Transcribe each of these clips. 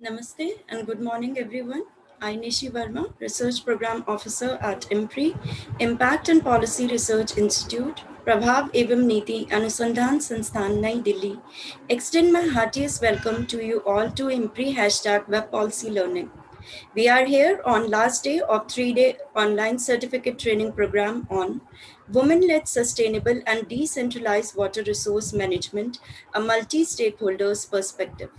Namaste and good morning, everyone. I'm Nishi Verma, Research Program Officer at IMPRI, Impact and Policy Research Institute, Prabhav Evam Niti Anusandhan Sansthan, Nai Delhi. Extend my heartiest welcome to you all to IMPRI #Web Policy Learning. We are here on last day of 3-day online certificate training program on Women-led Sustainable and Decentralized Water Resource Management, a multi-stakeholders perspective.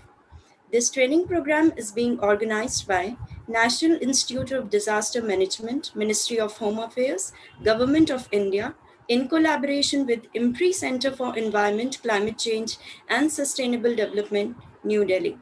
This training program is being organized by National Institute of Disaster Management, Ministry of Home Affairs, Government of India, in collaboration with IMPRI Center for Environment, Climate Change and Sustainable Development, New Delhi.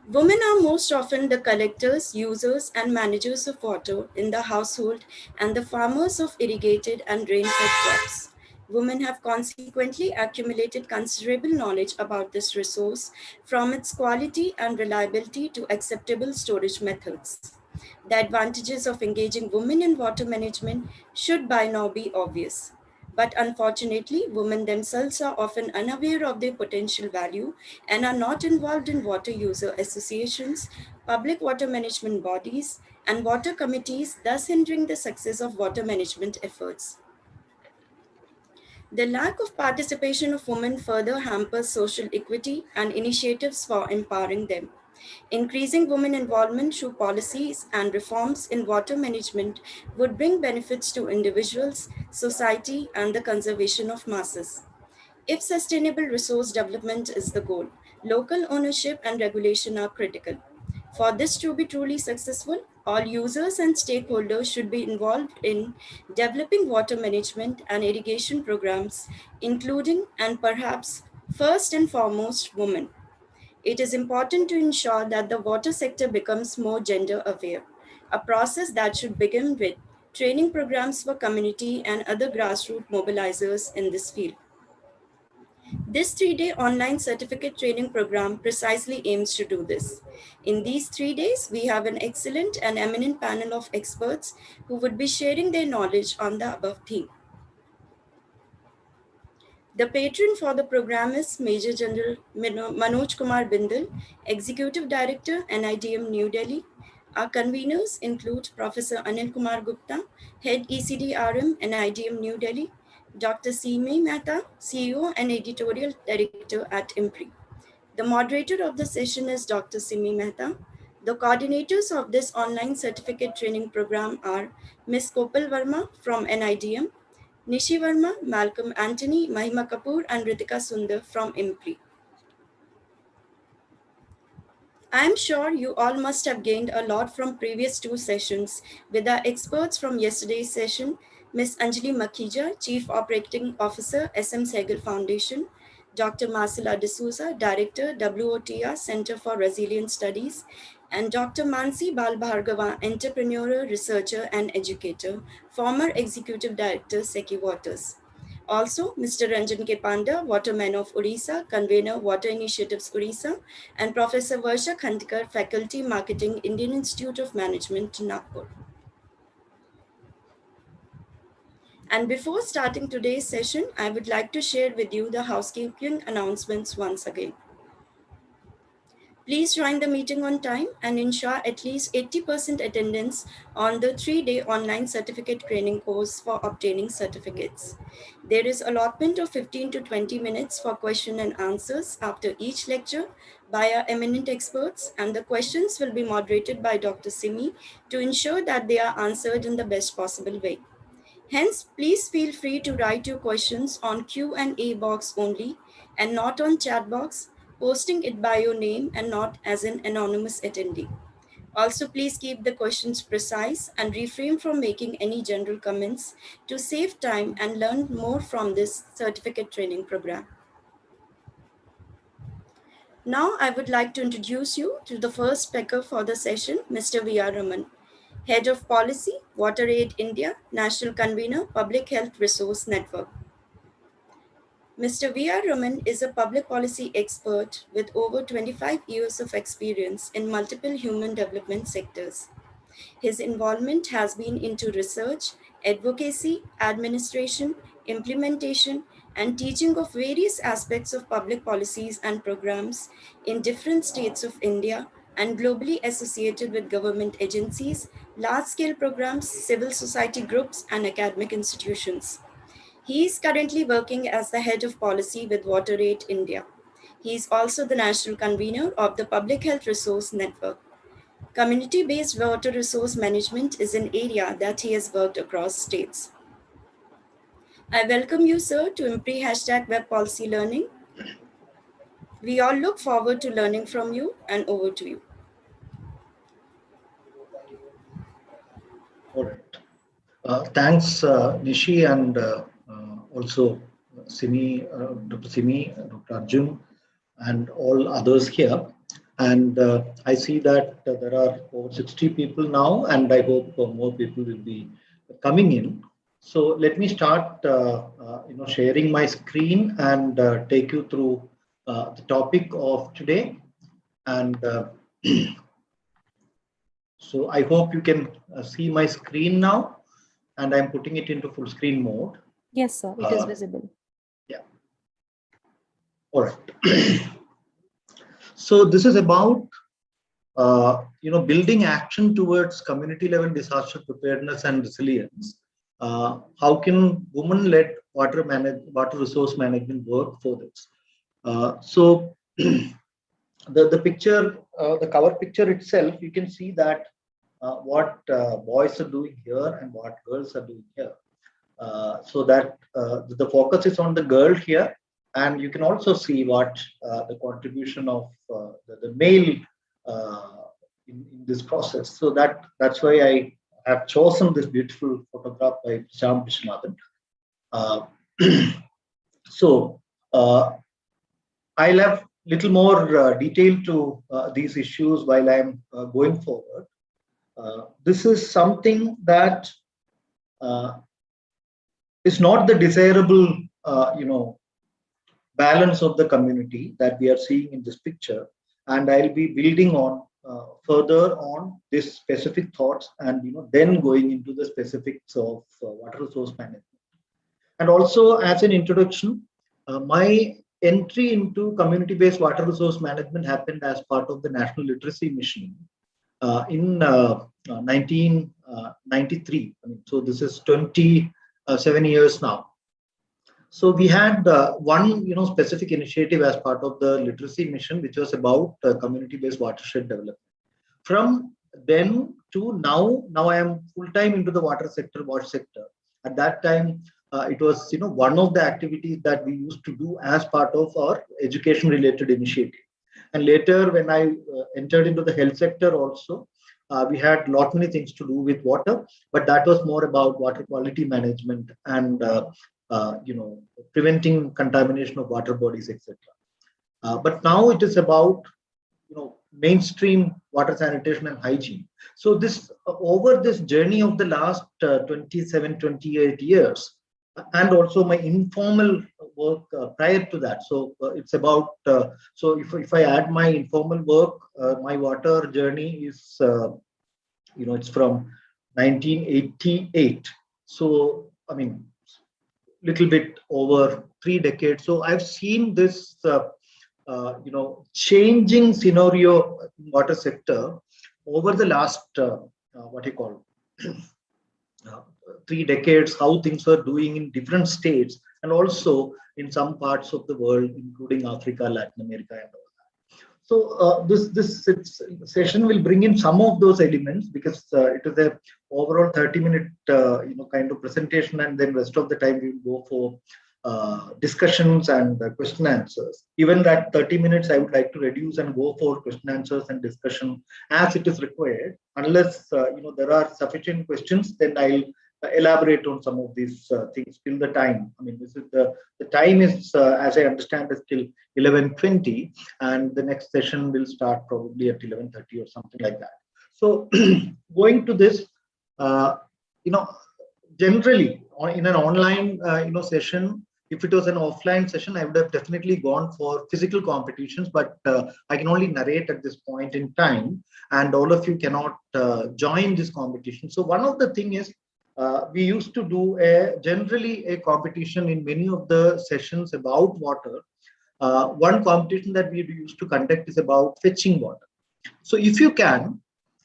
Women are most often the collectors, users, and managers of water in the household and the farmers of irrigated and rain-fed crops. Women have consequently accumulated considerable knowledge about this resource, from its quality and reliability to acceptable storage methods. The advantages of engaging women in water management should by now be obvious. But unfortunately, women themselves are often unaware of their potential value and are not involved in water user associations, public water management bodies, and water committees, thus hindering the success of water management efforts. The lack of participation of women further hampers social equity and initiatives for empowering them. Increasing women involvement through policies and reforms in water management would bring benefits to individuals, society, and the conservation of masses. If sustainable resource development is the goal, local ownership and regulation are critical. For this to be truly successful, all users and stakeholders should be involved in developing water management and irrigation programs, including and perhaps first and foremost women. It is important to ensure that the water sector becomes more gender aware, a process that should begin with training programs for community and other grassroots mobilizers in this field. This 3-day online certificate training program precisely aims to do this. In these 3 days, we have an excellent and eminent panel of experts who would be sharing their knowledge on the above theme. The patron for the program is Major General Manoj Kumar Bindal, Executive Director, NIDM New Delhi. Our conveners include Professor Anil Kumar Gupta, Head ECDRM, NIDM New Delhi, Dr. Seema Mehta, CEO and Editorial Director at IMPRI. The moderator of the session is Dr. Seema Mehta. The coordinators of this online certificate training program are Ms. Kopal Verma from NIDM, Nishi Verma, Malcolm Anthony, Mahima Kapoor, and Ritika Sundar from IMPRI. I am sure you all must have gained a lot from previous 2 sessions with our experts from yesterday's session, Ms. Anjali Makhija, Chief Operating Officer, SM Sehgal Foundation, Dr. Marcela D'Souza, Director, WOTR Center for Resilient Studies, and Dr. Mansi Balbhargava, Entrepreneur, Researcher, and Educator, former Executive Director, Seki Waters. Also, Mr. Ranjan K. Panda, Waterman of Orissa, Convener, Water Initiatives Orissa, and Professor Varsha Khandkar, Faculty Marketing, Indian Institute of Management, Nagpur. And before starting today's session, I would like to share with you the housekeeping announcements once again. Please join the meeting on time and ensure at least 80% attendance on the 3-day online certificate training course for obtaining certificates. There is allotment of 15 to 20 minutes for question and answers after each lecture by our eminent experts, and the questions will be moderated by Dr. Simi to ensure that they are answered in the best possible way. Hence, please feel free to write your questions on Q&A box only and not on chat box, posting it by your name and not as an anonymous attendee. Also, please keep the questions precise and refrain from making any general comments to save time and learn more from this certificate training program. Now, I would like to introduce you to the first speaker for the session, Mr. V.R. Raman, Head of Policy, WaterAid India, National Convener, Public Health Resource Network. Mr. V.R. Raman is a public policy expert with over 25 years of experience in multiple human development sectors. His involvement has been into research, advocacy, administration, implementation, and teaching of various aspects of public policies and programs in different states of India and globally associated with government agencies, large-scale programs, civil society groups, and academic institutions. He is currently working as the head of policy with WaterAid India. He is also the national convener of the Public Health Resource Network. Community-based water resource management is an area that he has worked across states. I welcome you, sir, to IMPRI #Web Policy Learning. We all look forward to learning from you, and over to you. All right. Thanks, Nishi, and also Simi, Dr. Simi, Dr. Arjun, and all others here. And I see that there are over 60 people now, and I hope more people will be coming in. So let me start, sharing my screen and take you through the topic of today. And so I hope you can see my screen now, and I'm putting it into full screen mode. Yes, sir. It is visible. Yeah. All right. So this is about building action towards community level disaster preparedness and resilience. How can women-led water resource management work for this? So the picture, the cover picture itself, you can see that what boys are doing here and what girls are doing here. So that the focus is on the girl here, and you can also see what the contribution of the male in this process. So that's why I have chosen this beautiful photograph by Sham Viswanathan. So I'll have little more detail to these issues while I'm going forward. This is something that is not the desirable, balance of the community that we are seeing in this picture, and I'll be building on further on this specific thoughts, and then going into the specifics of water resource management. And also, as an introduction, my entry into community-based water resource management happened as part of the National Literacy Mission in 1993. So this is 27 years now. So we had one specific initiative as part of the literacy mission, which was about community-based watershed development. From then to now I am full-time into the water sector, water sector. At that time, it was one of the activities that we used to do as part of our education-related initiative. And later, when I entered into the health sector also, we had lot many things to do with water, but that was more about water quality management and preventing contamination of water bodies, etc. But now it is about mainstream water sanitation and hygiene. So this over this journey of the last 27, 28 years, and also my informal work prior to that. So it's about so if I add my informal work, my water journey is it's from 1988. So little bit over 3 decades. So I've seen this changing scenario in water sector over the last 3 decades, how things were doing in different states and also in some parts of the world, including Africa, Latin America, and all that. So this session will bring in some of those elements, because it is a overall 30-minute kind of presentation, and then rest of the time we will go for discussions and question answers. Even that 30 minutes, I would like to reduce and go for question answers and discussion as it is required. Unless there are sufficient questions, then I'll elaborate on some of these things till the time. This is the time is as I understand is till 11:20, and the next session will start probably at 11:30 or something like that. So going to this, generally in an online session, if it was an offline session, I would have definitely gone for physical competitions, but I can only narrate at this point in time, and all of you cannot join this competition. So one of the thing is, we used to do generally a competition in many of the sessions about water. One competition that we used to conduct is about fetching water. So if you can,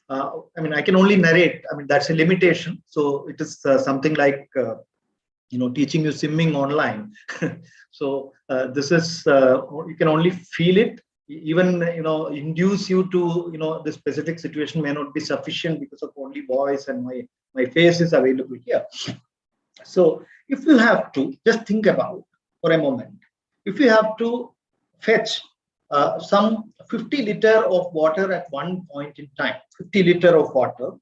I mean, I can only narrate. I mean, that's a limitation. So it is something like, teaching you swimming online. So this is, you can only feel it. Even, induce you to, the specific situation may not be sufficient because of only voice and my face is available here. So if you have to, just think about for a moment, if you have to fetch some 50 liter of water at one point in time, 50 liter of water,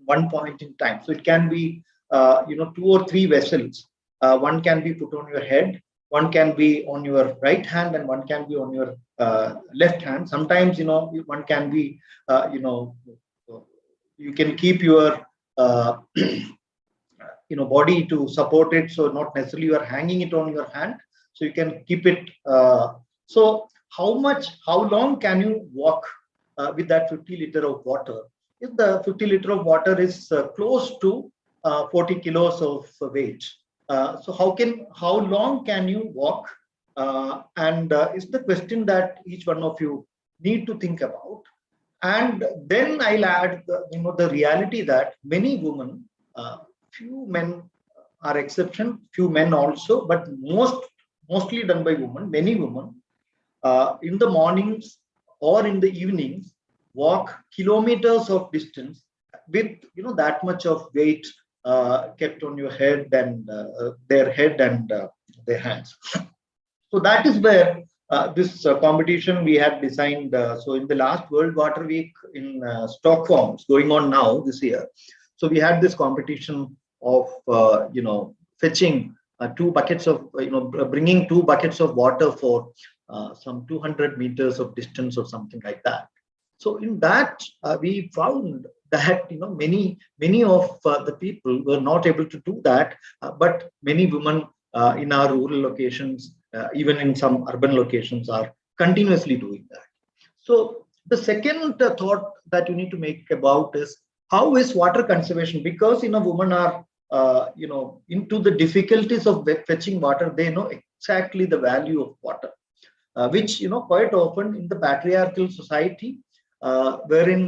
one point in time. So it can be, 2 or 3 vessels. One can be put on your head, one can be on your right hand, and one can be on your left hand. Sometimes, one can be, you can keep your body to support it, so not necessarily you are hanging it on your hand, so you can keep it. So how long can you walk with that 50 liter of water? If the 50 liter of water is close to 40 kilos of weight, so how long can you walk? And is the question that each one of you need to think about. And then I'll add the reality that many women, few men are exception, few men also, but mostly done by women. Many women in the mornings or in the evenings walk kilometers of distance with that much of weight kept on your head and their head and their hands. So that is where this competition we had designed. So in the last World Water Week in Stockholm, it's going on now this year. So we had this competition of fetching 2 buckets of bringing 2 buckets of water for some 200 meters of distance or something like that. So in that we found that many of the people were not able to do that, but many women in our rural locations, even in some urban locations, are continuously doing that. So the second thought that you need to make about is, how is water conservation? Because women are into the difficulties of fetching water. They know exactly the value of water, which quite often in the patriarchal society, wherein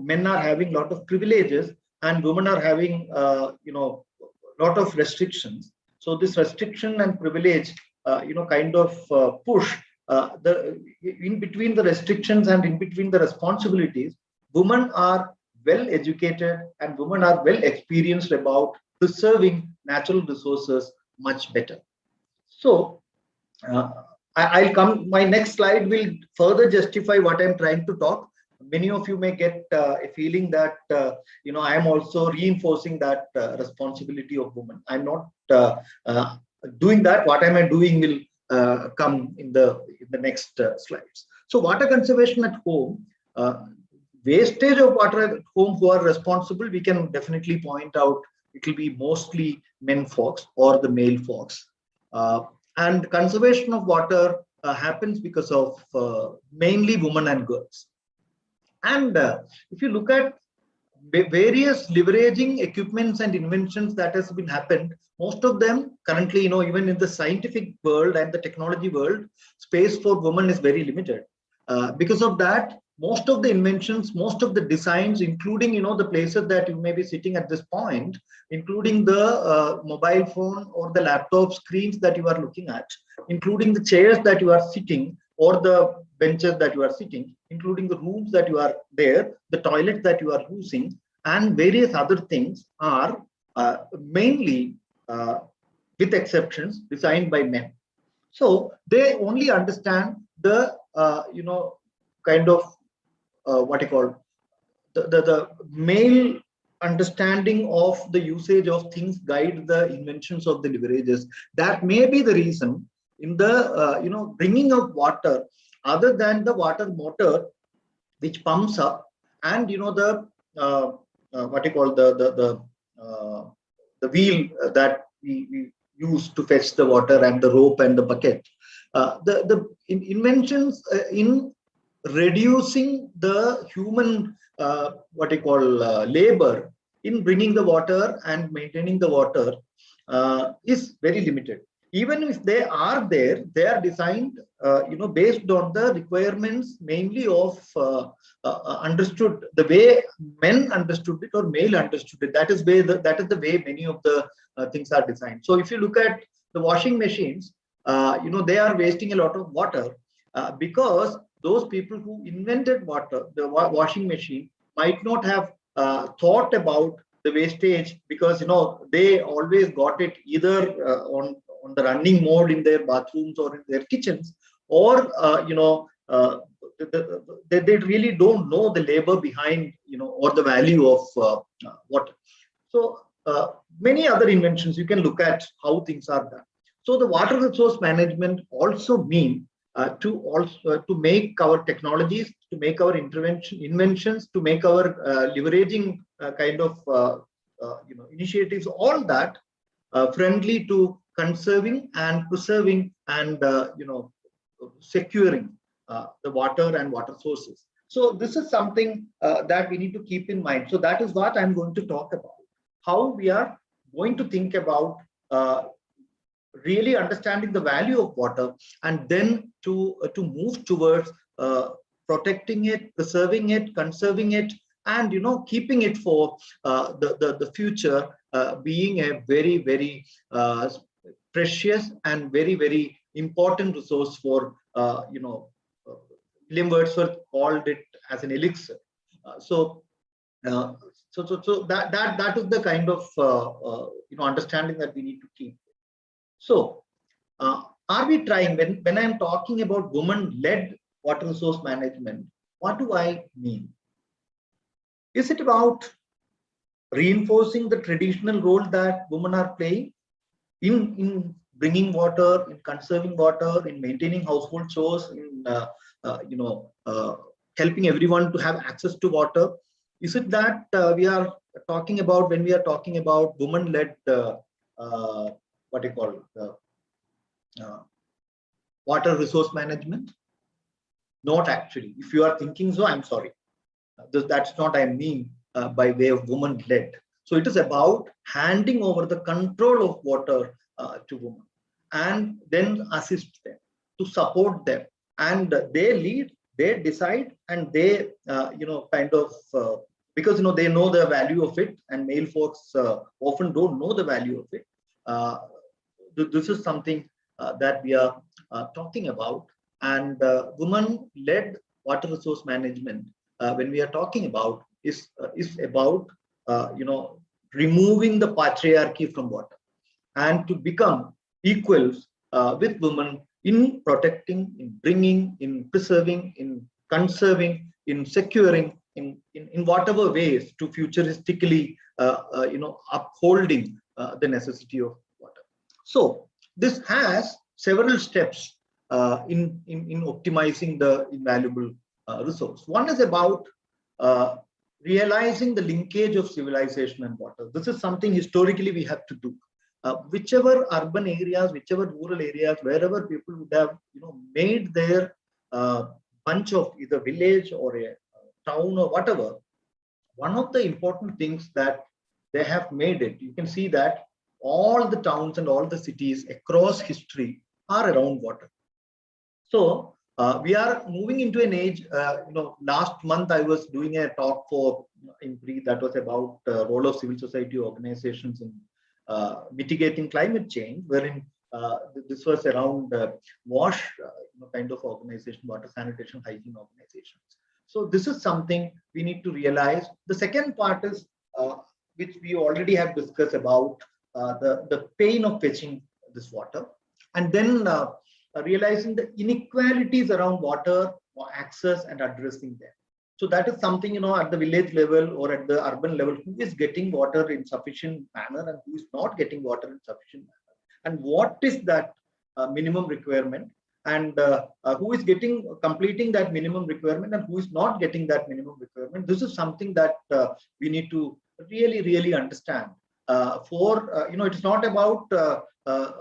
men are having a lot of privileges and women are having lot of restrictions. So this restriction and privilege kind of push the in between the restrictions and in between the responsibilities. Women are well educated and women are well experienced about preserving natural resources much better. So I'll come, my next slide will further justify what I'm trying to talk. Many of you may get a feeling that I am also reinforcing that responsibility of women. I'm not doing that. What am I doing will come in the next slides. So water conservation at home, wastage of water at home, who are responsible, we can definitely point out it will be mostly men folks or the male folks. And conservation of water happens because of mainly women and girls. And if you look at various leveraging equipments and inventions that has been happened, most of them currently, even in the scientific world and the technology world, space for women is very limited. Because of that, most of the inventions, most of the designs, including the places that you may be sitting at this point, including the mobile phone or the laptop screens that you are looking at, including the chairs that you are sitting or the benches that you are sitting, including the rooms that you are there, the toilets that you are using, and various other things are mainly, with exceptions, designed by men. So they only understand the kind of what you call the male understanding of the usage of things guide the inventions of the leverages. That may be the reason in the bringing of water, other than the water motor which pumps up, and the what you call the wheel that we use to fetch the water, and the rope and the bucket. The inventions in reducing the human what you call labor in bringing the water and maintaining the water is very limited. Even if they are there, they are designed, based on the requirements mainly of understood the way men understood it or male understood it. That is the way many of the things are designed. So if you look at the washing machines, they are wasting a lot of water because those people who invented the washing machine, might not have thought about the wastage, because they always got it either on the running mode in their bathrooms or in their kitchens, or they really don't know the labor behind, or the value of water. So many other inventions, you can look at how things are done. So the water resource management also mean to make our technologies, to make our inventions, to make our leveraging kind of initiatives, all that friendly to conserving and preserving and securing the water and water sources. So this is something that we need to keep in mind. So that is what I'm going to talk about, how we are going to think about really understanding the value of water, and then to move towards protecting it, preserving it, conserving it, and keeping it for the future, being a very, very precious and very, very important resource for William Wordsworth called it as an elixir. So that is the kind of understanding that we need to keep. So are we trying, when I'm talking about women-led water resource management, what do I mean? Is it about reinforcing the traditional role that women are playing in bringing water, in conserving water, in maintaining household chores, in helping everyone to have access to water? Is it that we are talking about when we are talking about women-led what do you call it, water resource management? Not actually. If you are thinking so, I'm sorry. That's not I mean by way of woman-led. So it is about handing over the control of water to women, and then assist them, to support them, and they lead, they decide, and they kind of because they know the value of it, and male folks often don't know the value of it. This is something that we are talking about, and women-led water resource management, when we are talking about, is about removing the patriarchy from water, and to become equals with women in protecting, in bringing, in preserving, in conserving, in securing, in whatever ways, to futuristically upholding the necessity of water. So this has several steps in optimizing the invaluable resource. One is about realizing the linkage of civilization and water. This is something historically we have to do. Whichever urban areas, whichever rural areas, wherever people would have made their bunch of either village or a town or whatever, one of the important things that they have made it, you can see that all the towns and all the cities across history are around water. So we are moving into an age, last month I was doing a talk for IMPRI that was about the role of civil society organizations in mitigating climate change, wherein this was around WASH kind of organization, water sanitation hygiene organizations. So this is something we need to realize. The second part is, which we already have discussed about, the pain of fetching this water, and then realizing the inequalities around water access and addressing them. So that is something, at the village level or at the urban level, who is getting water in sufficient manner and who is not getting water in sufficient manner, and what is that minimum requirement, and who is completing that minimum requirement and who is not getting that minimum requirement. This is something that we need to really, really understand. It is not about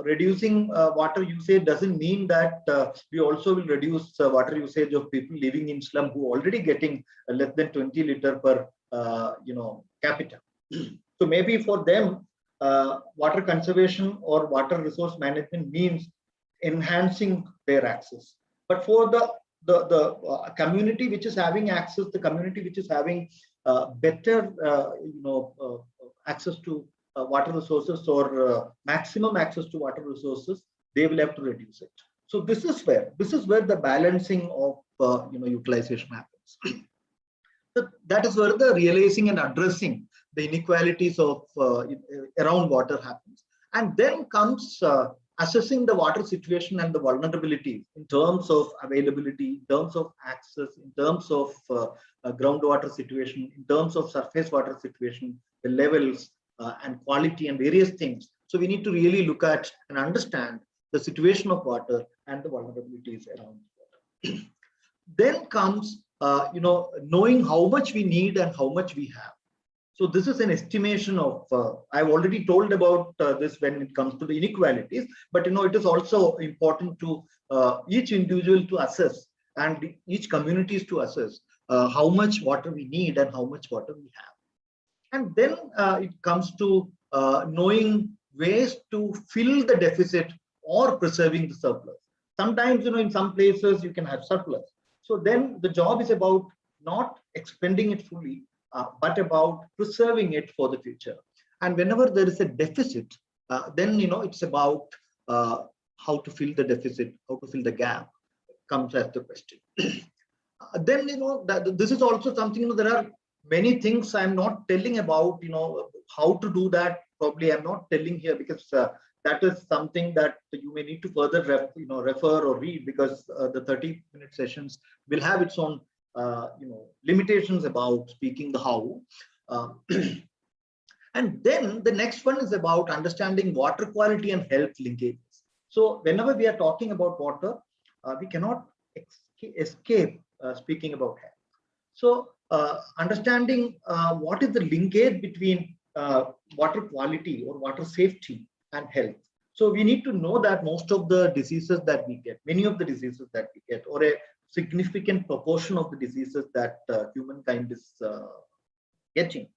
reducing water usage. Doesn't mean that we also will reduce water usage of people living in slum who are already getting less than 20 liter per capita. So maybe for them, water conservation or water resource management means enhancing their access. But for the community which is having access, the community which is having better access to water resources or maximum access to water resources, they will have to reduce it. So this is where the balancing of utilization happens. That is where the realizing and addressing the inequalities of around water happens. And then comes assessing the water situation and the vulnerability in terms of availability, in terms of access, in terms of groundwater situation, in terms of surface water situation, the levels and quality and various things. So we need to really look at and understand the situation of water and the vulnerabilities around water. Then comes knowing how much we need and how much we have. So this is an estimation of, I've already told about this when it comes to the inequalities, but it is also important to each individual to assess and each communities to assess how much water we need and how much water we have. And then it comes to knowing ways to fill the deficit or preserving the surplus. Sometimes, in some places you can have surplus. So then the job is about not expending it fully, but about preserving it for the future. And whenever there is a deficit, then it's about how to fill the deficit, how to fill the gap comes as the question. Then this is also something, there are many things I'm not telling about, how to do that. Probably I'm not telling here because that is something that you may need to further refer or read, because the 30-minute sessions will have its own limitations about speaking the how. And then the next one is about understanding water quality and health linkages. So whenever we are talking about water, we cannot escape speaking about health. So understanding what is the linkage between water quality or water safety and health. So we need to know that most of the diseases that we get, many of the diseases that we get, or a significant proportion of the diseases that humankind is getting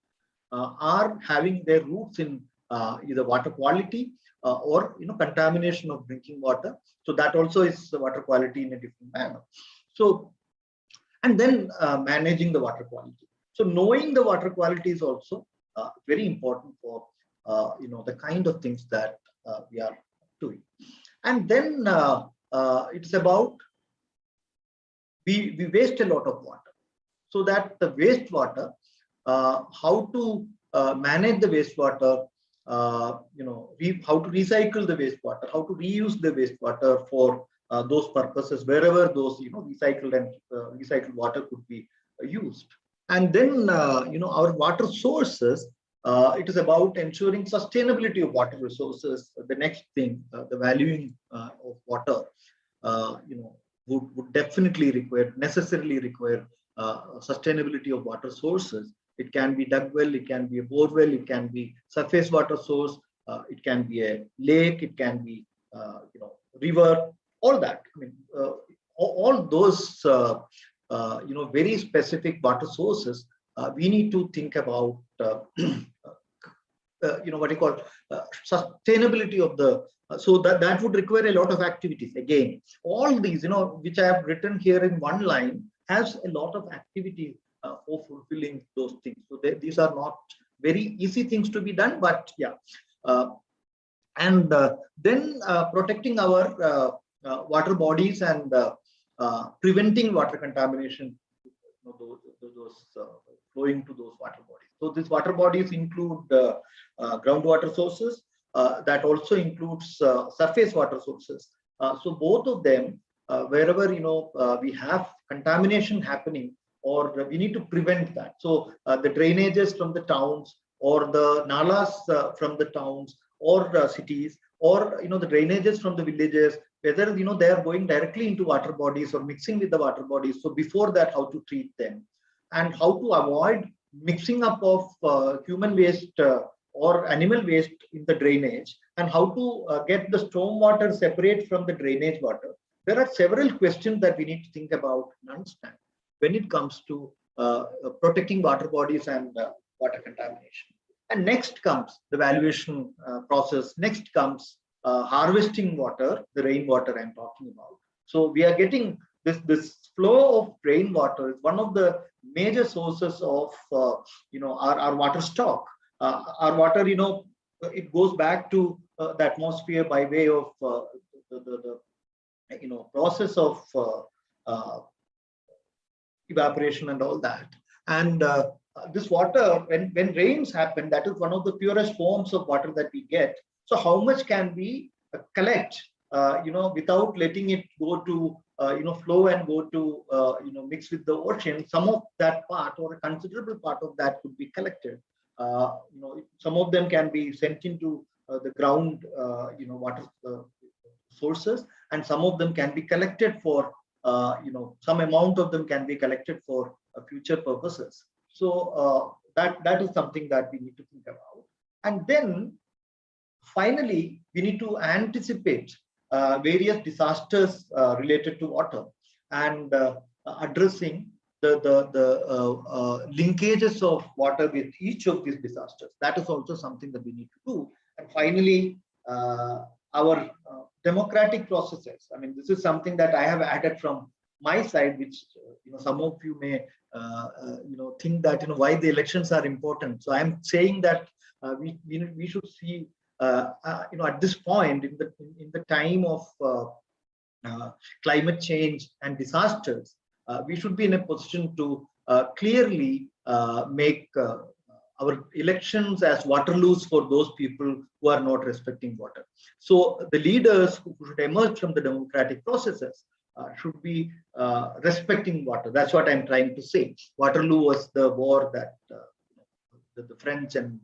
are having their roots in either water quality or contamination of drinking water. So that also is water quality in a different manner. So, and then managing the water quality. So knowing the water quality is also very important for the kind of things that we are doing. And then it's about we waste a lot of water. So that the wastewater, how to manage the wastewater, how to recycle the wastewater, how to reuse the wastewater for those purposes wherever those recycled and recycled water could be used. And then our water sources, it is about ensuring sustainability of water resources. The next thing, the valuing of water, would definitely necessarily require sustainability of water sources. It can be dug well, it can be a bore well, it can be surface water source, it can be a lake, it can be river, all that. I mean, all those very specific water sources, we need to think about what you call sustainability of the. So that would require a lot of activities. Again, all these, which I have written here in one line, has a lot of activity for fulfilling those things. So these are not very easy things to be done, but yeah. And then protecting our water bodies and preventing water contamination, those flowing to those water bodies. So these water bodies include groundwater sources. That also includes surface water sources. So both of them, wherever we have contamination happening, or we need to prevent that. So the drainages from the towns, or the nalas from the towns or cities, or the drainages from the villages, whether they are going directly into water bodies or mixing with the water bodies. So before that, how to treat them, and how to avoid mixing up of human waste or animal waste in the drainage, and how to get the storm water separate from the drainage water. There are several questions that we need to think about and understand when it comes to protecting water bodies and water contamination. And next comes the valuation process. Next comes harvesting water, the rainwater I'm talking about. So we are getting this flow of rainwater is one of the major sources of our water stock. Our water, it goes back to the atmosphere by way of the process of evaporation and all that. And this water, when rains happen, that is one of the purest forms of water that we get. So how much can we collect, without letting it go to, flow and go to, mix with the ocean? Some of that part, or a considerable part of that, could be collected. Some of them can be sent into the ground, water sources, and some of them can be collected for, some amount of them can be collected for future purposes. So that is something that we need to think about. And then finally, we need to anticipate various disasters related to water, and addressing the linkages of water with each of these disasters. That is also something that we need to do. And finally, our democratic processes. I mean, this is something that I have added from my side, which some of you may think that why the elections are important. So I'm saying that we should see at this point in the time of climate change and disasters, we should be in a position to clearly make our elections as Waterloos for those people who are not respecting water. So the leaders who should emerge from the democratic processes should be respecting water. That's what I'm trying to say. Waterloo was the war that the French and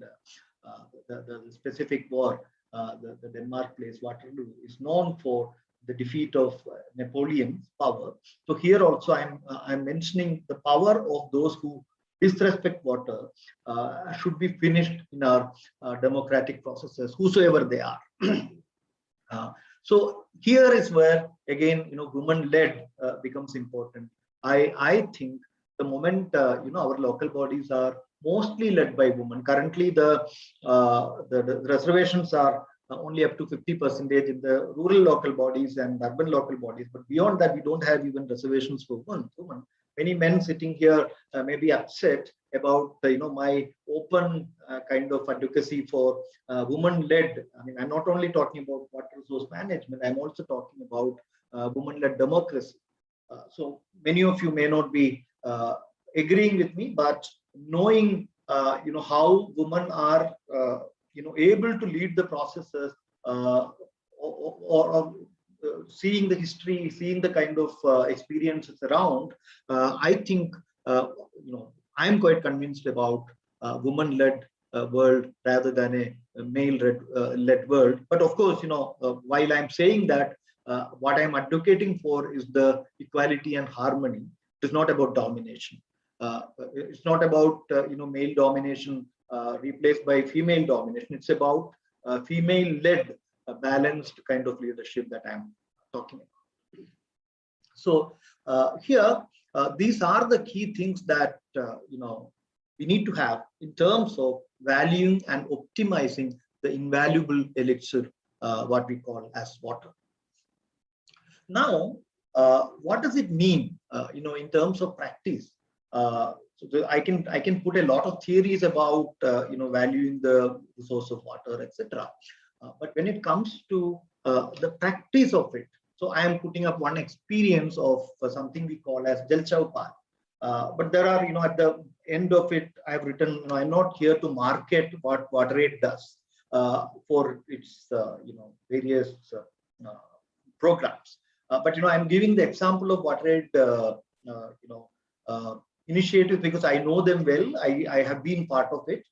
the specific war, the Denmark place, Waterloo, is known for the defeat of Napoleon's power. So here also I'm mentioning the power of those who disrespect water should be finished in our democratic processes, whosoever they are. So here is where again women-led becomes important. I think the moment our local bodies are mostly led by women. Currently, the reservations are only up to 50% in the rural local bodies and urban local bodies. But beyond that, we don't have even reservations for women. Many men sitting here may be upset about my open kind of advocacy for women-led. I mean, I'm not only talking about water resource management. I'm also talking about women-led democracy. So many of you may not be agreeing with me, but knowing how women are able to lead the processes, or seeing the history, seeing the kind of experiences around, I think I'm quite convinced about woman-led world rather than a male-led world. But of course, while I'm saying that, what I'm advocating for is the equality and harmony. It's not about domination. It's not about male domination replaced by female domination. It's about female-led, balanced kind of leadership that I'm talking about. So here, these are the key things that we need to have in terms of valuing and optimizing the invaluable elixir, what we call as water. Now, what does it mean, in terms of practice? So I can put a lot of theories about valuing the resource of water, etc. But when it comes to the practice of it, so I am putting up one experience of something we call as Jal Chowpal. But there are, at the end of it, I've written, I'm not here to market what WaterAid does for its, various programs. But I'm giving the example of WaterAid, initiatives because I know them well. I have been part of it.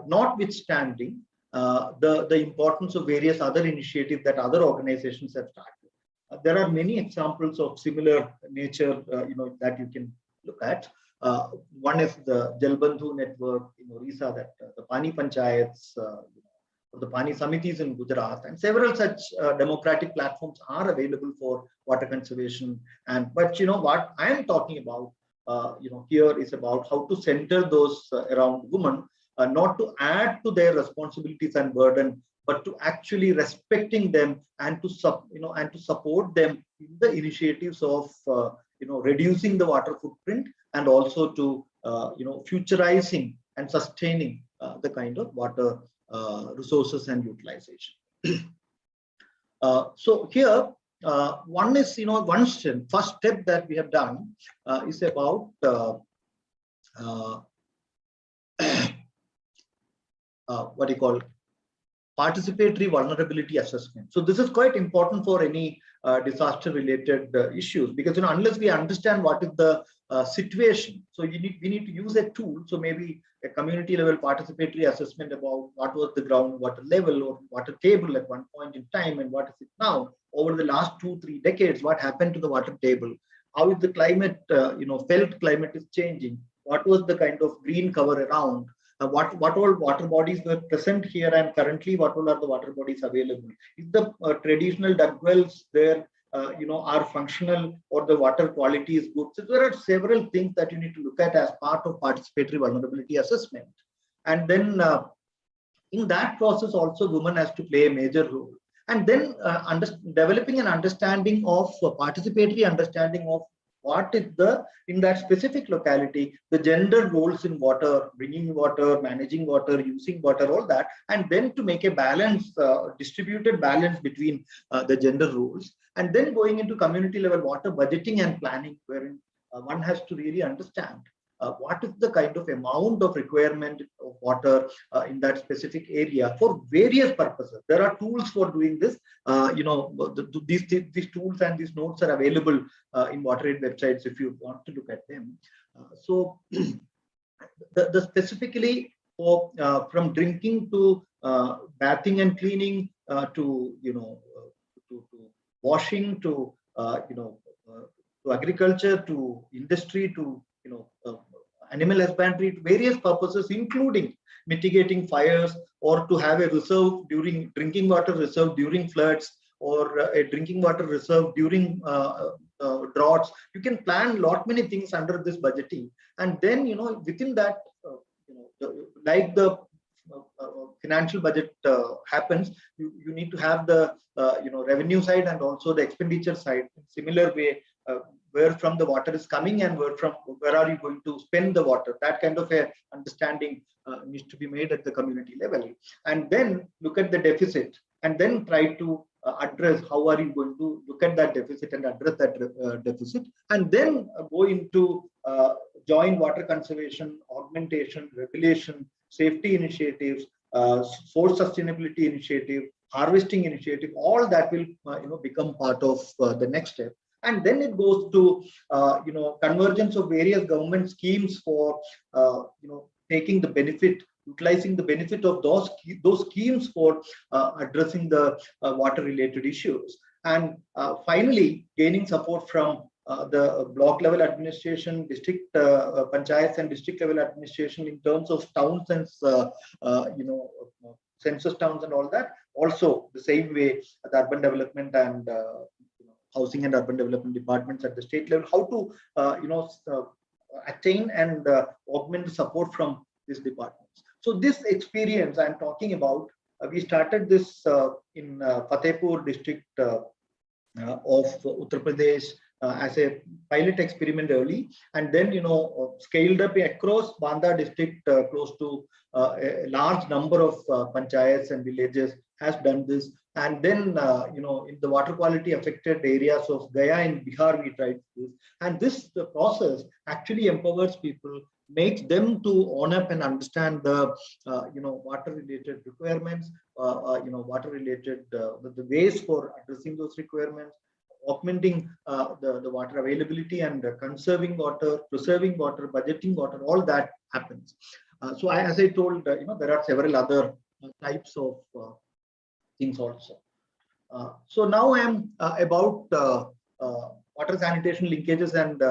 Notwithstanding the importance of various other initiatives that other organizations have started. There are many examples of similar nature, that you can look at. One is the Jal Bandhu network in Orissa, that the Pani Panchayats, the Pani Samitis in Gujarat, and several such democratic platforms are available for water conservation. But what I am talking about, here is about how to center those around women. not to add to their responsibilities and burden, but to actually respecting them and to support them in the initiatives of reducing the water footprint, and also to futurizing and sustaining the kind of water resources and utilization. So here, one is, first step that we have done is about what you call participatory vulnerability assessment. So this is quite important for any disaster related issues, because unless we understand what is the situation, so we need to use a tool. So maybe a community level participatory assessment about what was the groundwater level or water table at one point in time, and what is it now over the last 2-3 decades, what happened to the water table, how is the climate, felt climate is changing, what was the kind of green cover around, what all water bodies were present here, and currently what all are the water bodies available. If the traditional duck wells there are functional, or the water quality is good. So there are several things that you need to look at as part of participatory vulnerability assessment. And then in that process also women has to play a major role. And then developing an understanding of participatory understanding of what is in that specific locality, the gender roles in water, bringing water, managing water, using water, all that, and then to make a balance, distributed balance between the gender roles, and then going into community level water budgeting and planning, wherein one has to really understand what is the kind of amount of requirement of water in that specific area for various purposes. There are tools for doing this. These tools and these notes are available in WaterAid websites if you want to look at them. So the specifically for from drinking to bathing and cleaning to washing to to agriculture to industry to animal husbandry, to various purposes, including mitigating fires, or to have a reserve during drinking water reserve during floods, or a drinking water reserve during droughts. You can plan lot many things under this budgeting, and then within that, like the financial budget happens, you need to have the revenue side and also the expenditure side in similar way. Where from the water is coming and where are you going to spend the water? That kind of a understanding needs to be made at the community level, and then look at the deficit, and then try to address how are you going to look at that deficit and address that deficit, and then go into joint water conservation, augmentation, regulation, safety initiatives, source sustainability initiative, harvesting initiative. All that will become part of the next step. And then it goes to convergence of various government schemes for taking the benefit, utilizing the benefit of those schemes for addressing the water related issues, and finally gaining support from the block level administration, district panchayats and district level administration in terms of towns and census towns and all that. Also the same way the urban development and housing and urban development departments at the state level, how to attain and augment the support from these departments. So this experience I'm talking about, we started this in Fatehpur district of Uttar Pradesh as a pilot experiment early, and then scaled up across Banda district. Close to a large number of panchayats and villages has done this. And then in the water quality affected areas of Gaya in Bihar, we tried this. And this process actually empowers people, makes them to own up and understand the water related requirements, water related the ways for addressing those requirements, augmenting the water availability, and conserving water, preserving water, budgeting water. All that happens. So as I told, there are several other types of things also. So now I am about water sanitation linkages, and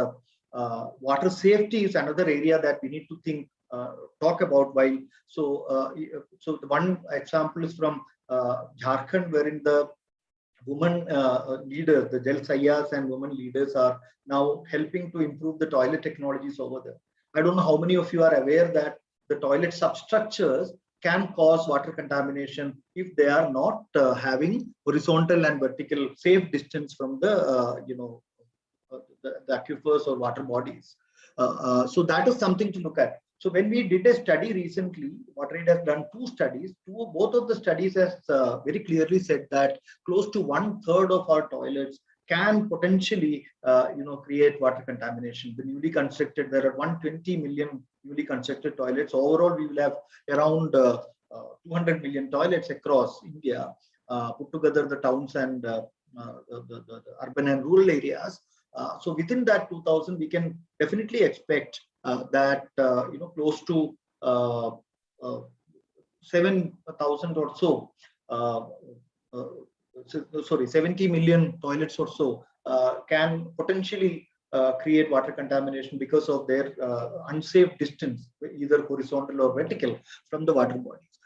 water safety is another area that we need to talk about. While so the one example is from Jharkhand, wherein the women leaders, the Jal Sayyas and women leaders are now helping to improve the toilet technologies over there. I don't know how many of you are aware that the toilet substructures can cause water contamination if they are not having horizontal and vertical safe distance from the aquifers or water bodies. So that is something to look at. So when we did a study recently, WaterAid has done two studies. Both of the studies has very clearly said that close to 1/3 of our toilets can potentially, create water contamination. The newly constructed, there are 120 million newly constructed toilets. Overall, we will have around 200 million toilets across India, put together the towns and the urban and rural areas. So within that 2000, we can definitely expect that close to 7,000 or so, 70 million toilets or so can potentially create water contamination because of their unsafe distance, either horizontal or vertical, from the water bodies.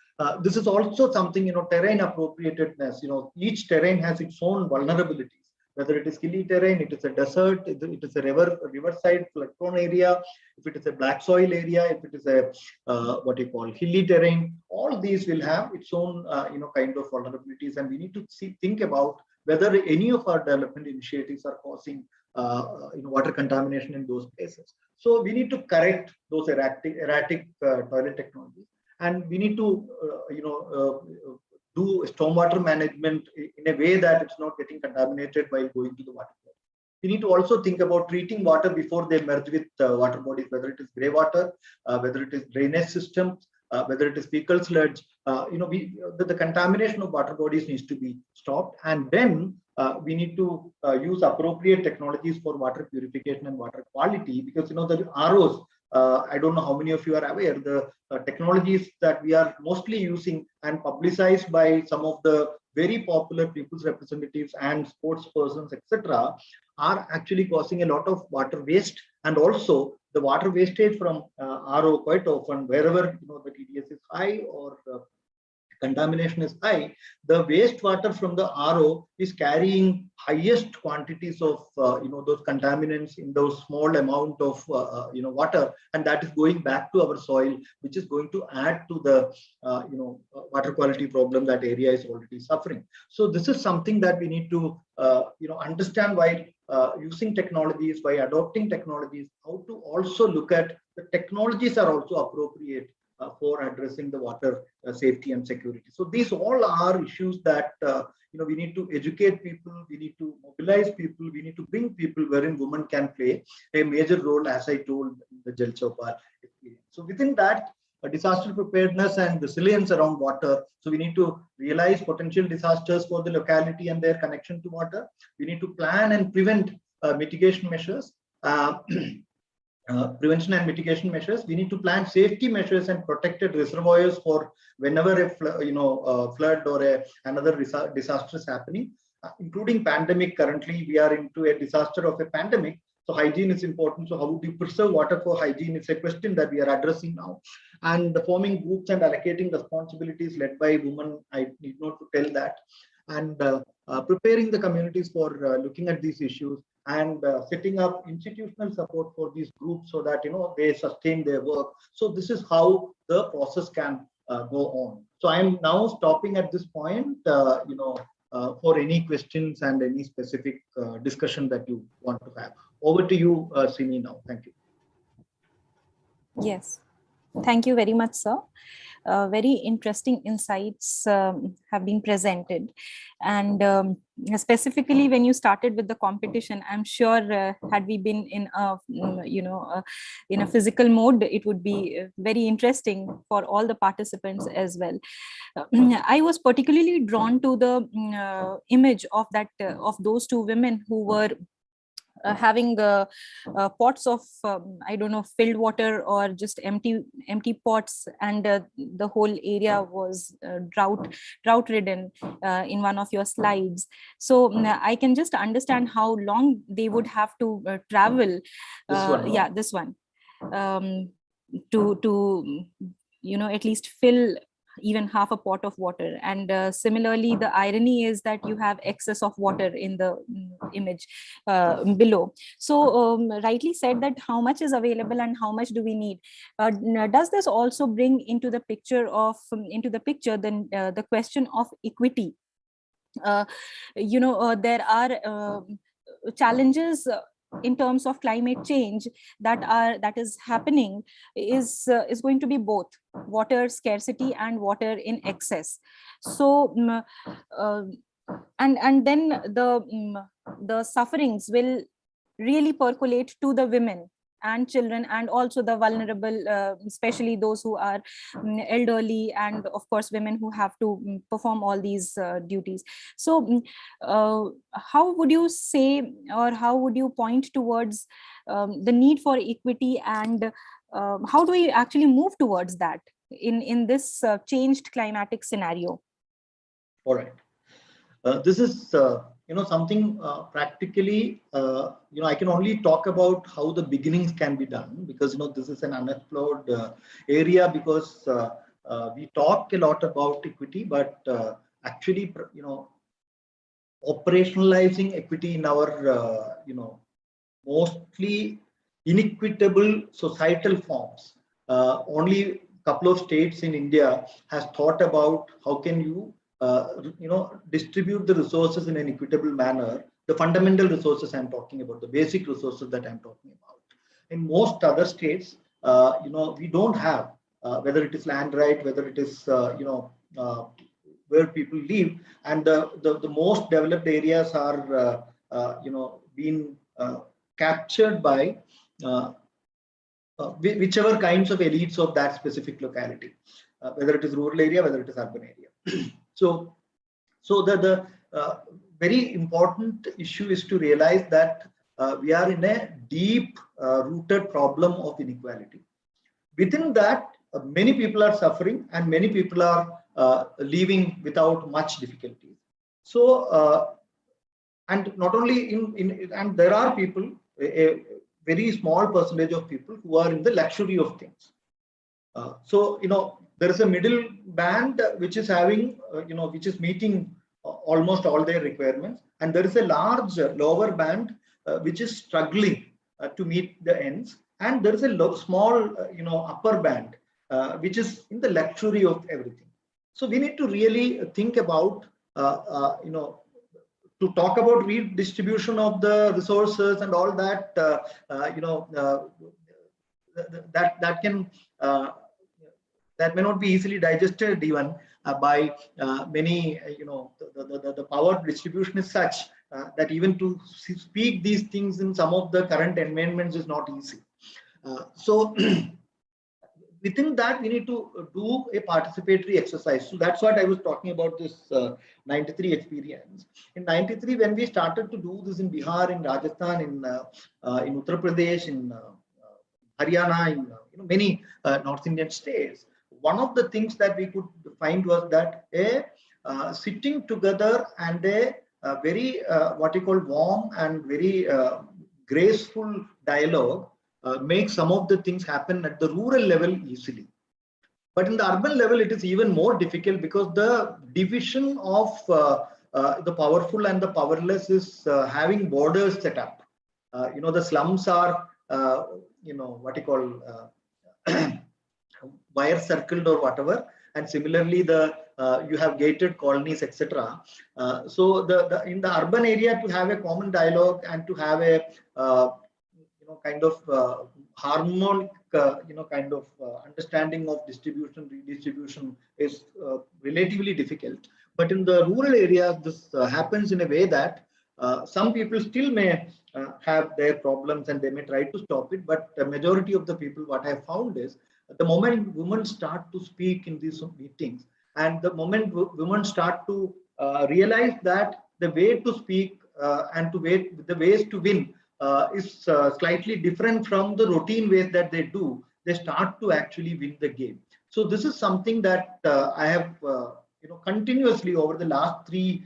This is also something, terrain appropriatedness. Each terrain has its own vulnerabilities. Whether it is hilly terrain, it is a desert, it is a riverside flood-prone area, if it is a black soil area, if it is a hilly terrain, all these will have its own kind of vulnerabilities, and we need to think about whether any of our development initiatives are causing water contamination in those places. So we need to correct those erratic toilet technologies, and we need to do stormwater management in a way that it's not getting contaminated while going to the water body. We need to also think about treating water before they merge with water bodies, whether it is grey water, whether it is drainage systems, whether it is fecal sludge. The contamination of water bodies needs to be stopped, and then we need to use appropriate technologies for water purification and water quality, because the ROs. I don't know how many of you are aware, the technologies that we are mostly using and publicized by some of the very popular people's representatives and sports persons, etc., are actually causing a lot of water waste, and also the water wastage from RO quite often, wherever the TDS is high or contamination is high, the wastewater from the RO is carrying highest quantities of those contaminants in those small amount of water, and that is going back to our soil, which is going to add to the water quality problem that area is already suffering. So this is something that we need to understand while using technologies, by adopting technologies, how to also look at the technologies are also appropriate for addressing the water safety and security. So these all are issues that we need to educate people, we need to mobilize people, we need to bring people wherein women can play a major role, as I told in the Jal Chowpal experience. So within that, disaster preparedness and resilience around water. So we need to realize potential disasters for the locality and their connection to water. We need to plan and prevent mitigation measures. Prevention and mitigation measures. We need to plan safety measures and protected reservoirs for whenever a flood or another disaster is happening, including pandemic. Currently, we are into a disaster of a pandemic. So hygiene is important. So how would you preserve water for hygiene? It's a question that we are addressing now. And the forming groups and allocating responsibilities led by women, I need not to tell that. And preparing the communities for looking at these issues, and setting up institutional support for these groups so that they sustain their work. So this is how the process can go on. So I am now stopping at this point, for any questions and any specific discussion that you want to have. Over to you, Srini, now. Thank you. Yes, thank you very much, sir. Very interesting insights have been presented, and specifically when you started with the competition, I'm sure had we been in a in a physical mode, it would be very interesting for all the participants as well. I was particularly drawn to the image of that of those two women who were having pots of I don't know, filled water or just empty pots, and the whole area was drought ridden in one of your slides. So I can just understand how long they would have to travel. This one to at least fill even half a pot of water. And similarly, the irony is that you have excess of water in the image below. So rightly said that how much is available and how much do we need. Does this also bring into the picture the question of equity? There are challenges in terms of climate change that is happening is going to be both water scarcity and water in excess. So and then the sufferings will really percolate to the women and children, and also the vulnerable, especially those who are elderly, and of course women who have to perform all these duties. So how would you say, or how would you point towards the need for equity, and how do we actually move towards that in this changed climatic scenario? All right. This is something practically, I can only talk about how the beginnings can be done, because this is an unexplored area, because we talk a lot about equity, but actually operationalizing equity in our mostly inequitable societal forms. Only a couple of states in India has thought about how can you distribute the resources in an equitable manner. The fundamental resources I'm talking about, the basic resources that I'm talking about. In most other states, we don't have, whether it is land right, whether it is, where people live, and the most developed areas are, being captured by whichever kinds of elites of that specific locality, whether it is rural area, whether it is urban area. So the very important issue is to realize that we are in a deep rooted problem of inequality. Within that, many people are suffering and many people are living without much difficulty. So and not only and there are people, a very small percentage of people who are in the luxury of things. So there is a middle band which is having, which is meeting almost all their requirements, and there is a large lower band which is struggling to meet the ends, and there is a small, upper band which is in the luxury of everything. So we need to really think about, to talk about redistribution of the resources and all that, that can. That may not be easily digested even by many, the power distribution is such that even to speak these things in some of the current environments is not easy. So within that, we need to do a participatory exercise. So that's what I was talking about, this 93 experience. In 93, when we started to do this in Bihar, in Rajasthan, in Uttar Pradesh, in Haryana, in many North Indian states, one of the things that we could find was that a sitting together and a very what you call warm and very graceful dialogue makes some of the things happen at the rural level easily. But in the urban level, it is even more difficult, because the division of the powerful and the powerless is having borders set up. The slums are, what you call wire circled or whatever, and similarly you have gated colonies, etc. So in the urban area, to have a common dialogue and to have a kind of harmonic kind of understanding of distribution, redistribution is relatively difficult. But in the rural areas, this happens in a way that some people still may have their problems and they may try to stop it, but the majority of the people, what I have found is, the moment women start to speak in these meetings, and the moment women start to realize that the way to speak and the ways to win is slightly different from the routine ways that they do, they start to actually win the game. So this is something that I have continuously over the last 3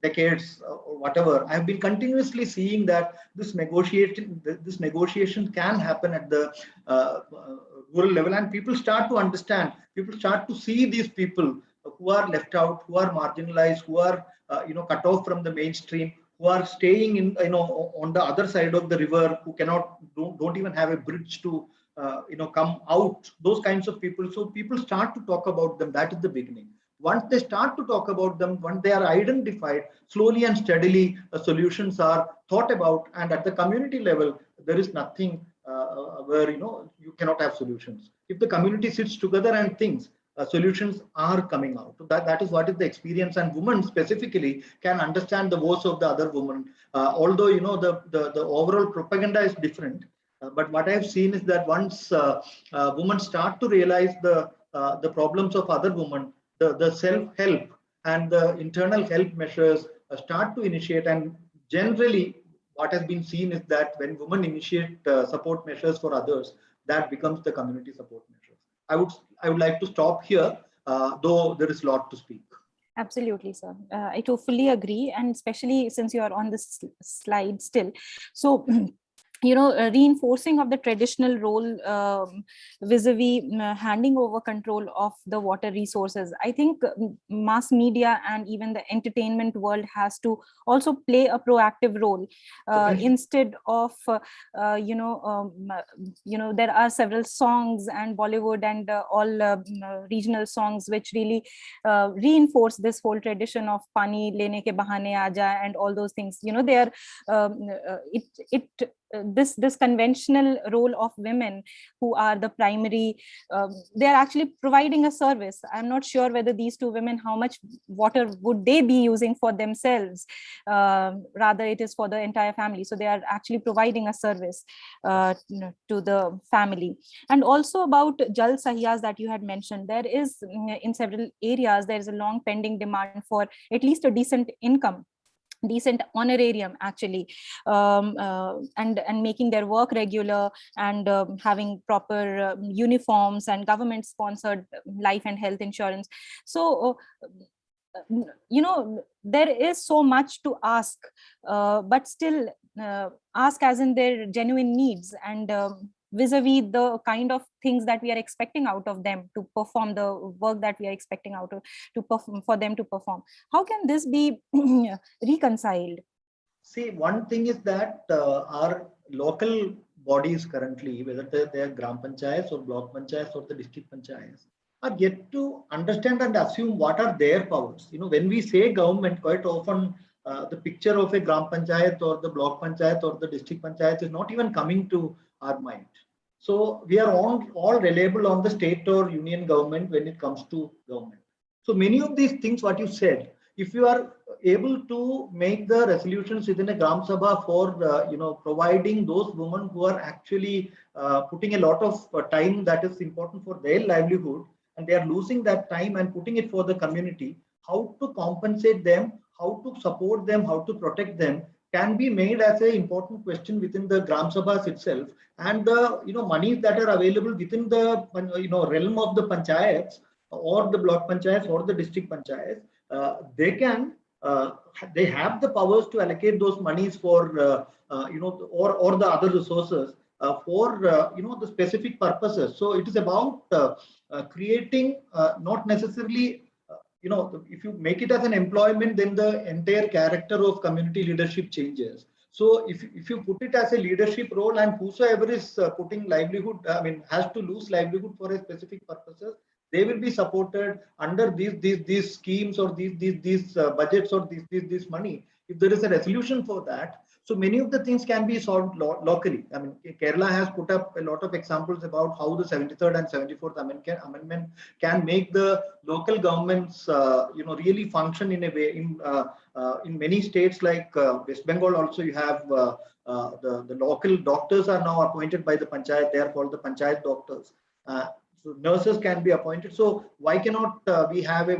decades or whatever, I have been continuously seeing that this negotiation can happen at the rural level, and people start to understand, people start to see these people who are left out, who are marginalized, who are cut off from the mainstream, who are staying in on the other side of the river, who don't even have a bridge to come out, those kinds of people. So people start to talk about them. That is the beginning. Once they start to talk about them, once they are identified, slowly and steadily solutions are thought about, and at the community level there is nothing where you cannot have solutions. If the community sits together and thinks, solutions are coming out. So that is what is the experience, and women specifically can understand the voice of the other woman. Although the overall propaganda is different, but what I have seen is that once women start to realize the problems of other women, the self-help and the internal help measures start to initiate. And generally, what has been seen is that when women initiate support measures for others, that becomes the community support measures. I would like to stop here, though there is a lot to speak. Absolutely, sir. I totally agree, and especially since you are on this slide still. So, reinforcing of the traditional role vis-a-vis handing over control of the water resources. I think mass media and even the entertainment world has to also play a proactive role instead of, there are several songs and Bollywood and all regional songs which really reinforce this whole tradition of pani lene ke bahane aaja and all those things. They are this conventional role of women who are the primary, they are actually providing a service. I'm not sure whether these two women, how much water would they be using for themselves, rather it is for the entire family. So they are actually providing a service to the family. And also about Jal Sahiyas that you had mentioned, there is in several areas there is a long pending demand for at least a decent income, decent honorarium actually, and making their work regular, and having proper uniforms and government sponsored life and health insurance. So there is so much to ask, but still ask as in their genuine needs, and vis-a-vis the kind of things that we are expecting out of them to perform the work that we are expecting out of for them to perform. How can this be reconciled? See, one thing is that our local bodies currently, whether they are gram panchayats or block panchayats or the district panchayats, are yet to understand and assume what are their powers. When we say government, quite often the picture of a gram panchayat or the block panchayat or the district panchayat is not even coming to our mind. So we are all reliable on the state or union government when it comes to government. So many of these things, what you said, if you are able to make the resolutions within a Gram Sabha for providing those women who are actually putting a lot of time that is important for their livelihood, and they are losing that time and putting it for the community, how to compensate them, how to support them, how to protect them, can be made as an important question within the Gram Sabhas itself. And the monies that are available within the realm of the panchayats or the block panchayats or the district panchayats, they have the powers to allocate those monies for or the other resources for the specific purposes. So it is about creating not necessarily if you make it as an employment, then the entire character of community leadership changes. So if you put it as a leadership role, and whosoever is putting livelihood, has to lose livelihood for a specific purposes, they will be supported under these schemes or these budgets or this money. If there is a resolution for that, so many of the things can be solved locally. Kerala has put up a lot of examples about how the 73rd and 74th amendment can make the local governments really function in a way. In many states like West Bengal also, you have the local doctors are now appointed by the panchayat. They are called the panchayat doctors. So nurses can be appointed. So why cannot we have a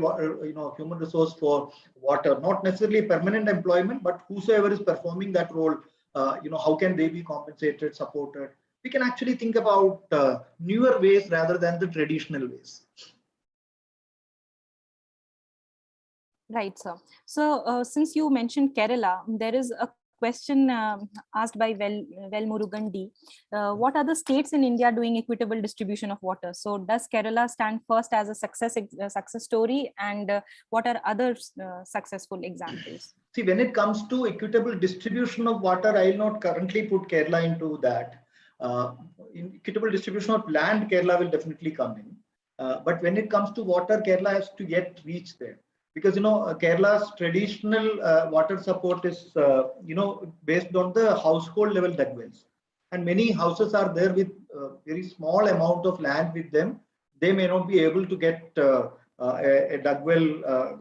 human resource for water? Not necessarily permanent employment, but whosoever is performing that role, how can they be compensated, supported? We can actually think about newer ways rather than the traditional ways. Right, sir. So since you mentioned Kerala, there is a question asked by Vel Murugandi. What are the states in India doing equitable distribution of water? So does Kerala stand first as a success story, and what are other successful examples? See, when it comes to equitable distribution of water, I will not currently put Kerala into that. In equitable distribution of land, Kerala will definitely come in. But when it comes to water, Kerala has to yet reach there. Because, Kerala's traditional water support is, based on the household level dug wells. And many houses are there with very small amount of land with them. They may not be able to get a dug well,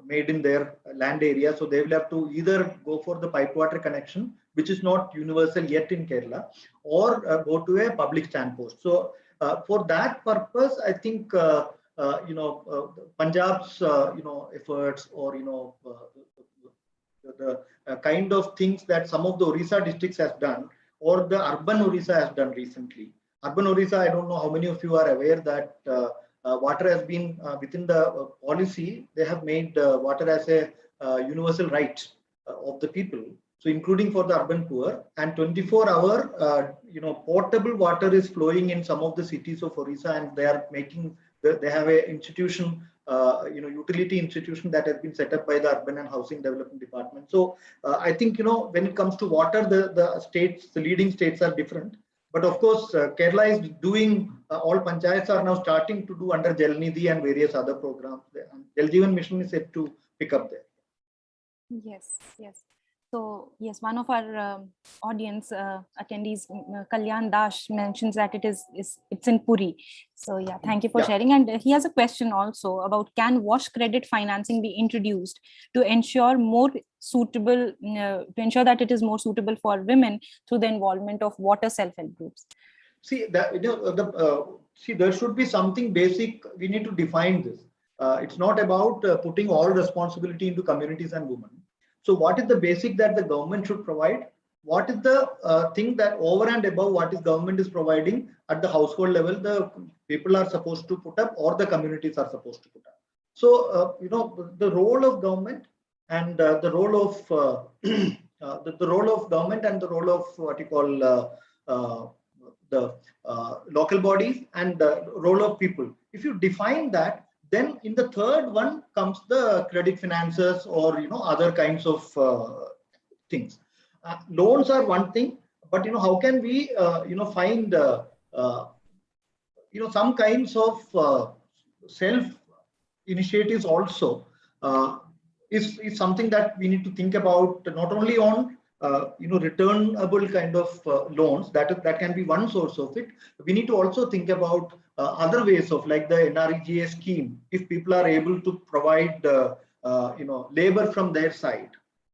made in their land area. So they will have to either go for the pipe water connection, which is not universal yet in Kerala, or go to a public stand post. So for that purpose, I think Punjab's efforts, or the kind of things that some of the Orissa districts has done, or the urban Orissa has done recently. Urban Orissa, I don't know how many of you are aware that water has been within the policy. They have made water as a universal right of the people. So including for the urban poor, and 24-hour, potable water is flowing in some of the cities of Orissa, and they are making. They have a institution, utility institution that has been set up by the Urban and Housing Development Department. So I think when it comes to water, the states, the leading states are different. But of course, Kerala is doing, all panchayats are now starting to do under Jal Nidhi and various other programs. Jal Jeevan Mission is set to pick up there. Yes, yes. So yes, one of our audience attendees, Kalyan Dash, mentions that it's in Puri. So yeah, thank you for sharing. And he has a question also about, can wash credit financing be introduced to ensure that it is more suitable for women through the involvement of water self-help groups? See that there should be something basic. We need to define this. It's not about putting all responsibility into communities and women. So what is the basic that the government should provide? What is the thing that over and above what is government is providing at the household level, the people are supposed to put up, or the communities are supposed to put up? So, the role of government and the role of the role of government and the role of what you call the local bodies and the role of people. If you define that, then in the third one comes the credit financiers, or other kinds of things. Loans are one thing, but how can we find some kinds of self initiatives also is something that we need to think about, not only on returnable kind of loans. That can be one source of it. We need to also think about other ways of, like the NREGA scheme. If people are able to provide labor from their side,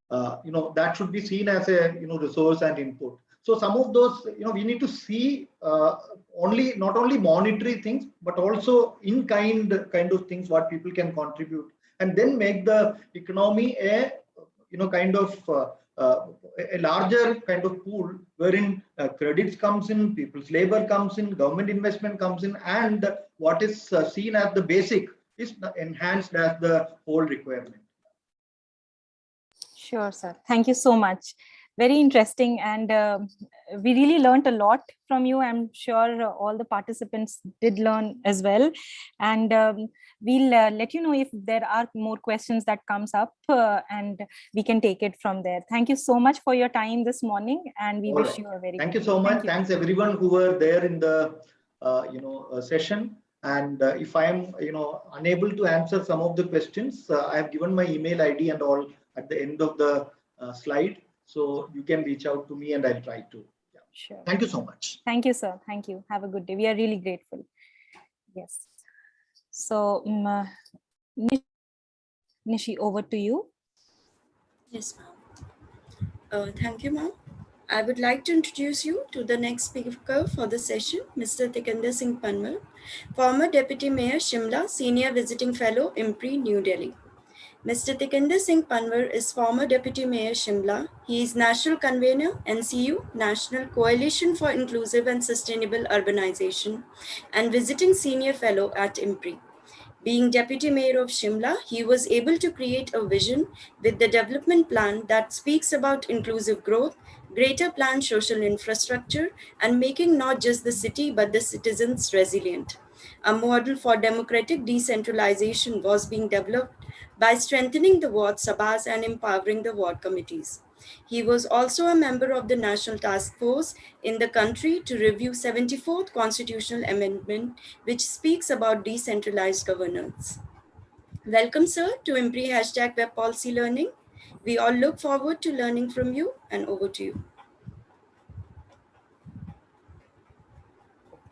that should be seen as a resource and input. So some of those, we need to see not only monetary things, but also in kind of things what people can contribute, and then make the economy a kind of a larger kind of pool, wherein credits comes in, people's labor comes in, government investment comes in, and what is seen as the basic is enhanced as the whole requirement. Sure, sir. Thank you so much. Very interesting, and we really learned a lot from you. I'm sure all the participants did learn as well, and we'll let you know if there are more questions that comes up, and we can take it from there. Thank you so much for your time this morning, and we wish you a very thank you so much. Thanks everyone who were there in the session. And if I am unable to answer some of the questions, I have given my email ID and all at the end of the slide. So you can reach out to me and I'll try to. Yeah. Sure. Thank you so much. Thank you, sir. Thank you. Have a good day. We are really grateful. Yes. So, Nishi, over to you. Yes, ma'am. Thank you, ma'am. I would like to introduce you to the next speaker for the session, Mr. Tikender Singh Panwar, former Deputy Mayor, Shimla, Senior Visiting Fellow, IMPRI, New Delhi. Mr. Tikender Singh Panwar is former Deputy Mayor, Shimla. He is National Convener, NCU, National Coalition for Inclusive and Sustainable Urbanization, and Visiting Senior Fellow at IMPRI. Being deputy mayor of Shimla, he was able to create a vision with the development plan that speaks about inclusive growth, greater planned social infrastructure, and making not just the city but the citizens resilient. A model for democratic decentralization was being developed by strengthening the ward sabhas and empowering the ward committees. He was also a member of the National Task Force in the country to review 74th Constitutional Amendment, which speaks about decentralized governance. Welcome, sir, to IMPRI #Web Policy Learning. We all look forward to learning from you, and over to you.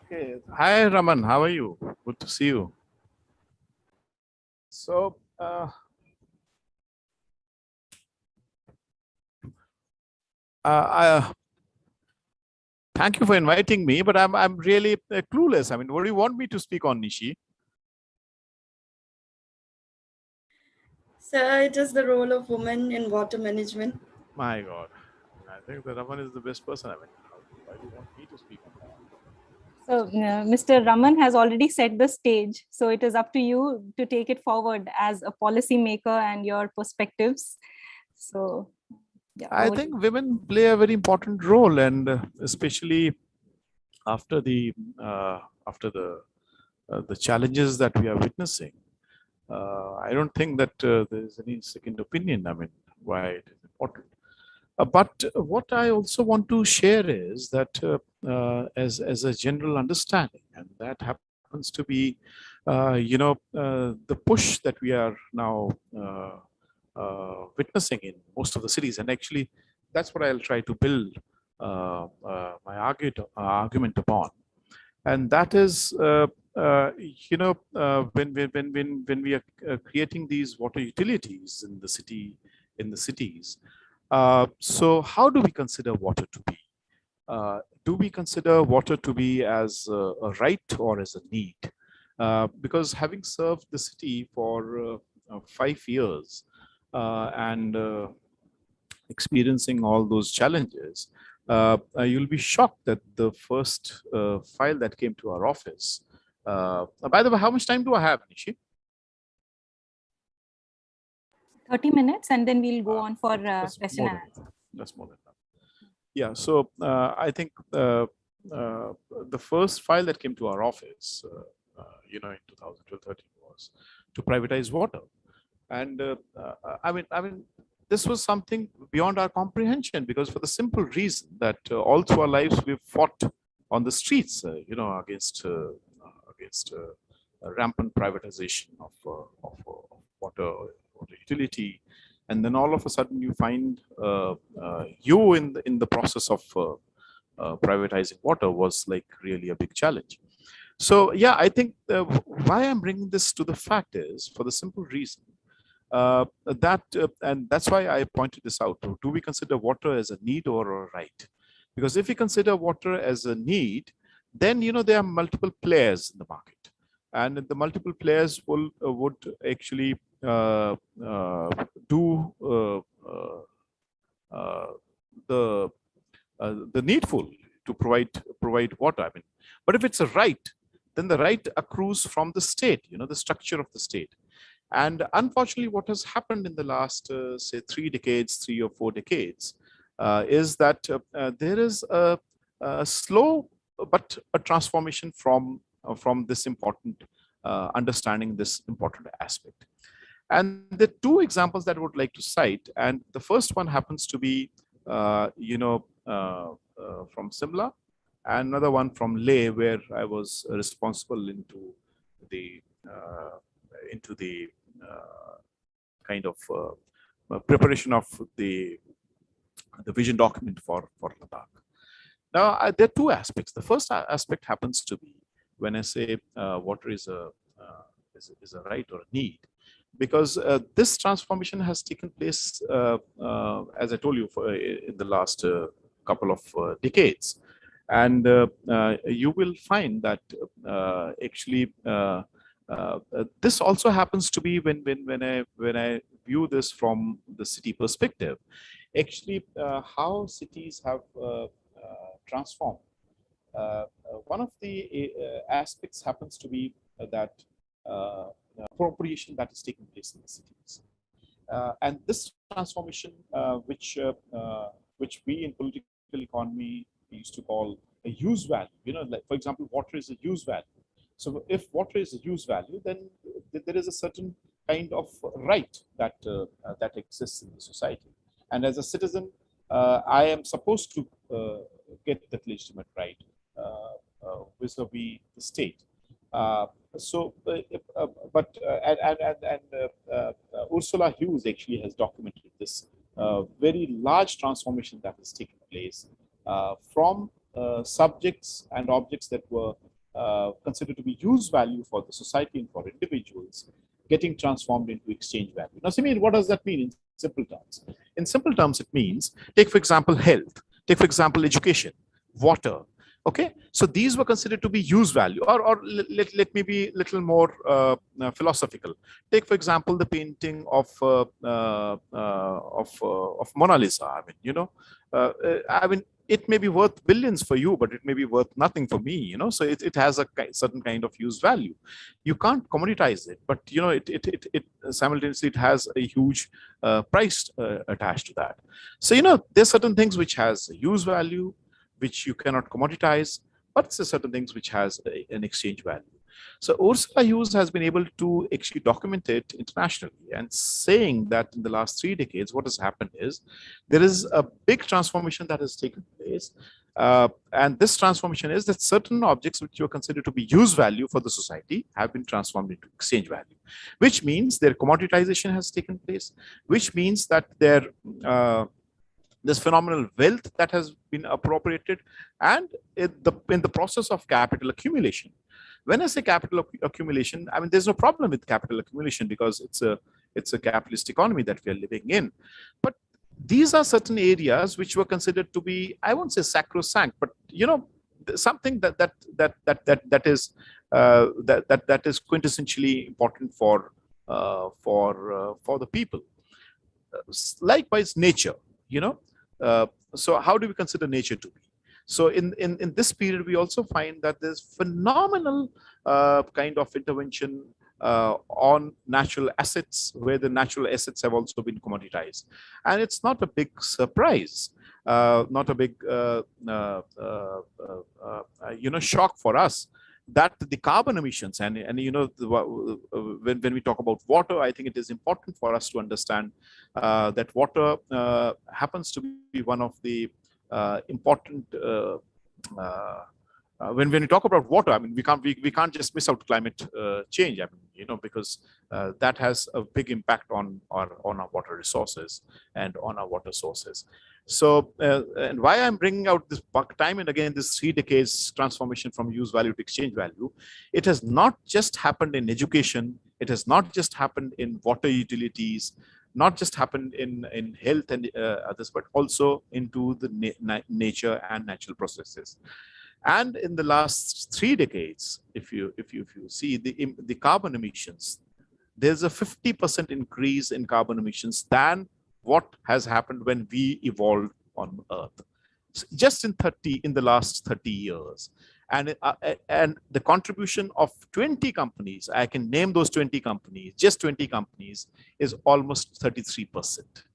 Okay. Hi, Raman. How are you? Good to see you. So, thank you for inviting me, but I'm really clueless. I mean, what do you want me to speak on, Nishi? Sir, it is the role of women in water management. My God, I think that Raman is the best person. I mean, why do you want me to speak on that? So Mr. Raman has already set the stage. So it is up to you to take it forward as a policy maker and your perspectives. So yeah, I think women play a very important role, and especially after the challenges that we are witnessing. I don't think that there is any second opinion. I mean, why it is important. But what I also want to share is that as a general understanding, and that happens to be, the push that we are now witnessing in most of the cities, and actually, that's what I'll try to build my argument upon, and that is, when we are creating these water utilities in the cities. So how do we consider water to be? Do we consider water to be as a right or as a need? Because having served the city for 5 years and experiencing all those challenges, you'll be shocked that the first file that came to our office. By the way, how much time do I have, Nishi? 30 minutes, and then we'll go on for question and answer. That's more than enough. Yeah, so I think the first file that came to our office, in 2012-13 was to privatize water, and I mean, this was something beyond our comprehension, because for the simple reason that all through our lives we've fought on the streets, against rampant privatization of water utility, and then all of a sudden you find you in the process of privatizing water was like really a big challenge. So yeah, I think why I'm bringing this to the fact is for the simple reason that and that's why I pointed this out. Do we consider water as a need or a right? Because if we consider water as a need, then there are multiple players in the market, and the multiple players would actually do the needful to provide water. I mean, but if it's a right, then the right accrues from the state, the structure of the state. And unfortunately, what has happened in the last, say, 3 or 4 decades, is that there is a slow but a transformation from this important understanding, this important aspect. And the 2 examples that I would like to cite, and the first one happens to be, from Simla, and another one from Leh, where I was responsible into the kind of preparation of the vision document for Ladakh. Now, there are 2 aspects. The first aspect happens to be when I say water is a right or a need, because this transformation has taken place, as I told you, in the last couple of decades, and you will find that actually this also happens to be when I view this from the city perspective. Actually, how cities have transformed. One of the aspects happens to be that appropriation that is taking place in the cities. And this transformation, which we in political economy used to call a use value, like for example, water is a use value. So if water is a use value, then there is a certain kind of right that that exists in the society. And as a citizen, I am supposed to get that legitimate right vis-a-vis the state. Ursula Hughes actually has documented this very large transformation that has taken place from subjects and objects that were considered to be use value for the society and for individuals, getting transformed into exchange value. Now, Samir, what does that mean in simple terms? In simple terms, it means, take for example, health, take for example, education, water. Okay, so these were considered to be use value, or let me be a little more philosophical. Take, for example, the painting of Mona Lisa. I mean, it may be worth billions for you, but it may be worth nothing for me. So it has a certain kind of use value. You can't commoditize it, but it simultaneously it has a huge price attached to that. So there's certain things which has use value, which you cannot commoditize, but there's certain things which has an exchange value. So Ursula Hughes has been able to actually document it internationally and saying that in the last 3 decades, what has happened is there is a big transformation that has taken place. And this transformation is that certain objects which were considered to be use value for the society have been transformed into exchange value, which means their commoditization has taken place, which means that their this phenomenal wealth that has been appropriated, and in the process of capital accumulation. When I say capital accumulation, I mean there's no problem with capital accumulation because it's a capitalist economy that we are living in. But these are certain areas which were considered to be, I won't say sacrosanct, but something that is quintessentially important for the people. Likewise, nature. So how do we consider nature to be? So in this period, we also find that there's phenomenal kind of intervention on natural assets, where the natural assets have also been commoditized. And it's not a big surprise, not a big shock for us, that the carbon emissions and when we talk about water, I think it is important for us to understand that water happens to be one of the important when we talk about water. I mean, we can't just miss out climate change. I mean, because that has a big impact on our water resources and on our water sources. So, and why I'm bringing out this time and again, this 3 decades transformation from use value to exchange value, it has not just happened in education, it has not just happened in water utilities, not just happened in health and others, but also into the nature and natural processes. And in the last 3 decades, if you see the carbon emissions, there's a 50% increase in carbon emissions than what has happened when we evolved on Earth, so just in the last 30 years. And the contribution of 20 companies, I can name those 20 companies, just 20 companies, is almost 33%.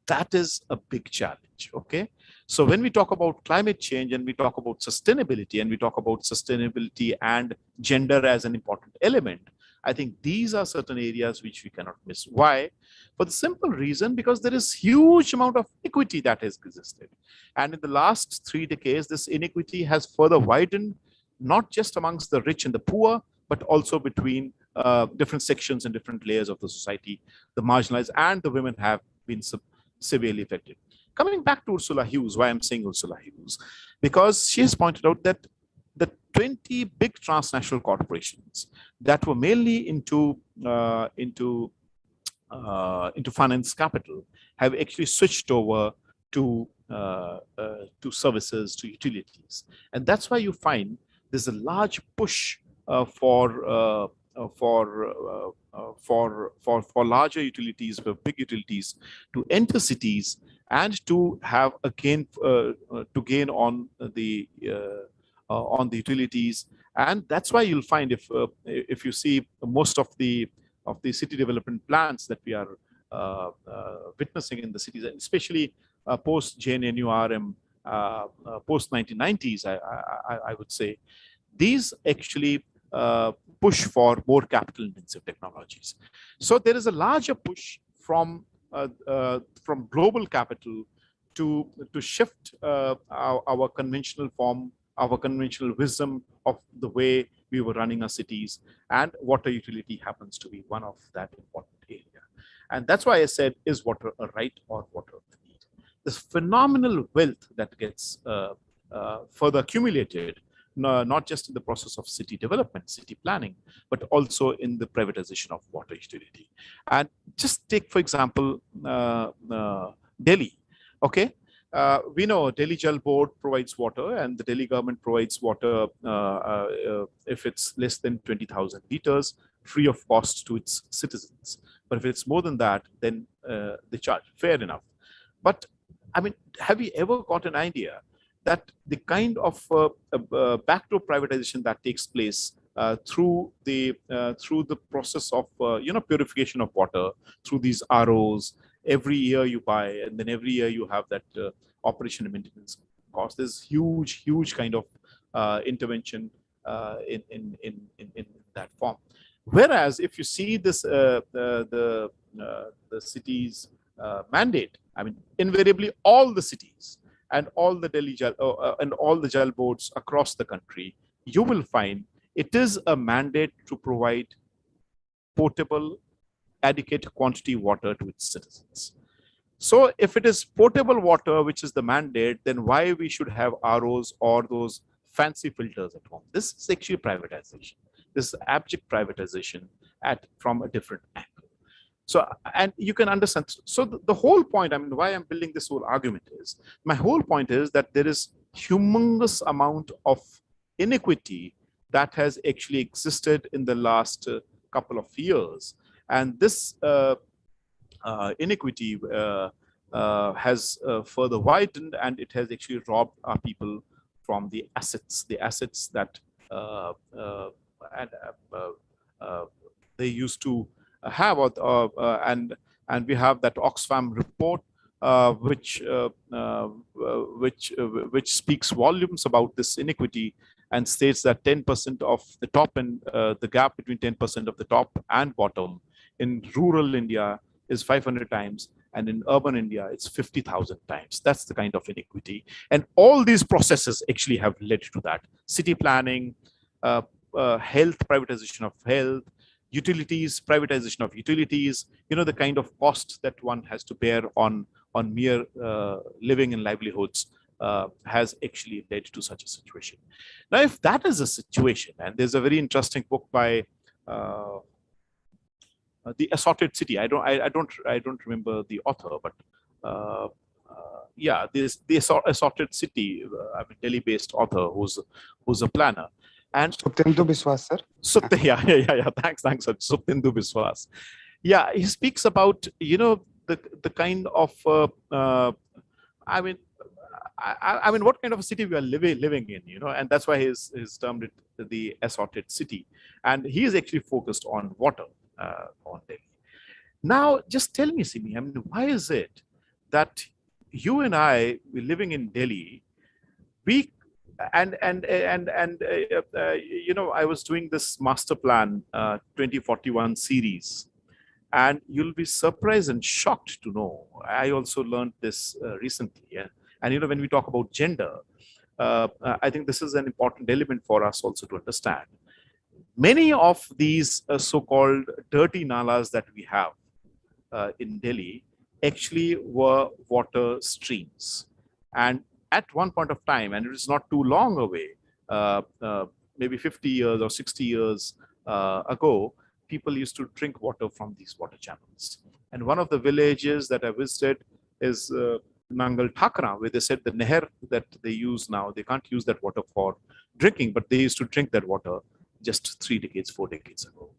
That is a big challenge, okay? So when we talk about climate change and we talk about sustainability and gender as an important element, I think these are certain areas which we cannot miss. Why? For the simple reason, because there is huge amount of equity that has existed. And in the last 3 decades, this inequity has further widened, not just amongst the rich and the poor, but also between different sections and different layers of the society. The marginalized and the women have been severely affected. Coming back to Ursula Hughes, why I'm saying Ursula Hughes? Because she has pointed out that the 20 big transnational corporations that were mainly into finance capital have actually switched over to services, to utilities, and that's why you find there's a large push for larger utilities, for big utilities, to enter cities and to have a gain on the utilities. And that's why you'll find, if you see most of the the city development plans that we are witnessing in the cities, and especially post JNNURM, post 1990s, I would say, these actually push for more capital intensive technologies. So there is a larger push from global capital to shift our conventional form, our conventional wisdom of the way we were running our cities, and water utility happens to be one of that important area. And that's why I said, is water a right or water a need? This phenomenal wealth that gets further accumulated, not just in the process of city development, city planning, but also in the privatization of water utility. And just take, for example, Delhi. Okay, we know Delhi Jal Board provides water, and the Delhi government provides water if it's less than 20,000 liters, free of cost to its citizens. But if it's more than that, then they charge. Fair enough. But I mean, have you ever got an idea that the kind of backdoor privatization that takes place through the process of purification of water through these ROs? Every year you buy, and then every year you have that operation and maintenance cost. There's huge kind of intervention in that form. Whereas if you see this the city's mandate, I mean, invariably all the cities and all the Delhi and all the Jal boards across the country, you will find it is a mandate to provide potable, adequate quantity water to its citizens. So if it is potable water, which is the mandate, then why we should have ROs or those fancy filters at home? This is actually privatization. This is abject privatization from a different angle. So, and you can understand. So the whole point, I mean, why I'm building this whole argument is, my whole point is that there is humongous amount of inequity that has actually existed in the last couple of years. And this inequity has further widened, and it has actually robbed our people from the assets that they used to have, and we have that Oxfam report, which speaks volumes about this inequity, and states that 10% of the top and the gap between 10% of the top and bottom in rural India is 500 times, and in urban India it's 50,000 times. That's the kind of inequity, and all these processes actually have led to that. City planning, health, privatization of health, utilities, privatization of utilities, the kind of cost that one has to bear on mere living and livelihoods has actually led to such a situation. Now, if that is a situation, and there's a very interesting book by The Assorted City. I don't remember the author, but yeah, there's the Assorted City, I mean, Delhi-based author who's a planner. And Suptendu Biswas, sir. Yeah. Thanks, Suptendu Biswas. Yeah, he speaks about the kind of I mean, what kind of a city we are living in, and that's why he's termed it the Assorted City, and he is actually focused on water on Delhi. Now, just tell me, Simi, I mean, why is it that you and I, we're living in Delhi, I was doing this master plan 2041 series, and you'll be surprised and shocked to know, I also learned this recently. Yeah? And when we talk about gender, I think this is an important element for us also to understand. Many of these so-called dirty nalas that we have in Delhi actually were water streams. And at one point of time, and it is not too long away, maybe 50 years or 60 years ago, people used to drink water from these water channels. And one of the villages that I visited is Nangal Thakra, where they said the neher that they use now, they can't use that water for drinking, but they used to drink that water just 3 decades, 4 decades ago.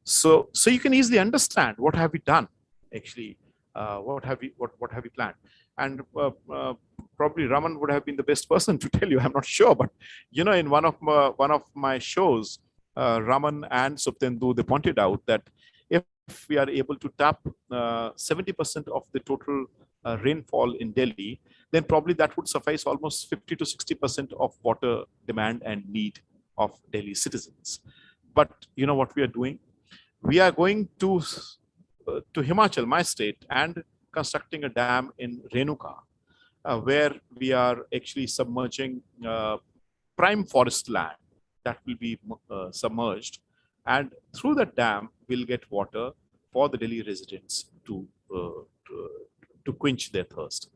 So you can easily understand what have we done actually, what have we planned. And probably Raman would have been the best person to tell you. I'm not sure, but in one of my shows, Raman and Suptendu, they pointed out that if we are able to tap 70% of the total rainfall in Delhi, then probably that would suffice almost 50 to 60% of water demand and need of Delhi citizens. But you know what we are doing? We are going to Himachal, my state, and constructing a dam in Renuka, where we are actually submerging prime forest land that will be submerged, and through that dam we'll get water for the Delhi residents to quench their thirst.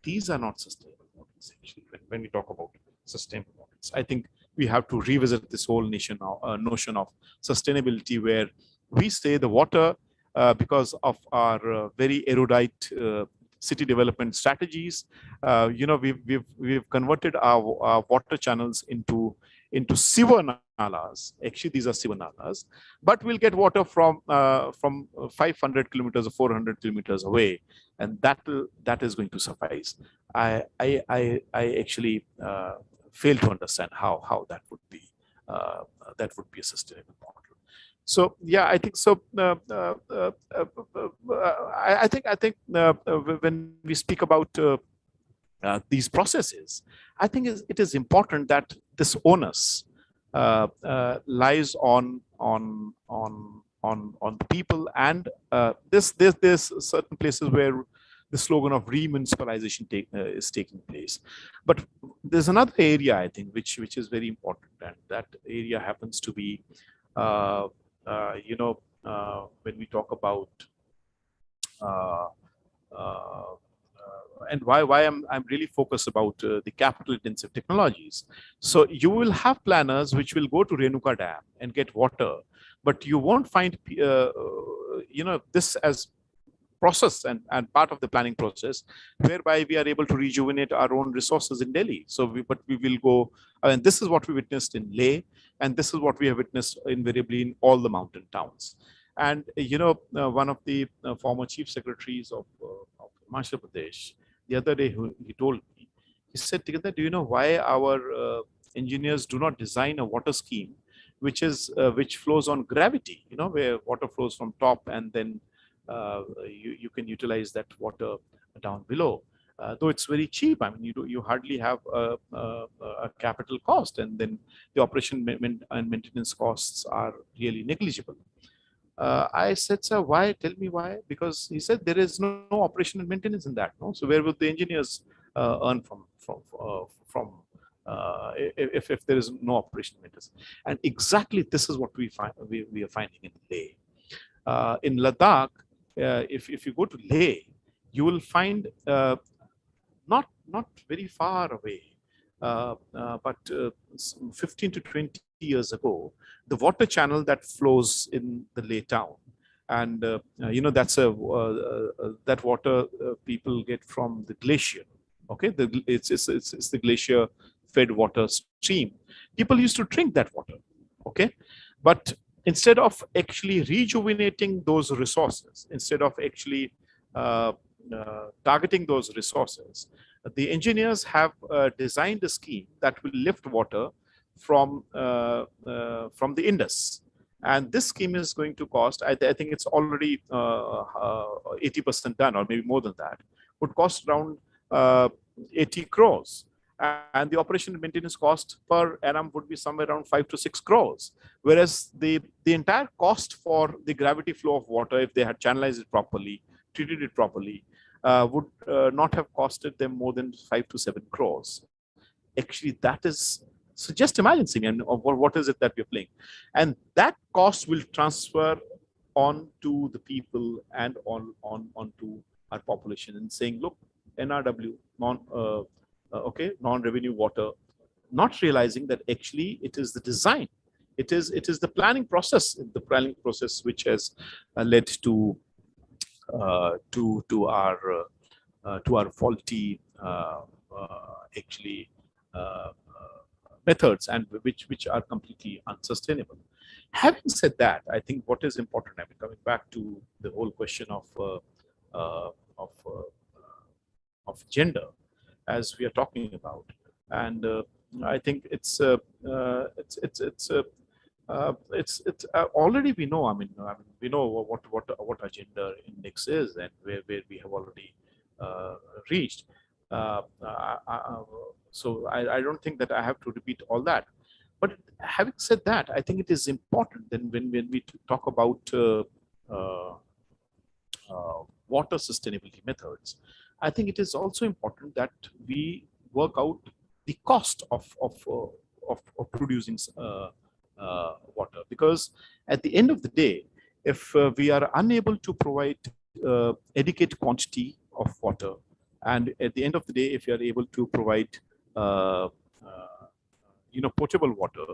These are not sustainable models. Actually, when we talk about sustainable models, I think we have to revisit this whole notion of sustainability, where we say the water, because of our very erudite city development strategies, we've converted our water channels into sewer nalas. Actually, these are sewer nalas, but we'll get water from 500 kilometers or 400 kilometers away, and that is going to suffice. I actually fail to understand how that would be a sustainable model. So yeah, I think so. I think when we speak about these processes, I think it is important that this onus lies on the people, and there's certain places where the slogan of re-municipalization is taking place. But there's another area, I think, which is very important, and that area happens to be when we talk about and why I'm really focused about the capital intensive technologies. So you will have planners which will go to Renuka Dam and get water, but you won't find this as process and part of the planning process, whereby we are able to rejuvenate our own resources in Delhi. So we will go, and this is what we witnessed in Leh, and this is what we have witnessed invariably in all the mountain towns. And one of the former chief secretaries of Himachal Pradesh, the other day, he told me, he said, "Tikanda, do you know why our engineers do not design a water scheme which flows on gravity, where water flows from top and then you can utilize that water down below, though it's very cheap. I mean, you hardly have a capital cost, and then the operation and maintenance costs are really negligible." I said, "Sir, why? Tell me why." Because he said there is no operation and maintenance in that. No? So where would the engineers earn from if there is no operation and maintenance? And exactly this is what we are finding in Leh. In Ladakh, if you go to Leh, you will find not very far away, but 15 to 20 years ago, the water channel that flows in the Leh town, and that's that water people get from the glacier. Okay, it's the glacier fed water stream. People used to drink that water. Okay, but instead of actually rejuvenating those resources, instead of actually targeting those resources, the engineers have designed a scheme that will lift water from the Indus. And this scheme is going to cost, I think it's already 80% done, or maybe more than that, would cost around 80 crores. And the operation and maintenance cost per annum would be somewhere around 5 to 6 crores. Whereas the entire cost for the gravity flow of water, if they had channelized it properly, treated it properly, would not have costed them more than 5 to 7 crores. Actually, that is, so just imagine, Simeon, what is it that we're playing? And that cost will transfer on to the people and onto our population, and saying, look, NRW, non-revenue water, not realizing that actually it is the design, it is the planning process, which has led to our faulty methods, and which are completely unsustainable. Having said that, I think what is important, I mean, coming back to the whole question of gender, as we are talking about, and I think it's it's already we know. I mean, we know what our gender index is, and where we have already reached. So I don't think that I have to repeat all that. But having said that, I think it is important then when we talk about water sustainability methods, I think it is also important that we work out the cost of producing water, because at the end of the day, if we are unable to provide adequate quantity of water, and at the end of the day, if you are able to provide potable water,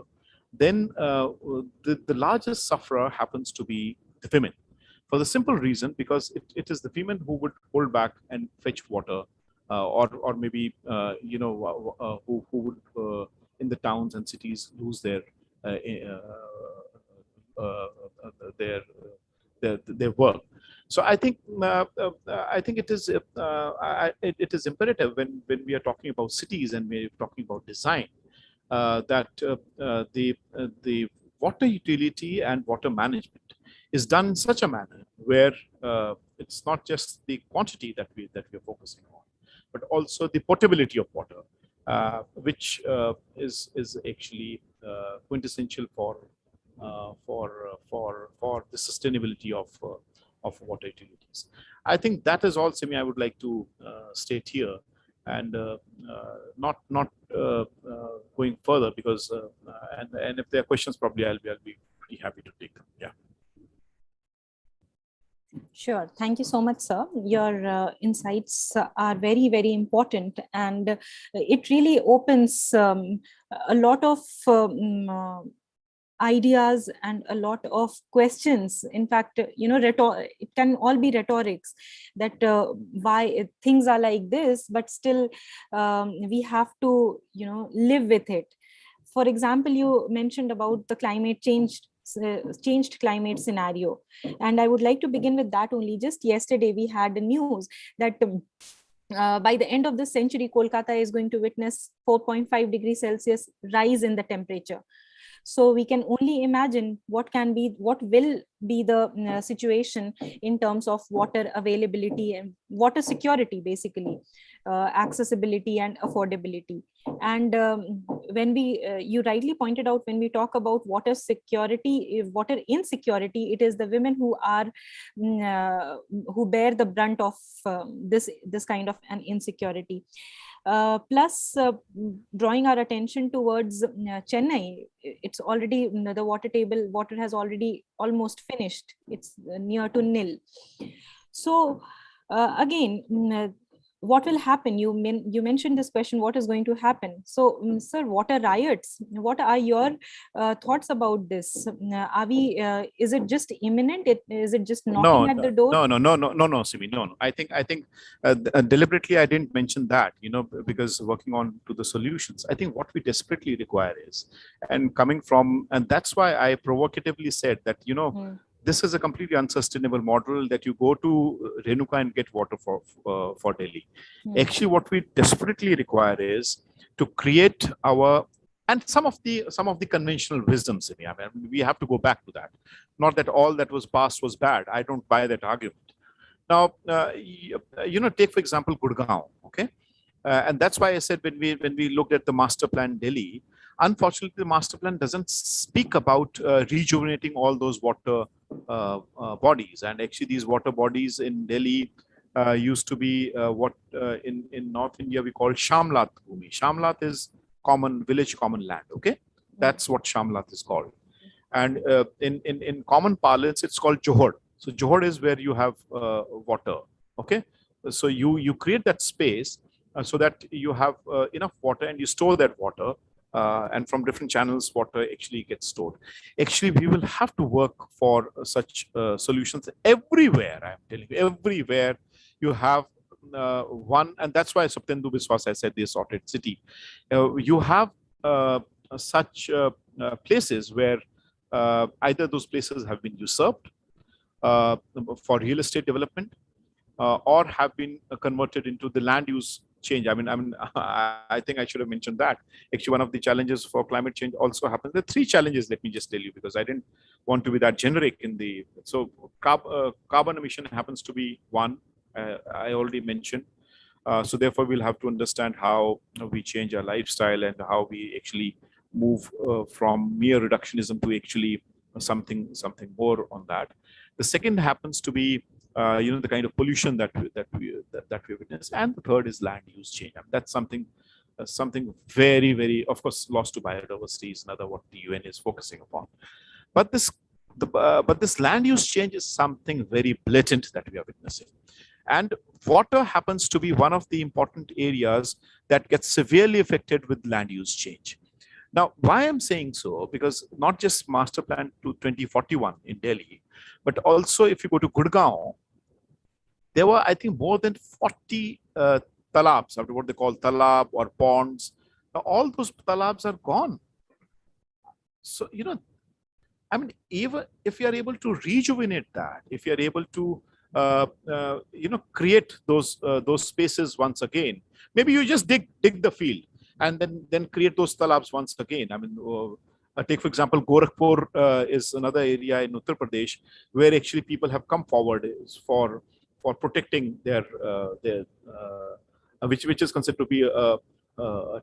then the largest sufferer happens to be the women, for the simple reason because it is the women who would hold back and fetch water, or maybe who would in the towns and cities lose their their work. So I think it is it is imperative when we are talking about cities and we're talking about design, that the water utility and water management is done in such a manner where it's not just the quantity that we are focusing on, but also the potability of water, which is actually quintessential for the sustainability of water utilities. I think that is all, Simi, I would like to state here, and not going further, because and if there are questions, probably I'll be pretty happy to take them. Yeah. Sure. Thank you so much, sir. Your insights are very, very important, and it really opens a lot of ideas and a lot of questions. In fact, it can all be rhetorics, that why things are like this, but still we have to live with it. For example, you mentioned about the changed climate scenario, and I would like to begin with that only. Just yesterday we had the news that by the end of this century, Kolkata is going to witness 4.5 degrees Celsius rise in the temperature. So we can only imagine what will be the situation in terms of water availability and water security, basically, accessibility and affordability. And when you rightly pointed out, when we talk about water security, water insecurity, it is the women who bear the brunt of this kind of an insecurity. Plus, drawing our attention towards Chennai, it's already the water has already almost finished. It's near to nil. So again, what will happen? You mentioned this question, what is going to happen? So, sir, water riots, what are your thoughts about this? Is it just imminent? Is it just knocking at the door? No, Simi, no. I think deliberately I didn't mention that, because working on to the solutions. I think what we desperately require is, and that's why I provocatively said that, this is a completely unsustainable model that you go to Renuka and get water for Delhi. Actually, what we desperately require is to create and some of the conventional wisdoms. I mean, we have to go back to that. Not that all that was past was bad. I don't buy that argument. Now, take for example Gurgaon. Okay, and that's why I said when we looked at the master plan Delhi, unfortunately the master plan doesn't speak about rejuvenating all those water bodies. And actually these water bodies in Delhi used to be what in North India we call Shamlat Bhumi. Shamlat is village common land. Okay, that's what Shamlat is called. And in common parlance, it's called Johor. So Johor is where you have water. Okay, so you create that space so that you have enough water and you store that water. And from different channels, water actually gets stored. Actually, we will have to work for such solutions everywhere. I'm telling you, everywhere you have one, and that's why Saptendu Biswas, I said the assorted city. You have such places where either those places have been usurped for real estate development, or have been converted into the land use change. I think I should have mentioned that. Actually, one of the challenges for climate change also happens. There are three challenges, let me just tell you, because I didn't want to be that generic in the, so carbon emission happens to be one, I already mentioned. So therefore, we'll have to understand how we change our lifestyle and how we actually move from mere reductionism to actually something more on that. The second happens to be the kind of pollution that we witness, and the third is land use change. That's something very, of course, loss to biodiversity is another what the UN is focusing upon. But this land use change is something very blatant that we are witnessing. And water happens to be one of the important areas that gets severely affected with land use change. Now, why I'm saying so, because not just master plan to 2041 in Delhi, but also if you go to Gurgaon, there were, I think, more than 40 talabs, or what they call talab or ponds. Now, all those talabs are gone. So, even if you are able to rejuvenate that, if you are able to create those spaces once again. Maybe you just dig the field and then create those talabs once again. Take for example, Gorakhpur is another area in Uttar Pradesh where actually people have come forward for protecting their which is considered to be a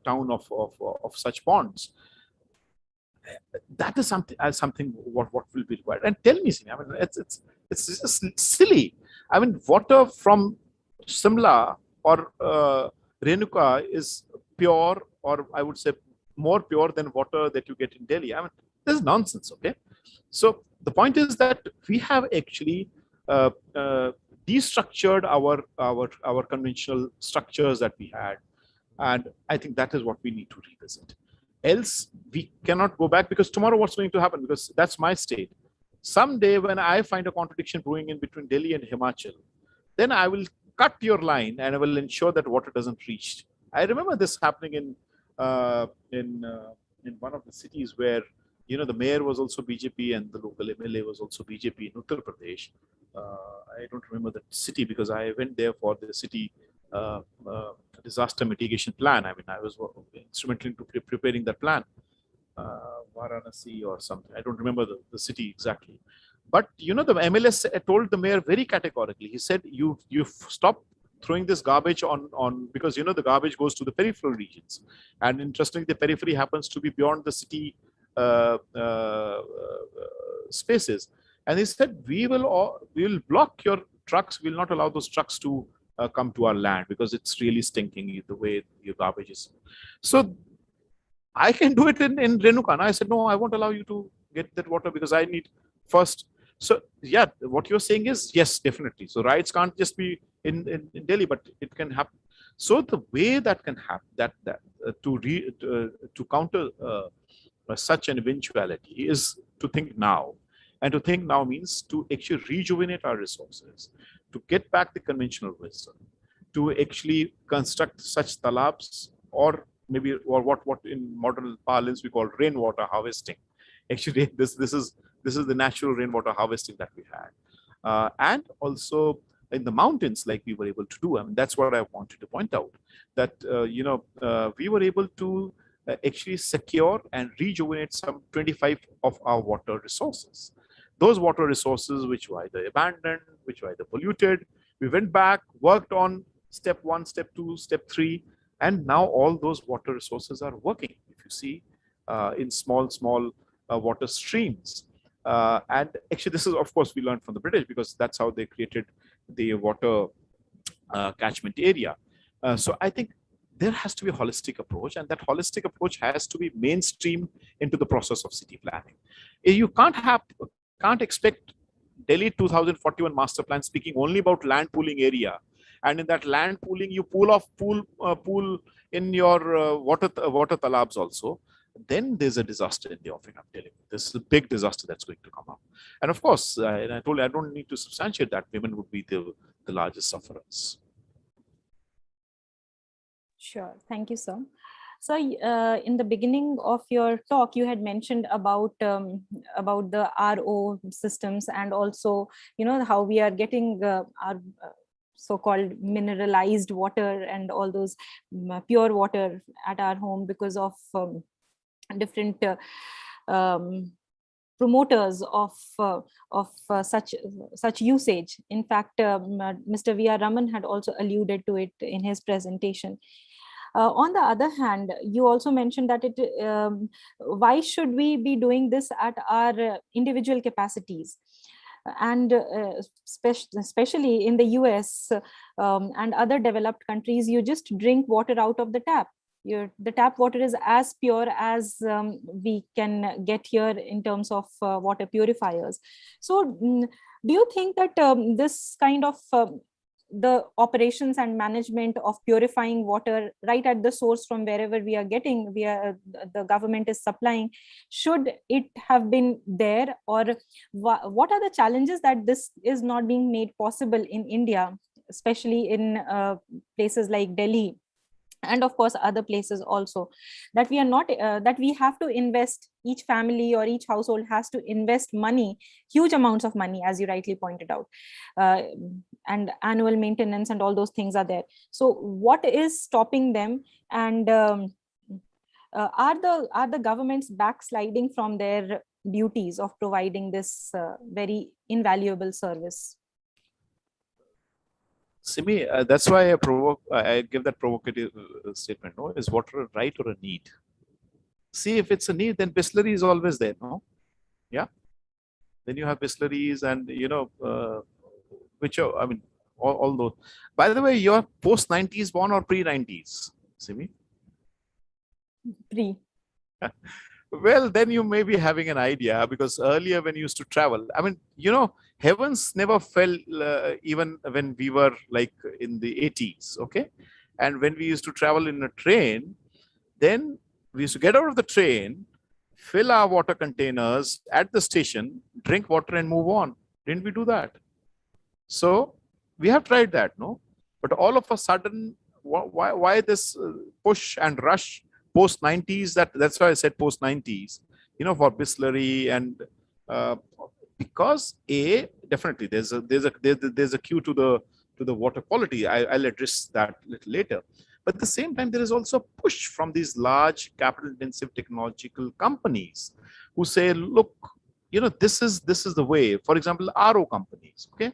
town of such ponds. That is something what will be required. And tell me, it's just silly. Water from Simla or Renuka is pure, or I would say more pure than water that you get in Delhi. This is nonsense. Okay, so the point is that we have actually destructured our conventional structures that we had, and I think that is what we need to revisit. Else we cannot go back, because tomorrow what's going to happen, because that's my state. Someday when I find a contradiction brewing in between Delhi and Himachal, then I will cut your line and I will ensure that water doesn't reach. I remember this happening in one of the cities where the mayor was also BJP and the local MLA was also BJP in Uttar Pradesh. I don't remember the city because I went there for the city disaster mitigation plan. I was instrumental in preparing that plan. Varanasi or something. I don't remember the city exactly. But the MLS told the mayor very categorically. He said, "You stop throwing this garbage on because the garbage goes to the peripheral regions, and interestingly, the periphery happens to be beyond the city spaces." And he said, "We will block your trucks. We will not allow those trucks to come to our land because it's really stinking the way your garbage is." So I can do it in Renuka. And I said, "No, I won't allow you to get that water because I need first." So yeah, what you're saying is yes, definitely. So riots can't just be in Delhi, but it can happen. So the way that can happen, to counter such an eventuality is to think now. And to think now means to actually rejuvenate our resources, to get back the conventional wisdom, to actually construct such talabs, or what in modern parlance we call rainwater harvesting. Actually, this is the natural rainwater harvesting that we had, and also in the mountains, like we were able to do. That's what I wanted to point out. That we were able to actually secure and rejuvenate some 25 of our water resources. Those water resources which were either abandoned, which were either polluted, we went back, worked on step 1, step 2, step 3, and now all those water resources are working. If you see in small water streams. And actually, this is, of course, we learned from the British because that's how they created the water catchment area. So I think there has to be a holistic approach, and that holistic approach has to be mainstreamed into the process of city planning. You can't expect Delhi 2041 master plan speaking only about land pooling area, and in that land pooling you pool in your water talabs also. Then there's a disaster in the offing. I'm telling you, this is a big disaster that's going to come up. And of course, and I told you, I don't need to substantiate that women would be the largest sufferers. Sure, thank you, sir. So in the beginning of your talk, you had mentioned about the RO systems, and also how we are getting our so-called mineralized water and all those pure water at our home because of different promoters of such usage. In fact, Mr. V.R. Raman had also alluded to it in his presentation. On the other hand, you also mentioned that why should we be doing this at our individual capacities? And especially in the US and other developed countries, you just drink water out of the tap. The tap water is as pure as we can get here in terms of water purifiers. So do you think that this kind of the operations and management of purifying water right at the source from wherever we are getting, the government is supplying, should it have been there? Or what are the challenges that this is not being made possible in India, especially in places like Delhi, and of course other places also, that we are not that we have to invest, each family or each household has to invest money, huge amounts of money, as you rightly pointed out, and annual maintenance and all those things are there. So what is stopping them? And are the governments backsliding from their duties of providing this very invaluable service? Simi, that's why I give that provocative statement. No, is water a right or a need? See, if it's a need, then Bisleri is always there. No, yeah. Then you have Bisleris and which are, I mean, all those. By the way, you're post 90s born or pre 90s, Simi? Pre. Well, then you may be having an idea, because earlier when you used to travel, I mean, heavens never fell even when we were like in the 80s, okay? And when we used to travel in a train, then we used to get out of the train, fill our water containers at the station, drink water and move on. Didn't we do that? So we have tried that, no? But all of a sudden, why this push and rush post 90s? That's why I said post 90s, for Bisleri and because definitely there's a cue to the water quality. I'll address that a little later. But at the same time, there is also a push from these large capital-intensive technological companies who say, look, this is the way. For example, RO companies. Okay,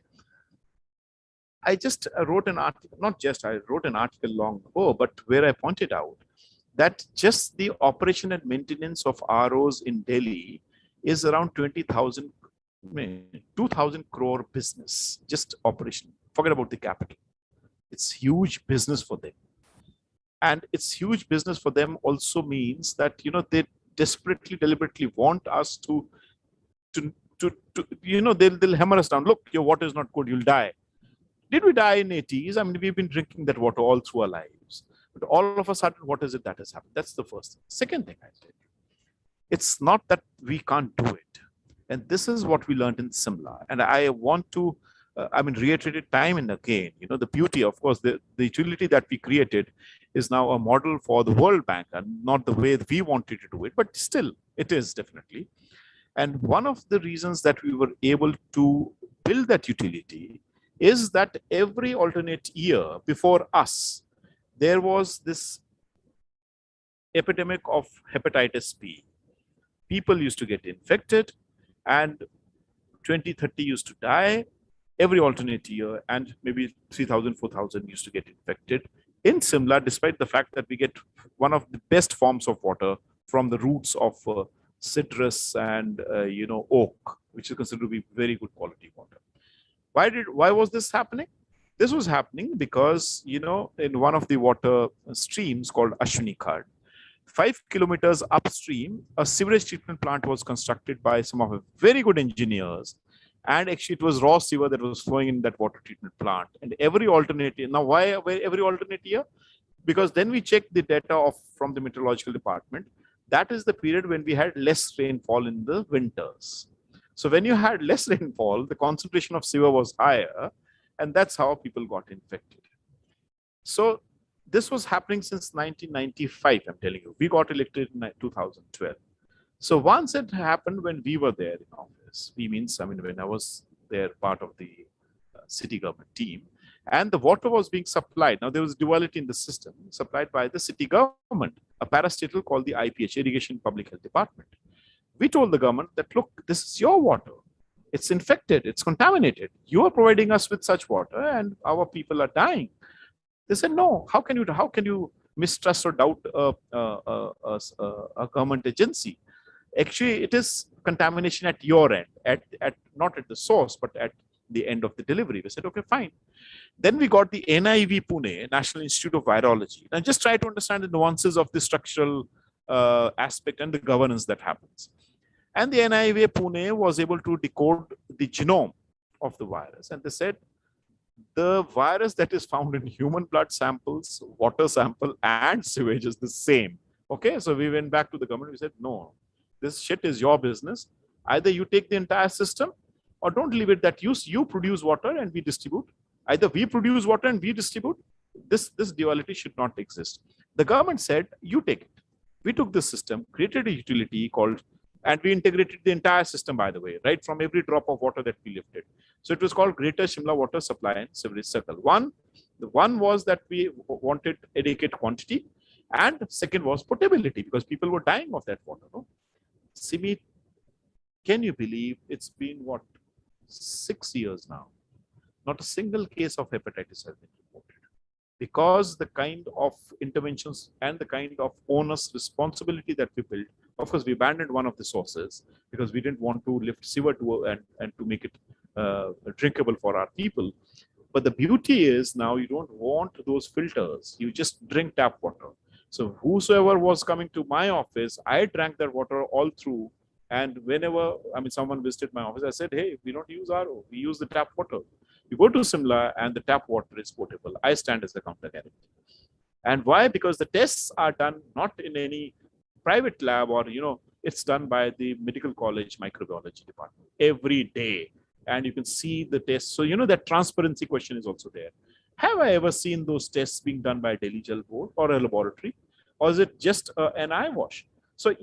I just wrote an article. I wrote an article long ago, but where I pointed out that just the operation and maintenance of ROs in Delhi is around 2,000 crore business, just operation. Forget about the capital. It's huge business for them. And it's huge business for them also means that, they desperately, deliberately want us to they'll hammer us down. Look, your water is not good, you'll die. Did we die in 80s? I mean, we've been drinking that water all through our lives. But all of a sudden, what is it that has happened? That's the first thing. Second thing I said, it's not that we can't do it. And this is what we learned in Simla. And I want to, reiterate it time and again. The beauty, of course, the utility that we created is now a model for the World Bank, and not the way we wanted to do it, but still, it is definitely. And one of the reasons that we were able to build that utility is that every alternate year before us, there was this epidemic of hepatitis B. People used to get infected and 20-30 used to die every alternate year, and maybe 3,000, 4,000 used to get infected in Simla, despite the fact that we get one of the best forms of water from the roots of citrus and oak, which is considered to be very good quality water. Why was this happening? This was happening because, in one of the water streams called Ashwini Khad, 5 kilometers upstream, a sewage treatment plant was constructed by some of the very good engineers. And actually, it was raw sewer that was flowing in that water treatment plant. And every alternate year, now why every alternate year? Because then we checked the data from the meteorological department. That is the period when we had less rainfall in the winters. So when you had less rainfall, the concentration of sewer was higher, and that's how people got infected. So this was happening since 1995, I'm telling you. We got elected in 2012. So once it happened when we were there in office, when I was there part of the city government team, and the water was being supplied. Now there was duality in the system, supplied by the city government, a parastatal called the IPH, Irrigation Public Health Department. We told the government that, look, this is your water. It's infected, it's contaminated. You are providing us with such water and our people are dying. They said, no, how can you mistrust or doubt a government agency? Actually, it is contamination at your end, not at the source, but at the end of the delivery. We said, okay, fine. Then we got the NIV Pune, National Institute of Virology. And just try to understand the nuances of the structural aspect and the governance that happens. And the NIV Pune was able to decode the genome of the virus. And they said, the virus that is found in human blood samples, water sample, and sewage is the same. Okay, so we went back to the government. We said, no, this shit is your business. Either you take the entire system or don't leave it that you produce water and we distribute. Either we produce water and we distribute. This duality should not exist. The government said, you take it. We took this system, created a utility called, and we integrated the entire system, by the way, right from every drop of water that we lifted. So it was called Greater Shimla Water Supply and Sewerage Circle. The one was that we wanted adequate quantity, and second was potability, because people were dying of that water. No? Simi, can you believe it's been, what, 6 years now? Not a single case of hepatitis has been reported. Because the kind of interventions and the kind of onus responsibility that we built, of course, we abandoned one of the sources because we didn't want to lift sewer to and to make it drinkable for our people. But the beauty is now you don't want those filters. You just drink tap water. So whosoever was coming to my office, I drank that water all through. And whenever, someone visited my office, I said, hey, we don't use RO, we use the tap water. You go to Simla and the tap water is potable. I stand as the counter guarantee. And why? Because the tests are done not in any private lab or, it's done by the medical college microbiology department every day. And you can see the tests. So, that transparency question is also there. Have I ever seen those tests being done by Delhi Jal Board or a laboratory? Or is it just an eyewash? So,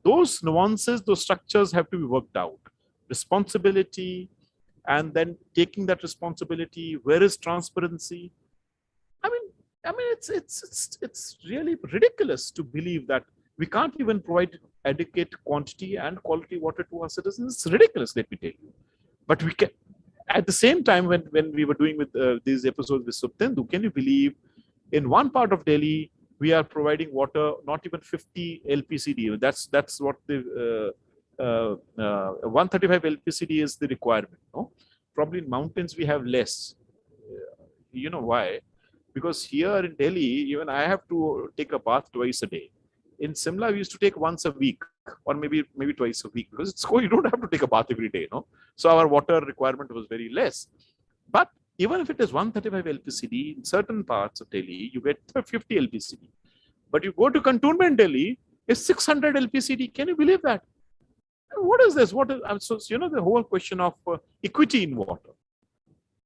those nuances, those structures have to be worked out. Responsibility, and then taking that responsibility, where is transparency? It's really ridiculous to believe that we can't even provide adequate quantity and quality water to our citizens. It's ridiculous, let me tell you. But we can, at the same time, when we were doing with these episodes with Suptendu, can you believe in one part of Delhi, we are providing water, not even 50 LPCD. That's what the 135 LPCD is the requirement. No? Probably in mountains we have less. You know why? Because here in Delhi, even I have to take a bath twice a day. In Simla, we used to take once a week or maybe twice a week, because it's cold. You don't have to take a bath every day. No? So our water requirement was very less. But even if it is 135 LPCD, in certain parts of Delhi, you get 50 LPCD. But you go to Cantonment Delhi, it's 600 LPCD. Can you believe that? What is this? So, the whole question of equity in water.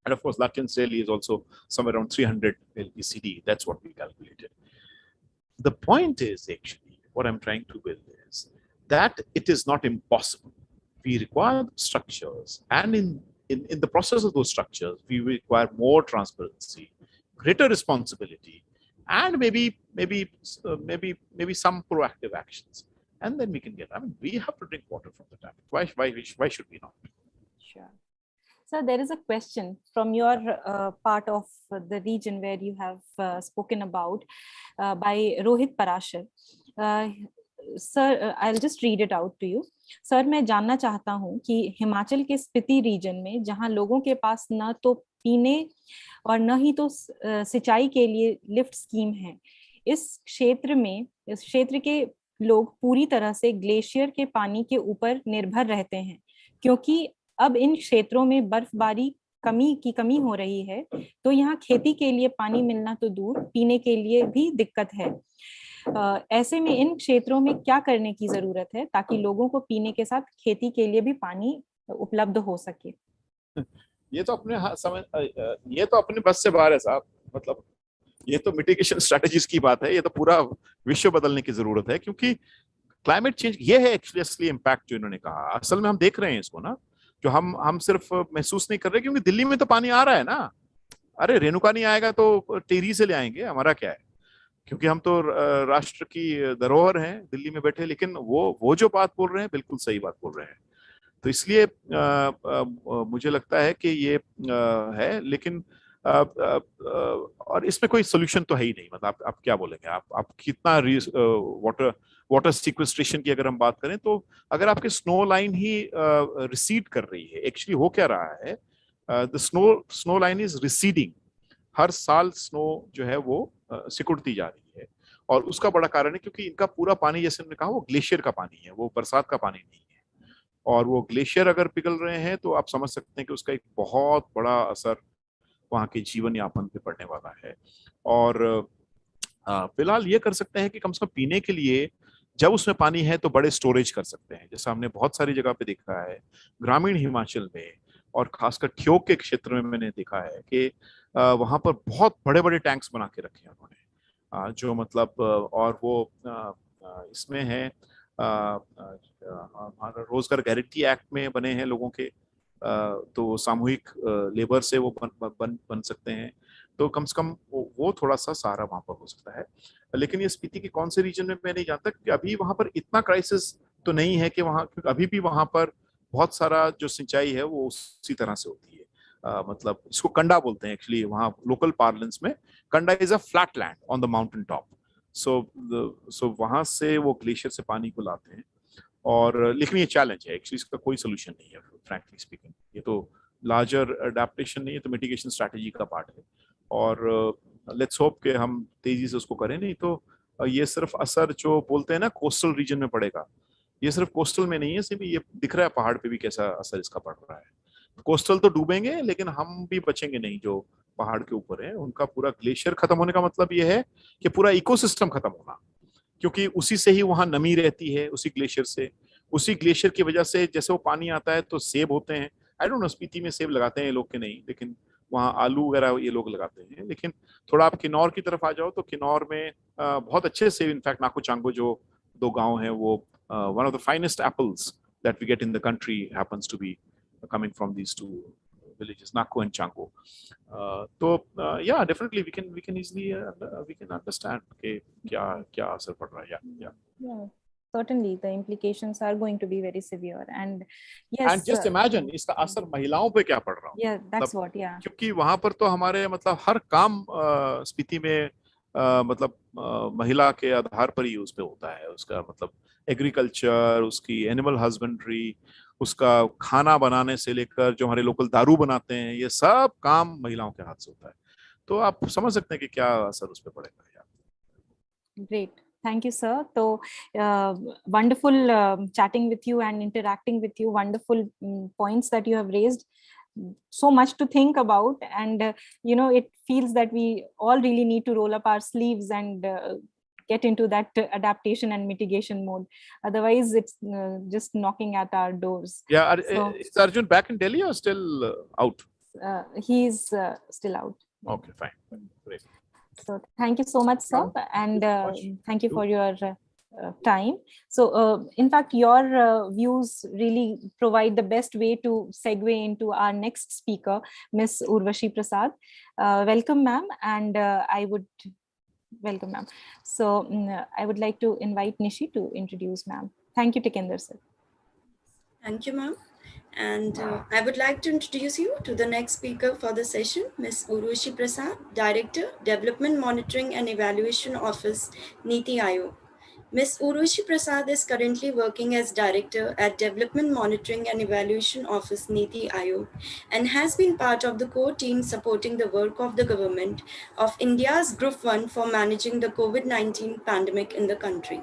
And of course, Lutyens Delhi is also somewhere around 300 LPCD. That's what we calculated. The point is, actually, what I'm trying to build is that it is not impossible. We require structures, and in the process of those structures, we require more transparency, greater responsibility, and maybe some proactive actions. And then we can get, we have to drink water from the tap. Why should we not? Sure. So there is a question from your part of the region where you have spoken about by Rohit Parashar. Sir, I'll just read it out to you. Sir, मैं जानना चाहता हूँ कि हिमाचल के Spiti reason में, जहाँ लोगों के पास न तो पीने और न ही तो सिंचाई के लिए लिफ्ट स्कीम है, इस क्षेत्र के लोग पूरी तरह से ग्लेशियर के पानी के ऊपर निर्भर रहते हैं, क्योंकि अब इन क्षेत्रों में बर्फबारी की कमी हो रही है, तो यहाँ खेती के लिए पानी मिलना तो दूर, पीने के लिए भी दिक्कत है। ऐसे में इन क्षेत्रों में क्या करने की जरूरत है ताकि लोगों को पीने के साथ खेती के लिए भी पानी उपलब्ध हो सके? ये तो अपने बस से बाहर है साहब। मतलब ये तो मिटिगेशन स्ट्रेटजीज की बात है, ये तो पूरा विश्व बदलने की जरूरत है, क्योंकि क्लाइमेट चेंज ये है एक्चुअली असली इम्पैक्ट जो इन्होंने कहा। असल में हम देख रहे हैं इसको ना, जो हम सिर्फ महसूस नहीं कर रहे, क्योंकि दिल्ली में तो पानी आ रहा है ना, अरे रेणुका नहीं आएगा तो टेहरी से ले आएंगे, हमारा क्या है, क्योंकि हम तो राष्ट्र की धरोहर हैं दिल्ली में बैठे। लेकिन वो जो बात बोल रहे हैं बिल्कुल सही बात बोल रहे हैं। तो इसलिए मुझे लगता है कि ये है, लेकिन और इसमें कोई सोल्यूशन तो है ही नहीं। मतलब आप क्या बोलेंगे, आप कितना वाटर सिक्वेस्ट्रेशन की अगर हम बात करें, तो अगर आपकी स्नो लाइन ही रिसीड कर रही है, एक्चुअली हो क्या रहा है, the snow line is receding. हर साल स्नो जो है वो सिकुड़ती जा रही है, और उसका बड़ा कारण है क्योंकि इनका पूरा पानी, जैसे हमने कहा, वो ग्लेशियर का पानी है, वो बरसात का पानी नहीं है। और वो ग्लेशियर अगर पिघल रहे हैं तो आप समझ सकते हैं कि उसका एक बहुत बड़ा असर वहाँ के जीवन यापन पे पड़ने वाला है। और फिलहाल ये कर सकते हैं कि कम से कम पीने के लिए जब उसमें पानी है तो बड़े स्टोरेज कर सकते हैं, जैसा हमने बहुत सारी जगह पे देखा है, ग्रामीण हिमाचल में और खासकर ठियोग के क्षेत्र में मैंने देखा है कि वहां पर बहुत बड़े बड़े टैंक्स बना के रखे हैं उन्होंने, जो मतलब और वो इसमें है हमारा रोजगार गारंटी एक्ट में बने हैं लोगों के, तो सामूहिक लेबर से वो बन सकते हैं। तो कम से कम वो थोड़ा सा सहारा वहां पर हो सकता है। लेकिन ये स्पीति के कौन से रीजन में मैं नहीं जानता, क्योंकि अभी वहां पर इतना क्राइसिस तो नहीं है कि वहां, क्योंकि अभी भी वहां पर बहुत सारा जो सिंचाई है वो उसी तरह से होती है। मतलब इसको कंडा बोलते हैं एक्चुअली वहाँ लोकल पार्लेंस में। Kanda is a flat land on the mountain top. So वहां से वो ग्लेशियर से पानी को लाते हैं। और लेकिन ये चैलेंज है एक्चुअली, इसका कोई सोल्यूशन नहीं है फ्रैंकली स्पीकिंग। ये तो लार्जर अडेप्टेशन नहीं है, तो मिटिगेशन स्ट्रैटेजी का पार्ट है। और लेट्स होप कि हम तेजी से उसको करें, नहीं तो ये सिर्फ असर जो बोलते हैं ना कोस्टल रीजन में पड़ेगा, ये सिर्फ कोस्टल में नहीं है, सिर्फ ये दिख रहा है पहाड़ पे भी कैसा असर इसका पड़ रहा है। कोस्टल तो डूबेंगे लेकिन हम भी बचेंगे नहीं, जो पहाड़ के ऊपर है उनका पूरा ग्लेशियर खत्म होने का मतलब ये है कि पूरा इकोसिस्टम खत्म होना, क्योंकि उसी से ही वहां नमी रहती है, उसी ग्लेशियर से। उसी ग्लेशियर की वजह से जैसे वो पानी आता है तो सेब होते हैं। आई डोंट नो स्पीति में सेब लगाते हैं ये लोग के नहीं, लेकिन वहाँ आलू वगैरह ये लोग लगाते हैं। लेकिन थोड़ा आप किन्नौर की तरफ आ जाओ तो किन्नौर में बहुत अच्छे सेब, इनफैक्ट नाको चांगो जो दो गांव हैं, वो one of the finest apples that we get in the country happens to be coming from these two villages, Nako and Chango. So yeah, definitely we can easily we can understand कि क्या असर पड़ रहा है. Yeah, certainly the implications are going to be very severe, and yes, and just imagine इसका असर महिलाओं पे क्या पड़ रहा है. Yeah, that's what, yeah. क्योंकि वहां पर तो हमारे मतलब हर काम स्पीति में मतलब महिला के आधार पर ही उस पे होता है। उसका मतलब एग्रीकल्चर, उसकी एनिमल हस्बेंड्री, उसका खाना बनाने से लेकर जो हमारे लोकल दारू बनाते हैं, ये सब काम महिलाओं के हाथ से होता है। तो आप समझ सकते हैं कि क्या असर उस पर पड़ेगा यार। Great. Thank you, sir. So wonderful chatting with you and interacting with you. Wonderful points that you have raised. So much to think about, and it feels that we all really need to roll up our sleeves and get into that adaptation and mitigation mode. Otherwise, it's just knocking at our doors. Yeah, so, is Arjun back in Delhi or still out? He's still out. Okay, fine. Great. So thank you so much, sir, and thank you for your time. So in fact, your views really provide the best way to segue into our next speaker, Miss Urvashi Prasad. Welcome, ma'am, and welcome, ma'am. So I would like to invite Nishi to introduce ma'am. Thank you, Tikender, sir. Thank you, ma'am. And I would like to introduce you to the next speaker for the session, Ms. Urvashi Prasad, Director, Development Monitoring and Evaluation Office, Niti Aayog. Ms. Urvashi Prasad is currently working as Director at Development Monitoring and Evaluation Office, Niti Aayog, and has been part of the core team supporting the work of the Government of India's Group 1 for managing the COVID-19 pandemic in the country.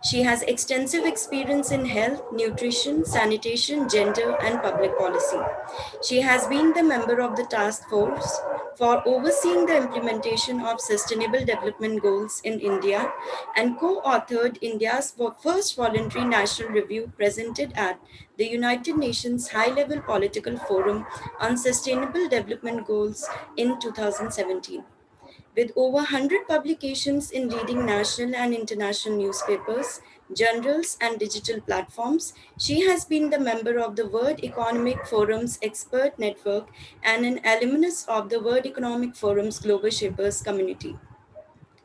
She has extensive experience in health, nutrition, sanitation, gender, and public policy. She has been the member of the task force for overseeing the implementation of Sustainable Development Goals in India and co-authored India's first voluntary national review presented at the United Nations High-Level Political Forum on Sustainable Development Goals in 2017. With over 100 publications in leading national and international newspapers, journals, and digital platforms. She has been the member of the World Economic Forum's Expert Network and an alumnus of the World Economic Forum's Global Shapers community.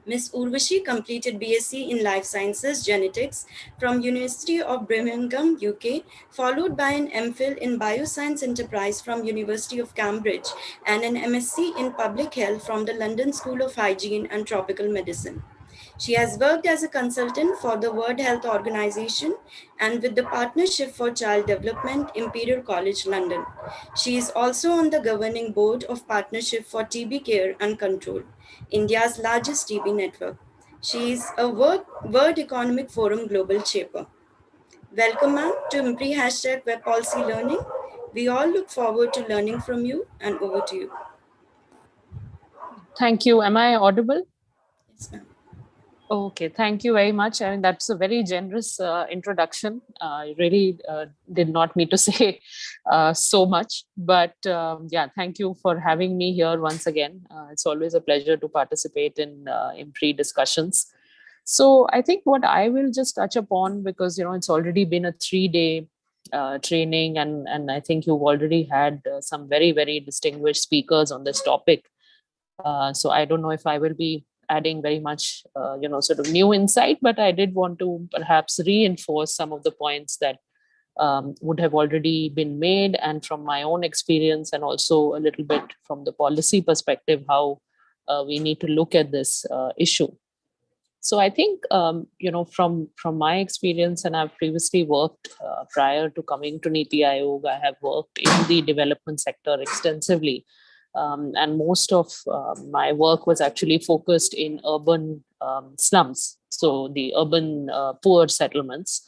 Ms. Urvashi completed BSc in Life Sciences Genetics from University of Birmingham, UK, followed by an MPhil in Bioscience Enterprise from University of Cambridge and an MSc in Public Health from the London School of Hygiene and Tropical Medicine. She has worked as a consultant for the World Health Organization and with the Partnership for Child Development, Imperial College London. She is also on the governing board of Partnership for TB Care and Control, India's largest TB network. She is a World Economic Forum Global Shaper. Welcome, ma'am, to IMPRI #Web Policy Learning. We all look forward to learning from you, and over to you. Thank you. Am I audible? Yes, ma'am. Okay, thank you very much. I mean, that's a very generous introduction. I really did not need to say so much, but yeah, thank you for having me here once again. It's always a pleasure to participate in IMPRI discussions. So I think what I will just touch upon, because it's already been a 3-day training, and I think you've already had some very, very distinguished speakers on this topic. So I don't know if I will be adding very much, sort of new insight, but I did want to perhaps reinforce some of the points that would have already been made, and from my own experience, and also a little bit from the policy perspective, how we need to look at this issue. So I think, from my experience, and I've previously worked prior to coming to NITI Aayog, I have worked in the development sector extensively. And most of my work was actually focused in urban slums, so the urban poor settlements.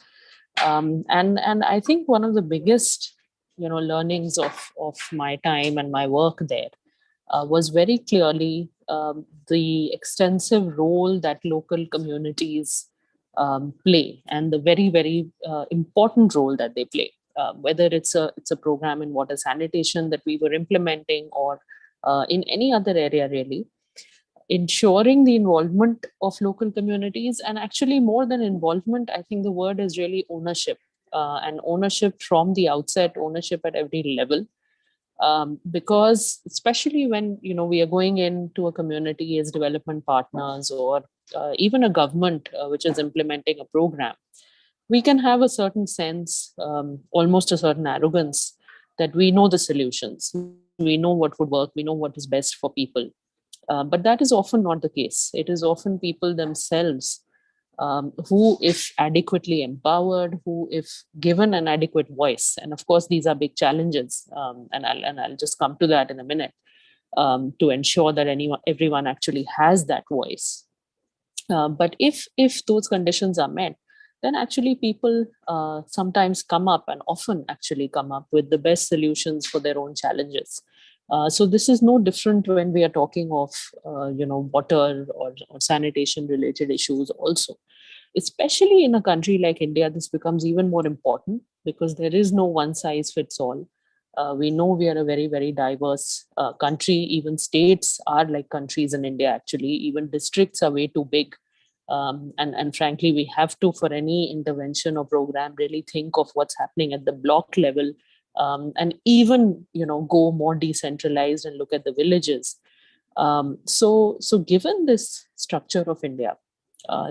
And I think one of the biggest, learnings of my time and my work there was very clearly the extensive role that local communities play, and the very, very important role that they play. Whether it's a program in water sanitation that we were implementing, or in any other area, really, ensuring the involvement of local communities, and actually more than involvement, I think the word is really ownership, and ownership from the outset, ownership at every level. Because especially when we are going into a community as development partners, or even a government which is implementing a program, we can have a certain sense, almost a certain arrogance, that we know the solutions, we know what would work, we know what is best for people. But that is often not the case. It is often people themselves who, if adequately empowered, who, if given an adequate voice, and of course these are big challenges, and I'll just come to that in a minute, to ensure that everyone actually has that voice. But if those conditions are met, then actually people sometimes come up, and often actually come up with the best solutions for their own challenges. So this is no different when we are talking of water or sanitation related issues also. Especially in a country like India, this becomes even more important, because there is no one size fits all. We know we are a very, very diverse country. Even states are like countries in India, actually. Even districts are way too big. And frankly, we have to, for any intervention or program, really think of what's happening at the block level, and even go more decentralized and look at the villages. So given this structure of India,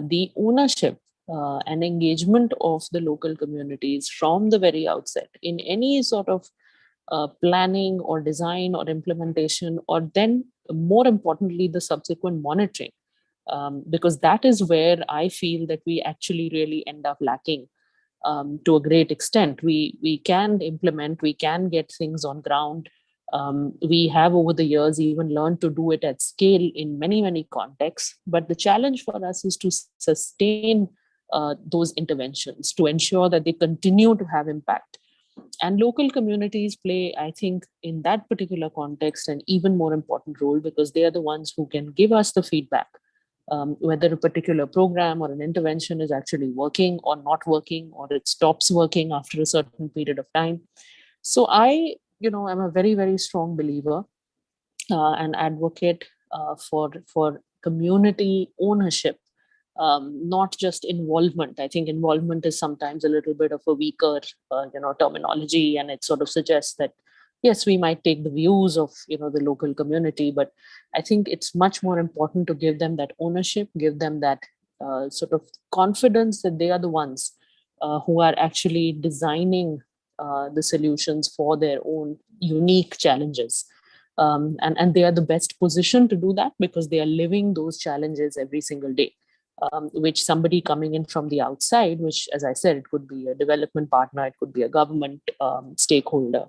the ownership and engagement of the local communities from the very outset in any sort of planning or design or implementation, or then more importantly the subsequent monitoring, because that is where I feel that we actually really end up lacking. To a great extent, we can implement, we can get things on ground. We have over the years even learned to do it at scale in many, many contexts. But the challenge for us is to sustain those interventions, to ensure that they continue to have impact. And local communities play, I think, in that particular context, an even more important role, because they are the ones who can give us the feedback, whether a particular program or an intervention is actually working or not working, or it stops working after a certain period of time. So I, am a very, very strong believer and advocate for community ownership not just involvement. I think involvement is sometimes a little bit of a weaker, terminology, and it sort of suggests that yes, we might take the views of the local community, but I think it's much more important to give them that ownership, give them that sort of confidence that they are the ones who are actually designing the solutions for their own unique challenges. And they are the best position to do that because they are living those challenges every single day. Which somebody coming in from the outside, which, as I said, it could be a development partner, it could be a government stakeholder,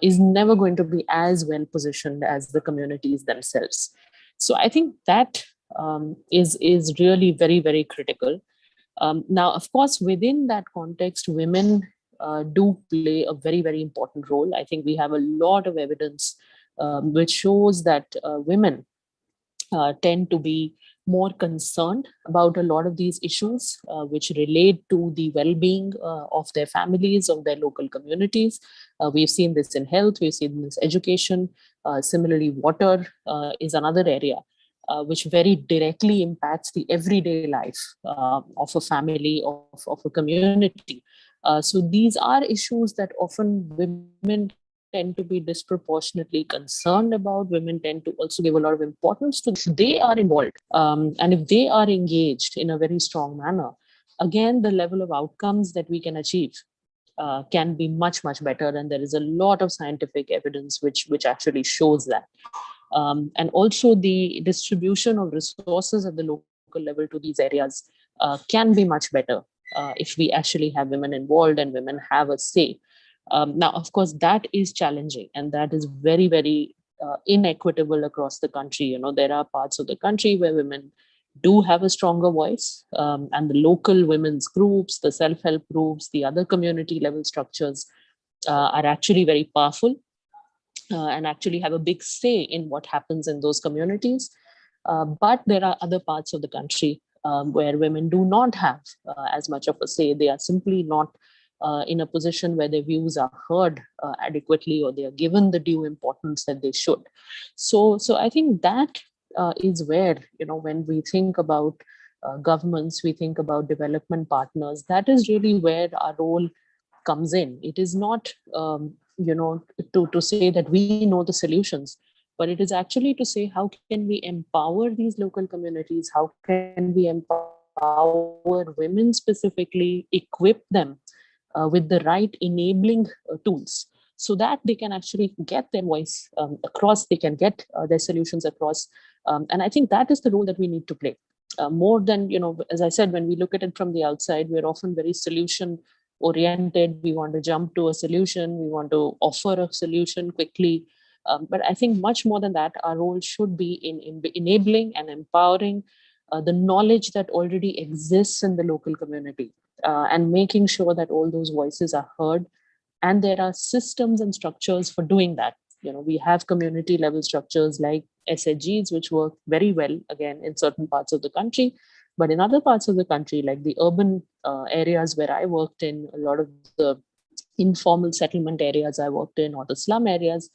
is never going to be as well positioned as the communities themselves. So I think that is really very, very critical. Now, of course, within that context, women do play a very, very important role. I think we have a lot of evidence which shows that women tend to be more concerned about a lot of these issues which relate to the well-being of their families, of their local communities. We've seen this in health, we've seen this education. Similarly, water is another area which very directly impacts the everyday life of a family, of a community. So these are issues that often women tend to be disproportionately concerned about. Women tend to also give a lot of importance to. If they are involved and if they are engaged in a very strong manner, again, the level of outcomes that we can achieve can be much, much better. And there is a lot of scientific evidence which actually shows that. And also the distribution of resources at the local level to these areas can be much better if we actually have women involved and women have a say. Now, of course, that is challenging and that is very, very inequitable across the country. There are parts of the country where women do have a stronger voice, and the local women's groups, the self-help groups, the other community level structures are actually very powerful and actually have a big say in what happens in those communities. But there are other parts of the country where women do not have as much of a say. They are simply not in a position where their views are heard adequately, or they are given the due importance that they should. So I think that is where, when we think about governments, we think about development partners, that is really where our role comes in. It is not, to say that we know the solutions, but it is actually to say how can we empower these local communities, how can we empower women specifically, equip them with the right enabling tools so that they can actually get their voice across, they can get their solutions across. And I think that is the role that we need to play. More than, as I said, when we look at it from the outside, we're often very solution oriented. We want to jump to a solution, we want to offer a solution quickly. But I think much more than that, our role should be in enabling and empowering the knowledge that already exists in the local community, and making sure that all those voices are heard. And there are systems and structures for doing that. We have community level structures like SHGs, which work very well, again, in certain parts of the country. But in other parts of the country, like the urban areas where I worked in, a lot of the informal settlement areas I worked in, or the slum areas,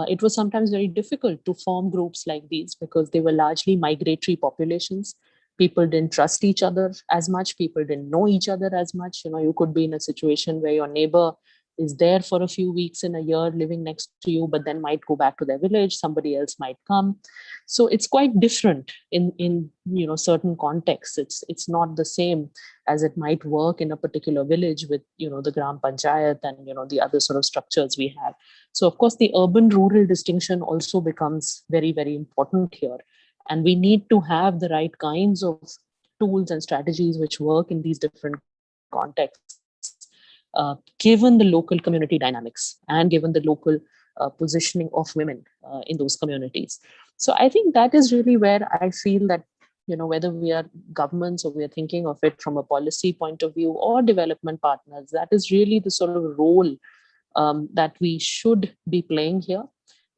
it was sometimes very difficult to form groups like these because they were largely migratory populations. People didn't trust each other as much. People didn't know each other as much. You could be in a situation where your neighbor is there for a few weeks in a year living next to you, but then might go back to their village. Somebody else might come. So it's quite different in certain contexts. It's not the same as it might work in a particular village with, the Gram Panchayat and, the other sort of structures we have. So of course, the urban-rural distinction also becomes very, very important here. And we need to have the right kinds of tools and strategies which work in these different contexts, given the local community dynamics and given the local positioning of women in those communities. So I think that is really where I feel that, whether we are governments or we are thinking of it from a policy point of view or development partners, that is really the sort of role that we should be playing here,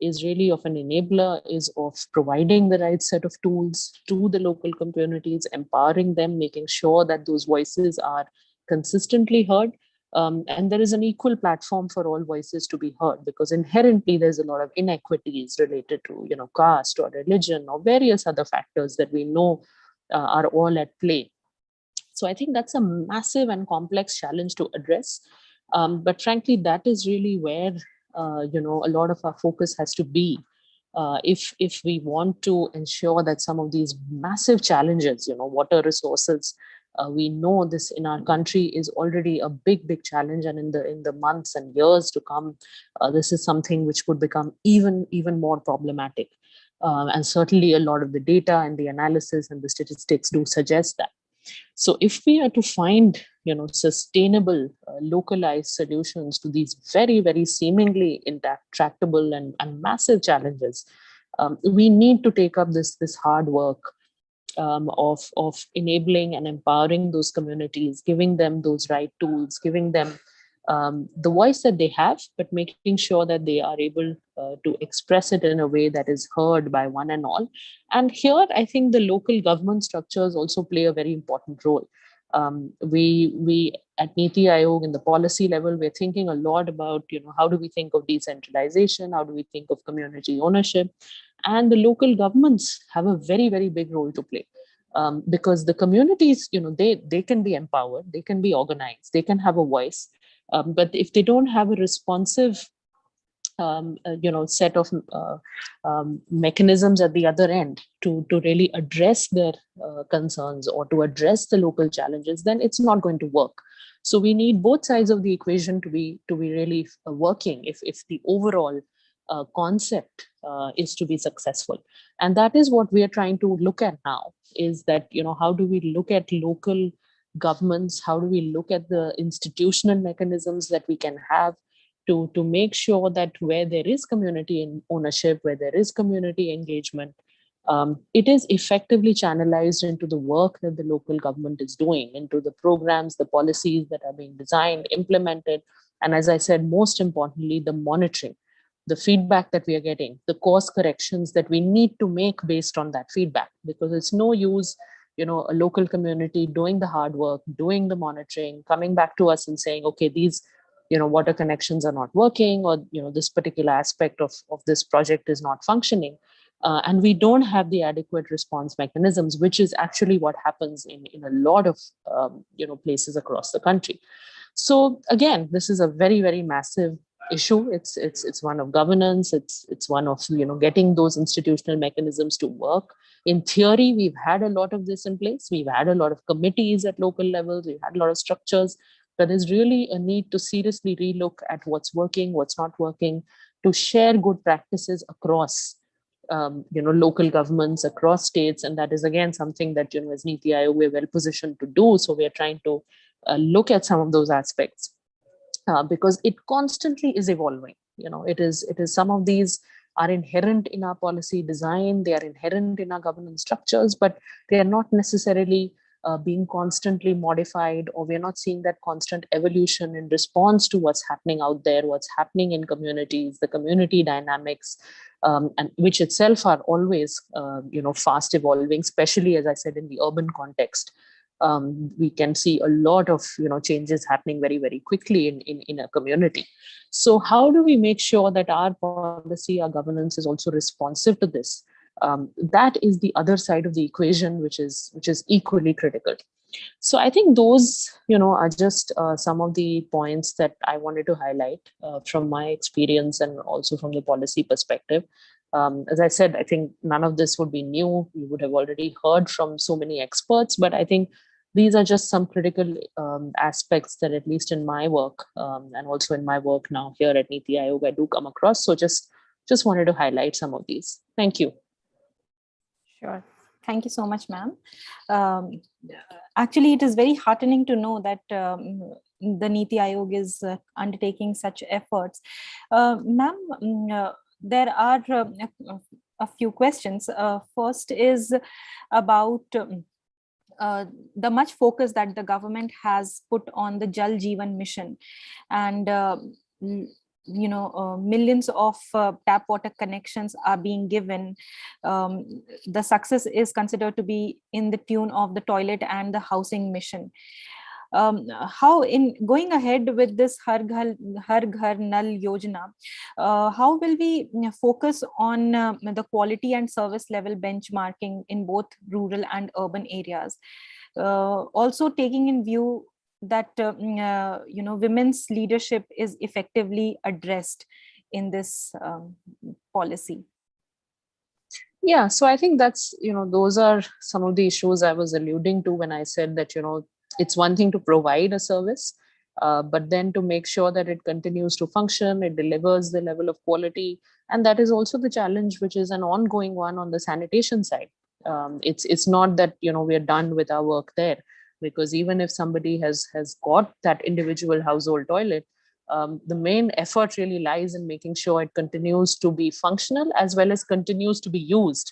is really of an enabler, is of providing the right set of tools to the local communities, empowering them, making sure that those voices are consistently heard. And there is an equal platform for all voices to be heard, because inherently there's a lot of inequities related to, caste or religion or various other factors that we know are all at play. So I think that's a massive and complex challenge to address. But frankly, that is really where a lot of our focus has to be. If we want to ensure that some of these massive challenges, water resources, we know this in our country is already a big challenge, and in the months and years to come, this is something which could become even more problematic. And certainly a lot of the data and the analysis and the statistics do suggest that. So if we are to find, sustainable, localized solutions to these very seemingly intractable and massive challenges, we need to take up this hard work of enabling and empowering those communities, giving them those right tools, giving them the voice that they have, but making sure that they are able to express it in a way that is heard by one and all. And here, I think the local government structures also play a very important role. We at NITI Aayog in the policy level, we're thinking a lot about, how do we think of decentralization? How do we think of community ownership? And the local governments have a very big role to play. Because the communities, they can be empowered, they can be organized, they can have a voice. But if they don't have a responsive set of mechanisms at the other end to really address their concerns or to address the local challenges, then it's not going to work. So we need both sides of the equation to be really working if the overall concept is to be successful. And that is what we are trying to look at now, is that, how do we look at local governments? How do we look at the institutional mechanisms that we can have to make sure that where there is community ownership, where there is community engagement, it is effectively channelized into the work that the local government is doing, into the programs, the policies that are being designed, implemented, and as I said, most importantly, the monitoring, the feedback that we are getting, the course corrections that we need to make based on that feedback. Because it's no use, a local community doing the hard work, doing the monitoring, coming back to us and saying, okay, these water connections are not working, or this particular aspect of this project is not functioning, and we don't have the adequate response mechanisms, which is actually what happens in a lot of places across the country. So again, this is a very massive issue. It's one of governance. It's one of getting those institutional mechanisms to work. In theory, we've had a lot of this in place. We've had a lot of committees at local levels. We've had a lot of structures. But there's really a need to seriously relook at what's working, what's not working, to share good practices across local governments, across states. And that is again something that as NITI Aayog we're well positioned to do. So we're trying to look at some of those aspects because it constantly is evolving. It is some of these are inherent in our policy design, they are inherent in our governance structures, but they are not necessarily being constantly modified, or we're not seeing that constant evolution in response to what's happening out there, what's happening in communities, the community dynamics, and which itself are always, fast evolving, especially, as I said, in the urban context. We can see a lot of, changes happening very quickly in a community. So how do we make sure that our policy, our governance is also responsive to this? That is the other side of the equation, which is equally critical. So I think those, are just some of the points that I wanted to highlight from my experience and also from the policy perspective. As I said, I think none of this would be new. You would have already heard from so many experts, but I think these are just some critical aspects that, at least in my work and also in my work now here at NITI Aayog, I do come across. So just wanted to highlight some of these. Thank you. Sure. Thank you so much, ma'am. Actually, it is very heartening to know that the NITI Aayog is undertaking such efforts. Ma'am, there are a few questions. First is about the much focus that the government has put on the Jal Jeevan mission, and millions of tap water connections are being given. The success is considered to be in the tune of the toilet and the housing mission. How in going ahead with this Har Ghar Nal Yojana, how will we focus on the quality and service level benchmarking in both rural and urban areas? Also taking in view that women's leadership is effectively addressed in this policy. Yeah, so I think that's, those are some of the issues I was alluding to when I said that, it's one thing to provide a service, but then to make sure that it continues to function, it delivers the level of quality. And that is also the challenge, which is an ongoing one on the sanitation side. It's not that, we are done with our work there, because even if somebody has got that individual household toilet, the main effort really lies in making sure it continues to be functional as well as continues to be used.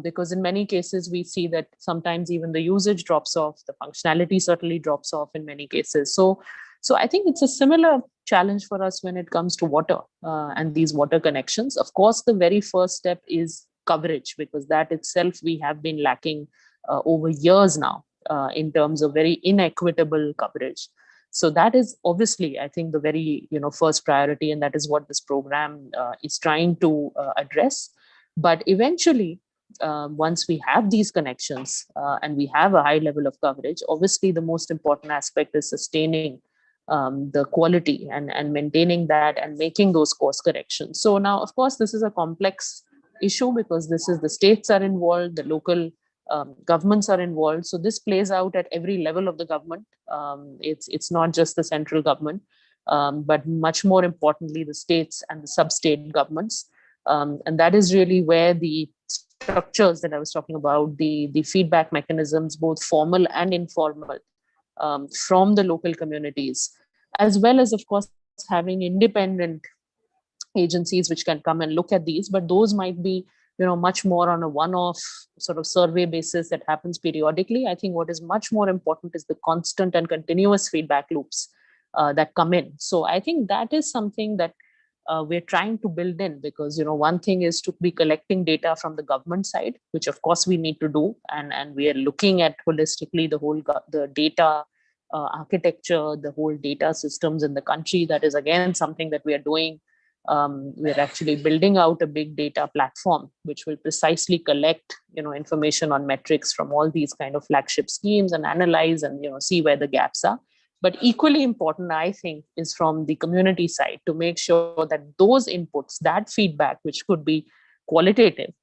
Because in many cases, we see that sometimes even the usage drops off, the functionality certainly drops off in many cases. So I think it's a similar challenge for us when it comes to water and these water connections. Of course, the very first step is coverage, because that itself we have been lacking over years now in terms of very inequitable coverage. So that is obviously, I think, the very first priority, and that is what this program is trying to address. But eventually, once we have these connections and we have a high level of coverage, obviously the most important aspect is sustaining the quality and maintaining that and making those course corrections. So now, of course, this is a complex issue, because this is the states are involved, the local governments are involved. So this plays out at every level of the government. It's not just the central government, but much more importantly, the states and the sub-state governments. And that is really where the structures that I was talking about, the feedback mechanisms, both formal and informal, from the local communities, as well as, of course, having independent agencies which can come and look at these, but those might be much more on a one-off sort of survey basis that happens periodically. I think what is much more important is the constant and continuous feedback loops that come in. So I think that is something that we're trying to build in, because one thing is to be collecting data from the government side, which of course we need to do, and we are looking at holistically the data architecture, the whole data systems in the country. That is again something that we are doing. We're actually building out a big data platform which will precisely collect information on metrics from all these kind of flagship schemes and analyze and see where the gaps are. But equally important, I think, is from the community side to make sure that those inputs, that feedback, which could be qualitative,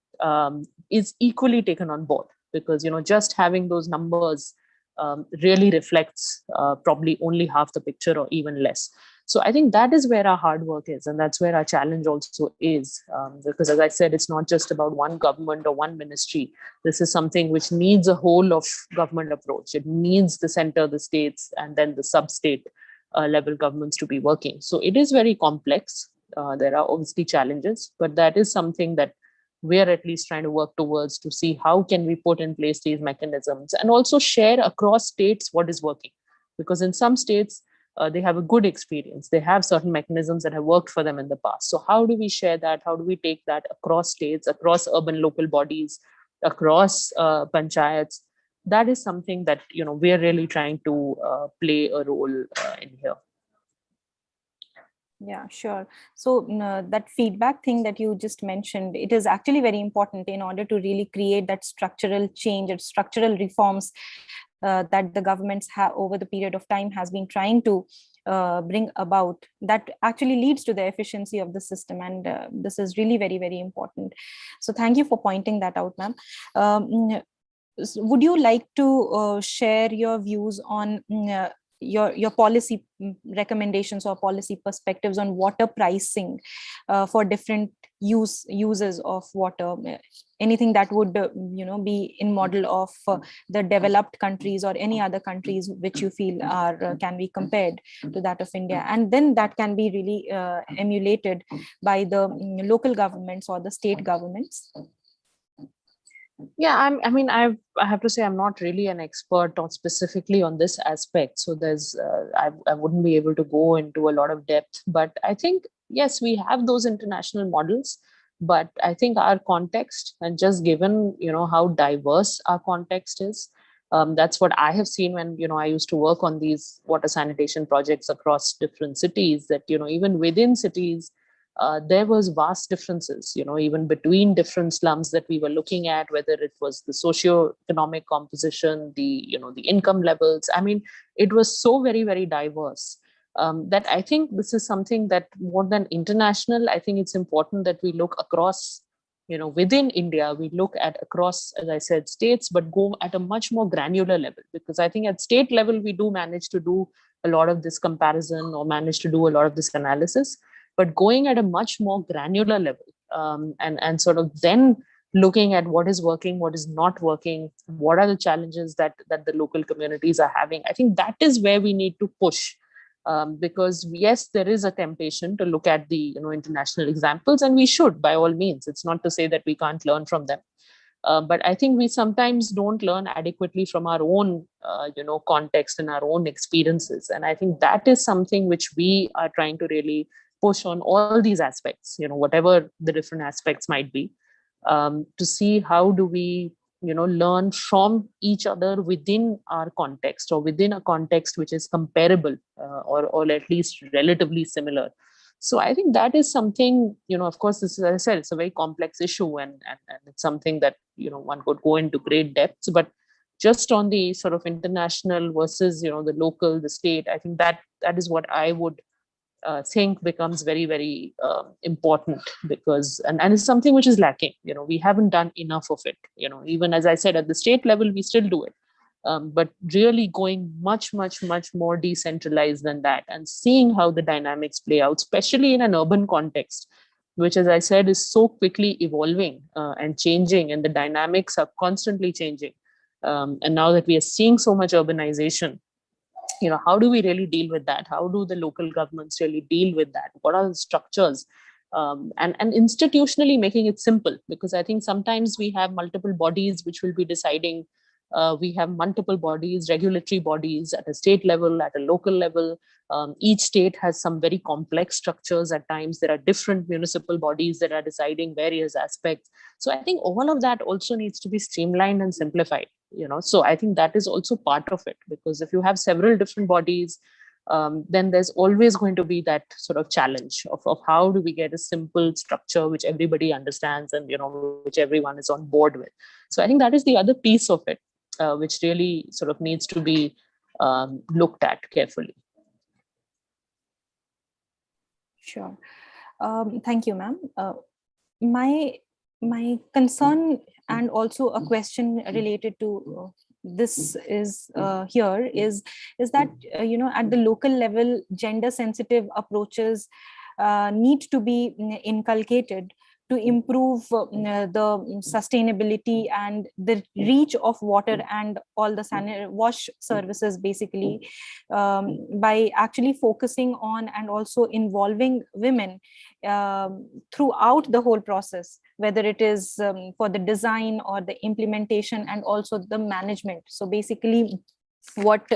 is equally taken on board, because just having those numbers really reflects probably only half the picture or even less. So I think that is where our hard work is, and that's where our challenge also is, because as I said, it's not just about one government or one ministry. This is something which needs a whole of government approach. It needs the center, the states, and then the sub-state level governments to be working. So it is very complex. There are obviously challenges, but that is something that we're at least trying to work towards, to see how can we put in place these mechanisms and also share across states what is working. Because in some states, they have a good experience. They have certain mechanisms that have worked for them in the past. So how do we share that? How do we take that across states, across urban local bodies, across panchayats? That is something that we're really trying to play a role in here. Yeah, sure. So that feedback thing that you just mentioned, it is actually very important in order to really create that structural change and structural reforms that the governments have over the period of time has been trying to bring about, that actually leads to the efficiency of the system. And this is really very, very important. So thank you for pointing that out, ma'am. Would you like to share your views on your policy recommendations or policy perspectives on water pricing for different uses of water? Anything that would be in model of the developed countries or any other countries which you feel are can be compared to that of India, and then that can be really emulated by the local governments or the state governments? Yeah, I have to say I'm not really an expert on specifically on this aspect. So there's, I wouldn't be able to go into a lot of depth. But I think, yes, we have those international models. But I think our context, and just given, how diverse our context is, That's what I have seen when, I used to work on these water sanitation projects across different cities, that, even within cities, there was vast differences, even between different slums that we were looking at, whether it was the socio-economic composition, the income levels. I mean, it was so very, very diverse. That I think this is something that more than international, I think it's important that we look across, within India, we look at across, as I said, states, but go at a much more granular level, because I think at state level, we do manage to do a lot of this comparison or manage to do a lot of this analysis, but going at a much more granular level, and sort of then looking at what is working, what is not working, what are the challenges that the local communities are having. I think that is where we need to push. Because yes, there is a temptation to look at the international examples, and we should, by all means. It's not to say that we can't learn from them, but I think we sometimes don't learn adequately from our own context and our own experiences. And I think that is something which we are trying to really push on all these aspects, whatever the different aspects might be, to see how do we learn from each other within our context, or within a context which is comparable, or at least relatively similar. So I think that is something, of course, this is, as I said, it's a very complex issue, and it's something that one could go into great depths. But just on the sort of international versus the local, the state, I think that is what I would think becomes very, very important, because and it's something which is lacking. We haven't done enough of it. Even as I said, at the state level, we still do it, but really going much, much, much more decentralized than that, and seeing how the dynamics play out, especially in an urban context, which, as I said, is so quickly evolving and changing, and the dynamics are constantly changing. And now that we are seeing so much urbanization, how do we really deal with that? How do the local governments really deal with that? What are the structures? And institutionally making it simple, because I think sometimes we have multiple bodies which will be deciding. We have multiple bodies, regulatory bodies at a state level, at a local level. Each state has some very complex structures. At times, there are different municipal bodies that are deciding various aspects. So I think all of that also needs to be streamlined and simplified. So I think that is also part of it, because if you have several different bodies, then there's always going to be that sort of challenge of how do we get a simple structure which everybody understands and which everyone is on board with. So I think that is the other piece of it, which really sort of needs to be looked at carefully. Sure. Thank you, ma'am. My concern, and also a question related to this is here is that at the local level, gender sensitive approaches need to be inculcated to improve the sustainability and the reach of water and all the wash services, basically, by actually focusing on and also involving women throughout the whole process, whether it is for the design or the implementation and also the management. So basically, what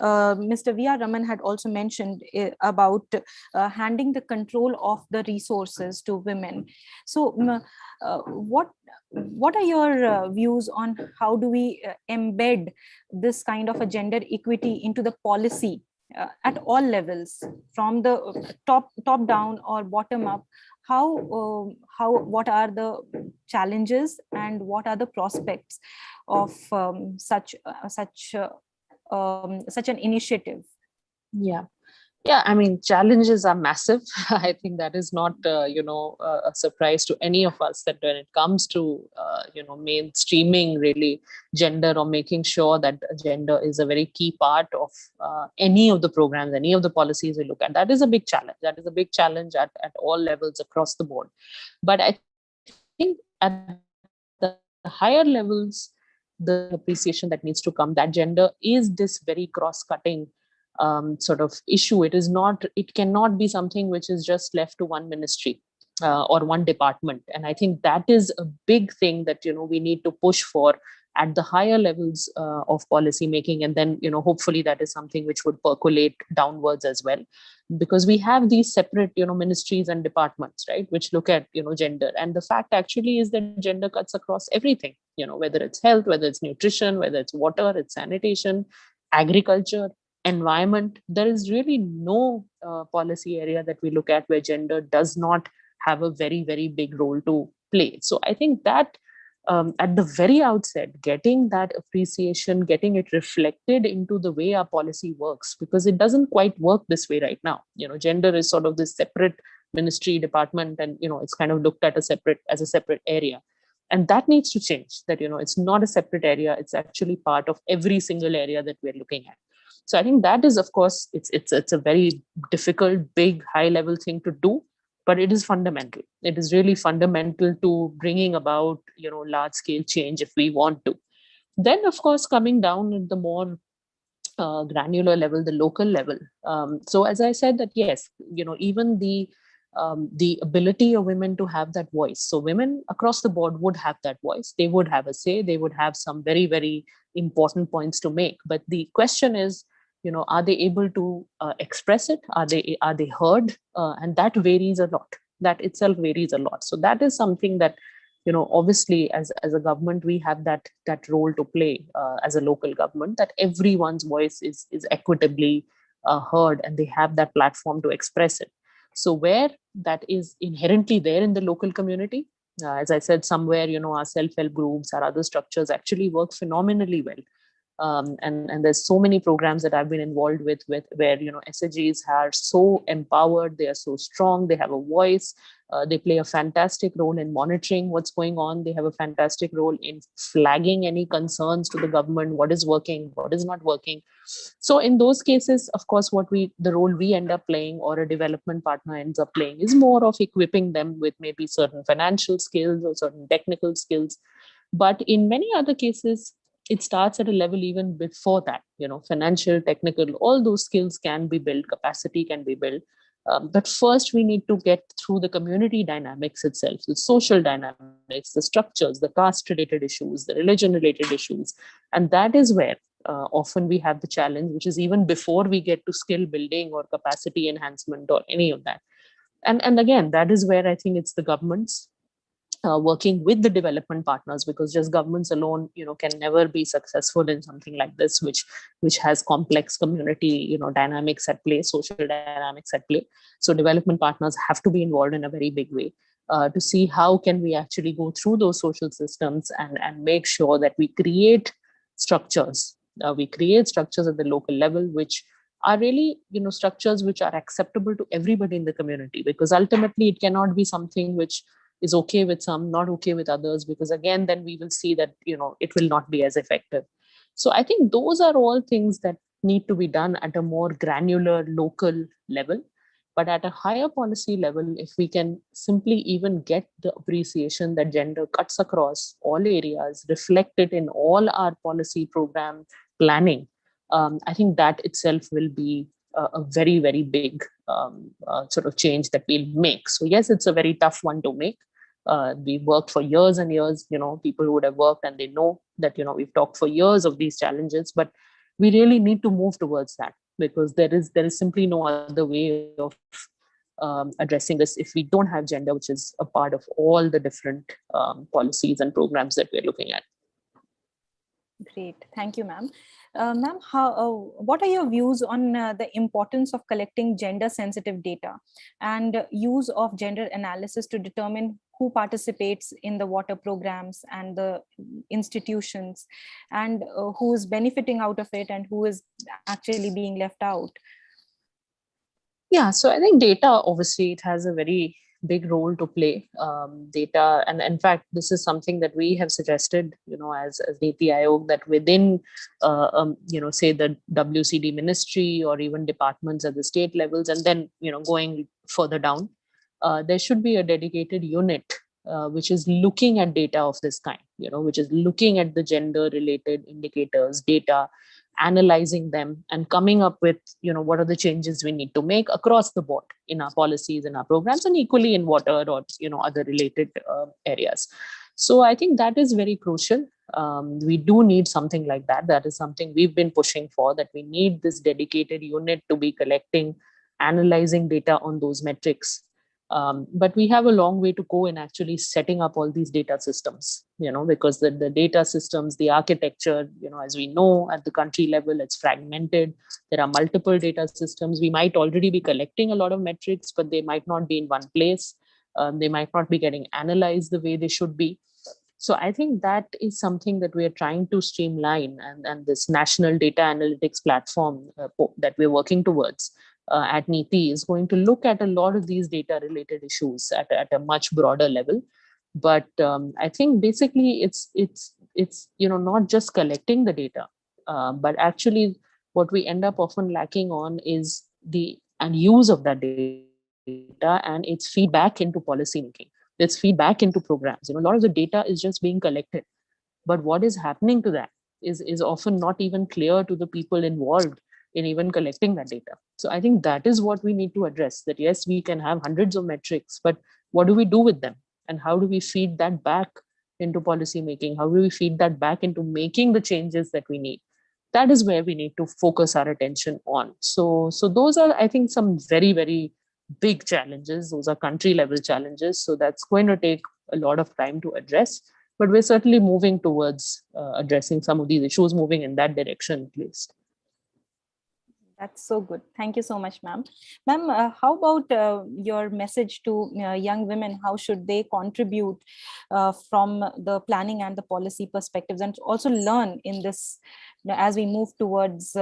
Mr. V.R. Raman had also mentioned about handing the control of the resources to women. So what are your views on how do we embed this kind of a gender equity into the policy at all levels, from the top down or bottom up? What are the challenges and what are the prospects of such an initiative? Yeah, I mean, challenges are massive. I think that is not, a surprise to any of us, that when it comes to, mainstreaming really gender, or making sure that gender is a very key part of any of the programs, any of the policies we look at, that is a big challenge. That is a big challenge at all levels across the board. But I think at the higher levels, the appreciation that needs to come, that gender is this very cross-cutting sort of issue. It cannot be something which is just left to one ministry. or one department. And I think that is a big thing that, we need to push for at the higher levels of policy making. And then, hopefully that is something which would percolate downwards as well, because we have these separate, ministries and departments, right, which look at, gender. And the fact actually is that gender cuts across everything, whether it's health, whether it's nutrition, whether it's water, it's sanitation, agriculture, environment. There is really no policy area that we look at where gender does not have a very, very big role to play. So I think that at the very outset, getting that appreciation, getting it reflected into the way our policy works, because it doesn't quite work this way right now. Gender is sort of this separate ministry department, and it's kind of looked at as a separate area. And that needs to change, that it's not a separate area, it's actually part of every single area that we're looking at. So I think that is, of course, it's a very difficult, big, high level thing to do, but it is fundamental. It is really fundamental to bringing about, large scale change if we want to. Then, of course, coming down at the more granular level, the local level. So as I said that, yes, even the ability of women to have that voice. So women across the board would have that voice. They would have a say. They would have some very, very important points to make. But the question is, are they able to express it? Are they heard? And that varies a lot. That itself varies a lot. So that is something that, obviously as a government, we have that role to play as a local government, that everyone's voice is equitably heard, and they have that platform to express it. So where that is inherently there in the local community, as I said, somewhere, our self-help groups, our other structures actually work phenomenally well. And there's so many programs that I've been involved with where SHGs are so empowered, they are so strong, they have a voice, they play a fantastic role in monitoring what's going on, they have a fantastic role in flagging any concerns to the government, what is working, what is not working. So in those cases, of course, the role we end up playing, or a development partner ends up playing, is more of equipping them with maybe certain financial skills or certain technical skills. But in many other cases, it starts at a level even before that, financial, technical, all those skills can be built, capacity can be built. But first we need to get through the community dynamics itself, the social dynamics, the structures, the caste related issues, the religion related issues. And that is where often we have the challenge, which is even before we get to skill building or capacity enhancement or any of that. And again, that is where I think it's the governments working with the development partners, because just governments alone, can never be successful in something like this, which has complex community, dynamics at play, social dynamics at play. So development partners have to be involved in a very big way to see how can we actually go through those social systems and make sure that we create structures. We create structures at the local level, which are really, structures which are acceptable to everybody in the community, because ultimately it cannot be something which is okay with some, not okay with others, because again, then we will see that, it will not be as effective. So I think those are all things that need to be done at a more granular local level. But at a higher policy level, if we can simply even get the appreciation that gender cuts across all areas, reflect it in all our policy program planning, I think that itself will be a very, very big sort of change that we'll make. So yes, it's a very tough one to make. We worked for years and years, people who would have worked and they know that, we've talked for years of these challenges, but we really need to move towards that, because there is simply no other way of addressing this if we don't have gender, which is a part of all the different policies and programs that we're looking at. Great, thank you, ma'am. Ma'am, what are your views on the importance of collecting gender-sensitive data and use of gender analysis to determine who participates in the water programs and the institutions, and who is benefiting out of it and who is actually being left out? Yeah, so I think data, obviously, it has a very big role to play. Data, and in fact, this is something that we have suggested, as NITI Aayog, that within, say the WCD ministry or even departments at the state levels, and then, going further down, there should be a dedicated unit which is looking at data of this kind, which is looking at the gender related indicators, data, analyzing them and coming up with, what are the changes we need to make across the board in our policies, in our programs, and equally in water or, other related areas. So I think that is very crucial. We do need something like that. That is something we've been pushing for, that we need this dedicated unit to be collecting, analyzing data on those metrics. But we have a long way to go in actually setting up all these data systems, because the data systems, the architecture, as we know at the country level, it's fragmented. There are multiple data systems. We might already be collecting a lot of metrics, but they might not be in one place. They might not be getting analyzed the way they should be. So I think that is something that we are trying to streamline, and this national data analytics platform that we're working towards at NITI is going to look at a lot of these data related issues at a much broader level. But I think basically it's not just collecting the data, but actually what we end up often lacking on is the use of that data and its feedback into policy making. Its feedback into programs. A lot of the data is just being collected, but what is happening to that is often not even clear to the people involved in even collecting that data. So I think that is what we need to address, that yes, we can have hundreds of metrics, but what do we do with them? And how do we feed that back into policy making? How do we feed that back into making the changes that we need? That is where we need to focus our attention on. So those are, I think, some very, very big challenges. Those are country level challenges. So that's going to take a lot of time to address, but we're certainly moving towards addressing some of these issues, moving in that direction at least. That's so good. Thank you so much, ma'am. Ma'am, how about your message to young women? How should they contribute from the planning and the policy perspectives, and also learn in this, as we move towards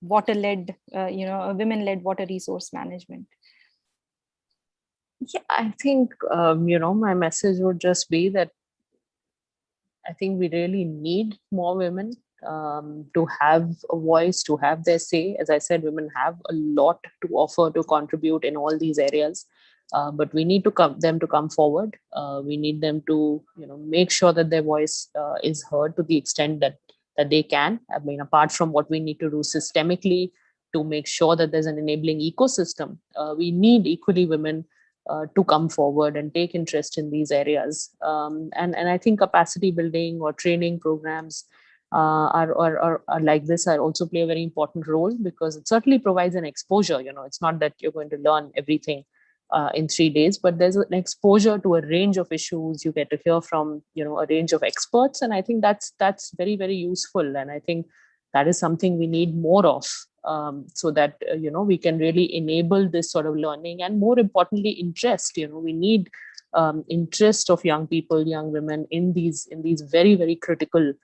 water-led, women-led water resource management? Yeah, I think, my message would just be that I think we really need more women to have a voice, to have their say. As I said, women have a lot to offer, to contribute in all these areas. But we need them to come forward. We need them to, make sure that their voice is heard to the extent that they can. I mean, apart from what we need to do systemically to make sure that there's an enabling ecosystem, we need equally women to come forward and take interest in these areas. And I think capacity building or training programs are like this are also play a very important role, because it certainly provides an exposure. It's not that you're going to learn everything in 3 days, but there's an exposure to a range of issues. You get to hear from, a range of experts. And I think that's very, very useful. And I think that is something we need more of, so that, we can really enable this sort of learning, and more importantly, interest. We need interest of young people, young women in these very, very critical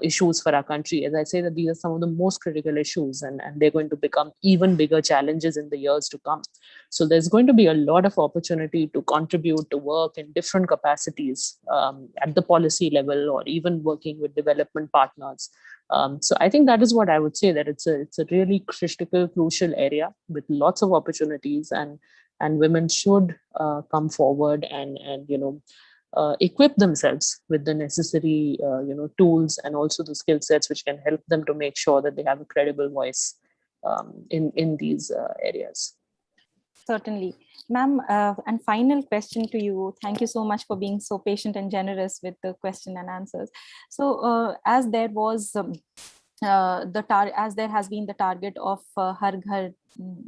issues for our country. As I say, that these are some of the most critical issues, and they're going to become even bigger challenges in the years to come. So there's going to be a lot of opportunity to contribute, to work in different capacities at the policy level, or even working with development partners. So I think that is what I would say, that it's a really critical, crucial area with lots of opportunities, and women should come forward and equip themselves with the necessary tools, and also the skill sets which can help them to make sure that they have a credible voice in these areas. Certainly. Ma'am, and final question to you. Thank you so much for being so patient and generous with the question and answers. So as there was as there has been the target of Har Ghar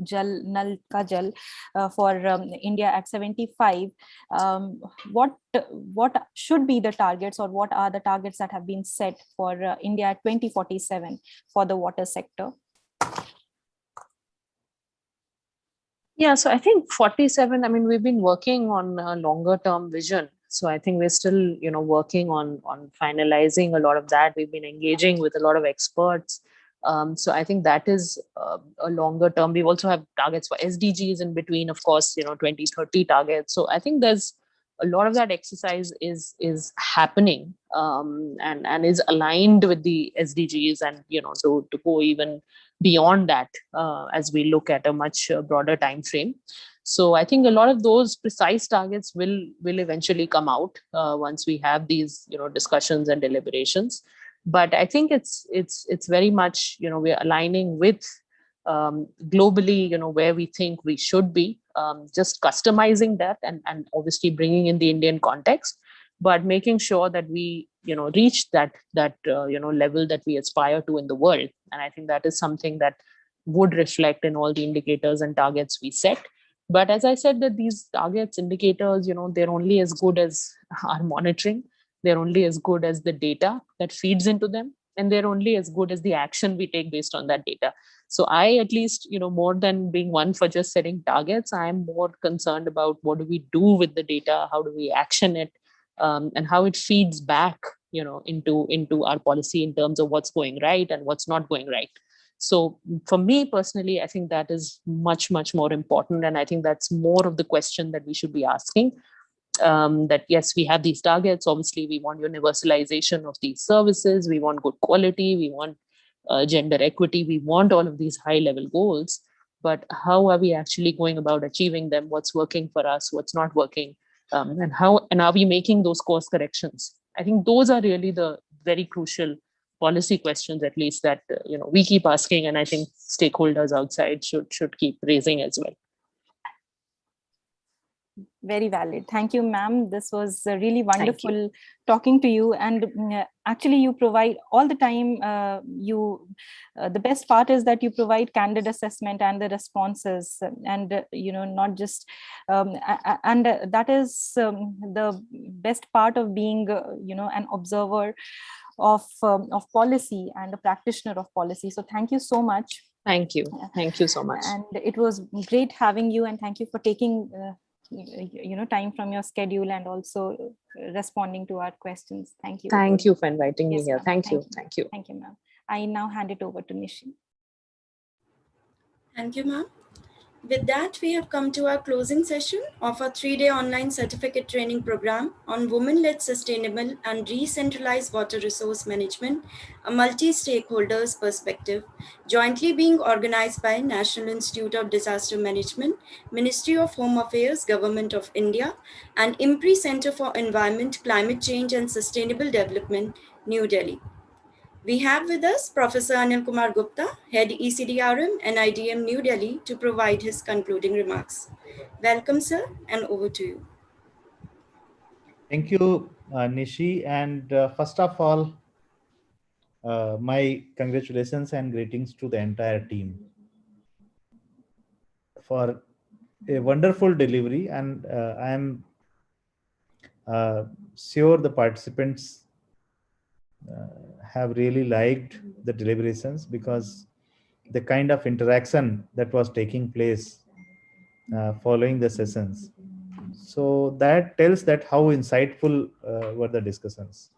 Jal, Nal Ka Jal for India at 75, what should be the targets, or what are the targets that have been set for India at 2047 for the water sector? Yeah, so I think 47, I mean, we've been working on a longer term vision. So I think we're still, working on finalizing a lot of that. We've been engaging with a lot of experts. So I think that is a longer term. We also have targets for SDGs in between, of course, 2030 targets. So I think there's a lot of that exercise is happening and is aligned with the SDGs, and, to go even beyond that as we look at a much broader time frame. So I think a lot of those precise targets will eventually come out once we have these discussions and deliberations. But I think it's very much, we're aligning with globally, where we think we should be, just customizing that and obviously bringing in the Indian context, but making sure that we, reach that level that we aspire to in the world. And I think that is something that would reflect in all the indicators and targets we set. But as I said, that these targets, indicators, they're only as good as our monitoring. They're only as good as the data that feeds into them, and they're only as good as the action we take based on that data. So I, at least, more than being one for just setting targets, I'm more concerned about what do we do with the data, how do we action it, and how it feeds back, into our policy in terms of what's going right and what's not going right. So for me personally, I think that is much, much more important. And I think that's more of the question that we should be asking. That yes, we have these targets. Obviously, we want universalization of these services. We want good quality. We want gender equity. We want all of these high level goals. But how are we actually going about achieving them? What's working for us? What's not working? And are we making those course corrections? I think those are really the very crucial policy questions, at least, that we keep asking, and I think stakeholders outside should keep raising as well. Very valid. Thank you, ma'am. This was really wonderful talking to you. And actually, you provide all the time. The best part is that you provide candid assessment and the responses, and not just. And that is the best part of being, an observer of policy and a practitioner of policy. So thank you so much. Thank you. Thank you so much. And it was great having you. And thank you for taking time from your schedule and also responding to our questions. Thank you. Thank you for inviting me here. Thank you. Thank you, ma'am. I now hand it over to Nishi. Thank you, ma'am. With that, we have come to our closing session of our 3-day online certificate training program on women-led sustainable and decentralized water resource management, a multi-stakeholders perspective, jointly being organized by National Institute of Disaster Management, Ministry of Home Affairs, Government of India, and IMPRI Center for Environment, Climate Change and Sustainable Development, New Delhi. We have with us Professor Anil Kumar Gupta, Head ECDRM, NIDM New Delhi, to provide his concluding remarks. Welcome, sir, and over to you. Thank you, Nishi. And first of all, my congratulations and greetings to the entire team for a wonderful delivery. And I am sure the participants have really liked the deliberations, because the kind of interaction that was taking place following the sessions. So that tells that how insightful were the discussions.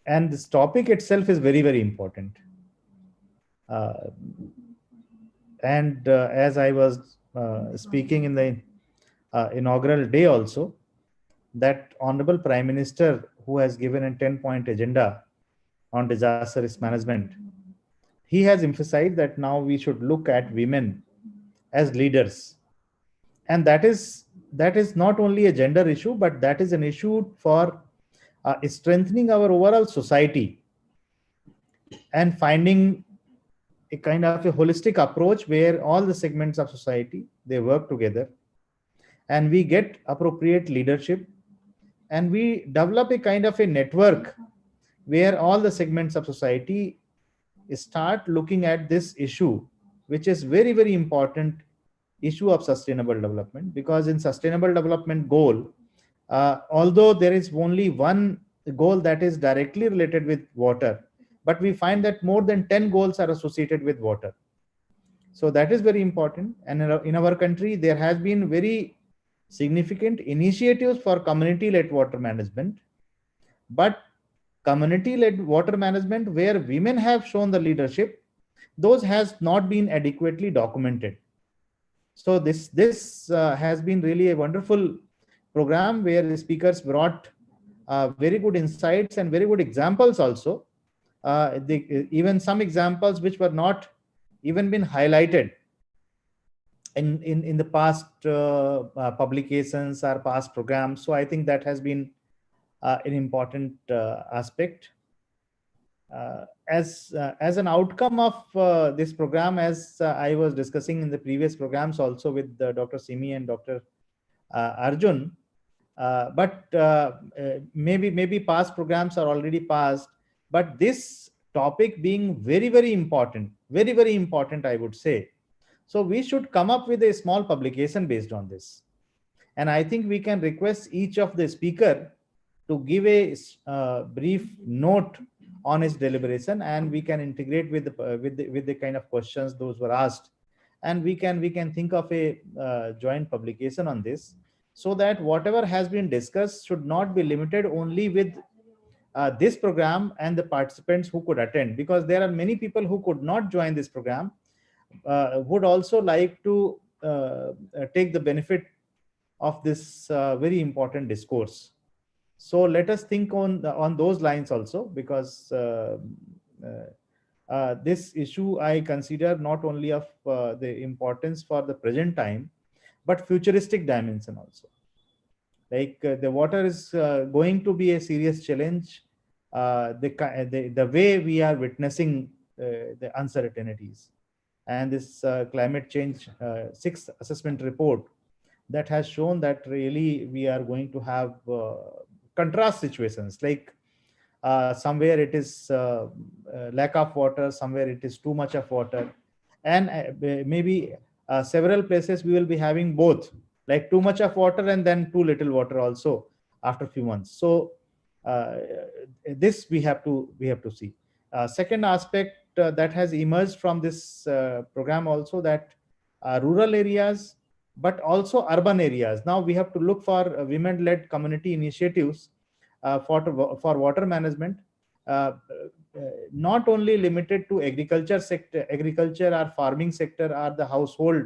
And this topic itself is very, very important. As I was speaking in the inaugural day also, that Honorable Prime Minister, who has given a 10-point agenda on disaster risk management, he has emphasized that now we should look at women as leaders. And that is not only a gender issue, but that is an issue for strengthening our overall society and finding a kind of a holistic approach where all the segments of society, they work together and we get appropriate leadership, and we develop a kind of a network where all the segments of society start looking at this issue, which is very, very important issue of sustainable development. Because in sustainable development goal, although there is only one goal that is directly related with water, but we find that more than 10 goals are associated with water. So that is very important. And in our country, there has been very significant initiatives for community-led water management, but community-led water management where women have shown the leadership, those has not been adequately documented. So this has been really a wonderful program where the speakers brought very good insights and very good examples also. Even some examples which were not even been highlighted in the past publications or past programs. So I think that has been an important aspect. As an outcome of this program, as I was discussing in the previous programs also with Dr. Simi and Dr. Arjun, maybe past programs are already passed, but this topic being very important, very important, I would say. So we should come up with a small publication based on this. And I think we can request each of the speaker to give a brief note on his deliberation, and we can integrate with the kind of questions those were asked, and we can think of a joint publication on this, so that whatever has been discussed should not be limited only with this program and the participants who could attend, because there are many people who could not join this program, would also like to take the benefit of this very important discourse. So let us think on those lines also, because this issue I consider not only of the importance for the present time, but futuristic dimension also. Like the water is going to be a serious challenge. The way we are witnessing the uncertainties, and this climate change sixth assessment report that has shown that really we are going to have contrast situations, like somewhere it is lack of water, somewhere it is too much of water, and maybe several places we will be having both, like too much of water and then too little water also after a few months. So this we have to see. Second aspect that has emerged from this program also, that rural areas but also urban areas, now we have to look for women-led community initiatives for water management, uh, not only limited to agriculture or farming sector or the household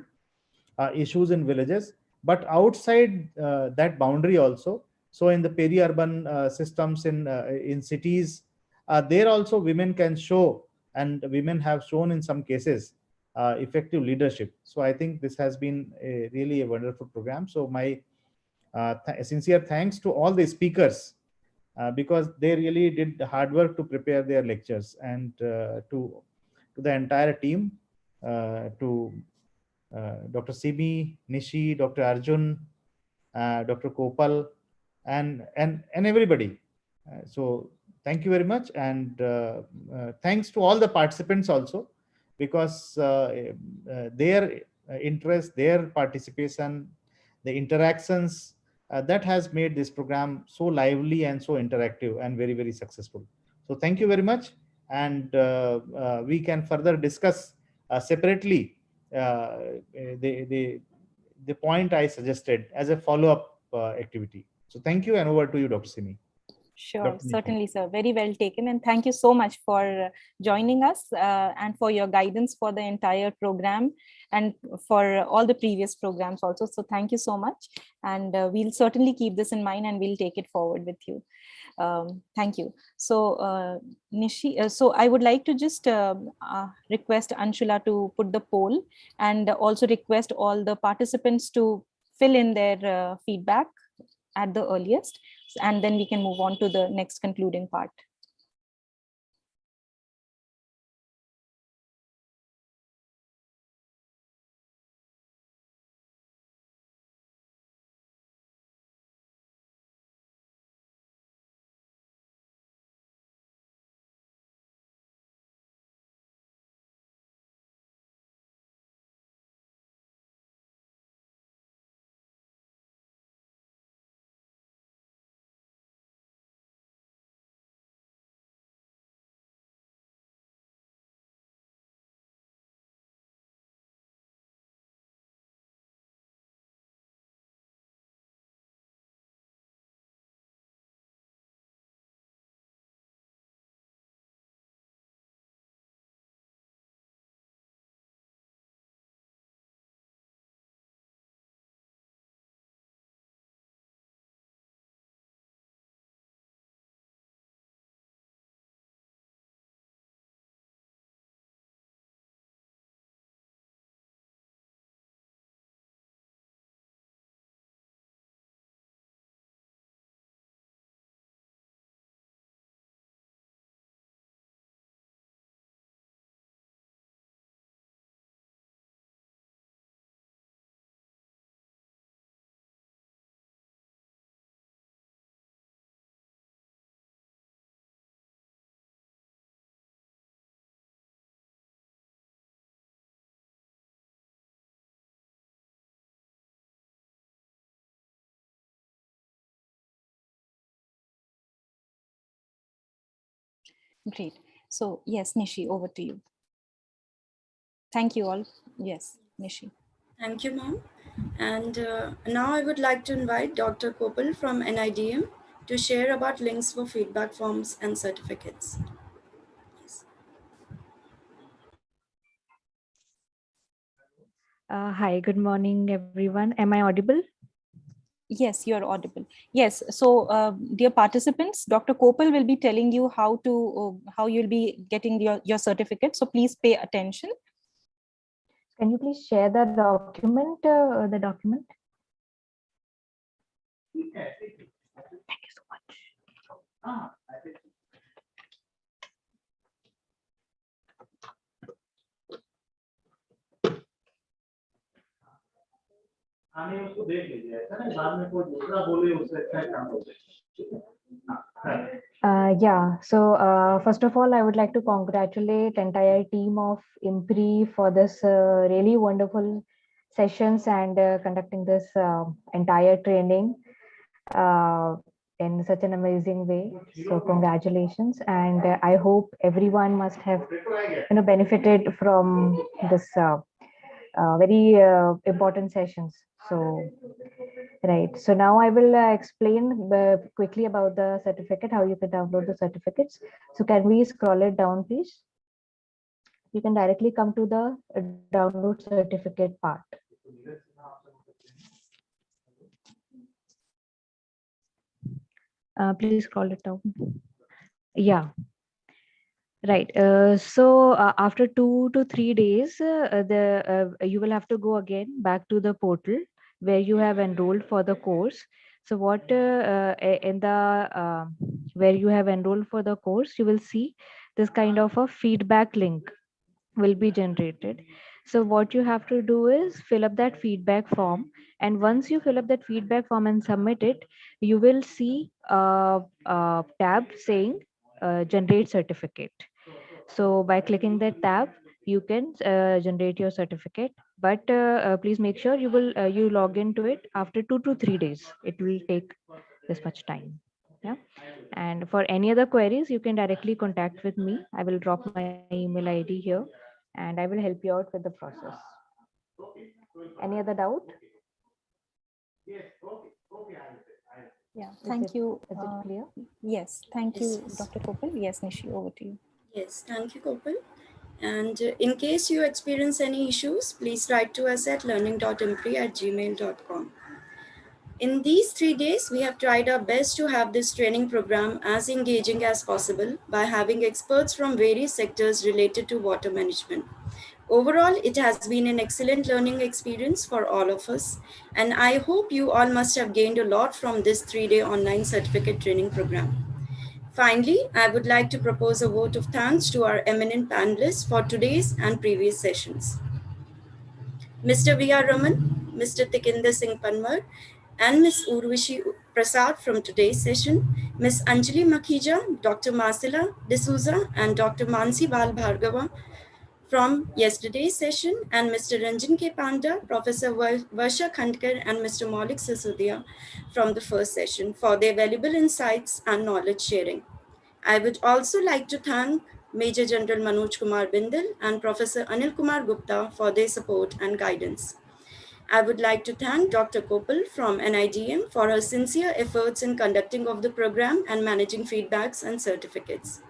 issues in villages, but outside that boundary also. So in the peri-urban systems in cities, there also women can show, and women have shown in some cases effective leadership. So I think this has been really a wonderful program. So my sincere thanks to all the speakers, because they really did the hard work to prepare their lectures, and to the entire team, to Dr. Simi, Nishi, Dr. Arjun, Dr. Kopal, and everybody. So thank you very much, and thanks to all the participants also, because their interest, their participation, the interactions, that has made this program so lively and so interactive and very successful. So thank you very much, and we can further discuss separately the point I suggested as a follow-up activity. So thank you, and over to you, Dr. Simi. Sure, certainly, sir. Very well taken. And thank you so much for joining us and for your guidance for the entire program and for all the previous programs also. So thank you so much. And we'll certainly keep this in mind, and we'll take it forward with you. Thank you. So Nishi, so I would like to just request Anshula to put the poll, and also request all the participants to fill in their feedback at the earliest, and then we can move on to the next concluding part. Great. So yes, Nishi, over to you. Thank you all. Yes, Nishi. Thank you, ma'am. And now I would like to invite Dr. Kopal from NIDM to share about links for feedback forms and certificates. Yes. Hi, good morning, everyone. Am I audible? Yes, you're audible. Yes. So, dear participants, Dr. Kopal will be telling you how you'll be getting your certificate. So please pay attention. Can you please share the document? Thank you so much. Yeah, so first of all, I would like to congratulate entire team of IMPRI for this really wonderful sessions and conducting this entire training in such an amazing way. So congratulations, and I hope everyone must have benefited from this very important sessions. So right. So now I will explain quickly about the certificate, how you can download the certificates. So can we scroll it down, please? You can directly come to the download certificate part. Please scroll it down. Yeah. Right. So after 2 to 3 days, you will have to go again back to the portal where you have enrolled for the course. So what in the where you have enrolled for the course, you will see this kind of a feedback link will be generated. So what you have to do is fill up that feedback form, and once you fill up that feedback form and submit it, you will see a tab saying generate certificate. So by clicking that tab, you can generate your certificate, but please make sure you log into it after 2 to 3 days. It will take this much time. Yeah. And for any other queries, you can directly contact with me. I will drop my email ID here, and I will help you out with the process. Any other doubt? Yeah. Thank you. Is it clear? Yes. Thank you, Yes. Dr. Kopal. Yes, Nishi, over to you. Yes, thank you, Kopal. And in case you experience any issues, please write to us at learning.impri@gmail.com. In these 3 days, we have tried our best to have this training program as engaging as possible by having experts from various sectors related to water management. Overall, it has been an excellent learning experience for all of us, and I hope you all must have gained a lot from this 3-day online certificate training program. Finally, I would like to propose a vote of thanks to our eminent panelists for today's and previous sessions. Mr. V.R. Raman, Mr. Tikinder Singh Panwar, and Ms. Urvashi Prasad from today's session, Ms. Anjali Makhija, Dr. Marcela D'Souza, and Dr. Mansi Bal Bhargava from yesterday's session, and Mr. Ranjan K. Panda, Professor Varsha Khandkar, and Mr. Maulik Sisodia from the first session for their valuable insights and knowledge sharing. I would also like to thank Major General Manoj Kumar Bindal and Professor Anil Kumar Gupta for their support and guidance. I would like to thank Dr. Kopal from NIDM for her sincere efforts in conducting of the program and managing feedbacks and certificates.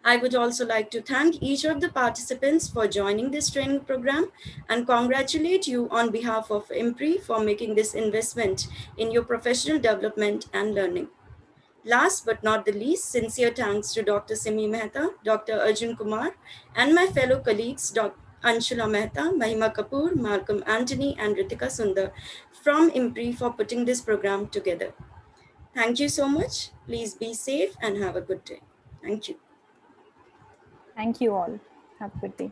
I would also like to thank each of the participants for joining this training program and congratulate you on behalf of IMPRI for making this investment in your professional development and learning. Last but not the least, sincere thanks to Dr. Simi Mehta, Dr. Arjun Kumar, and my fellow colleagues, Dr. Anshula Mehta, Mahima Kapoor, Malcolm Anthony, and Ritika Sundar from IMPRI for putting this program together. Thank you so much. Please be safe and have a good day. Thank you. Thank you all. Have a good day.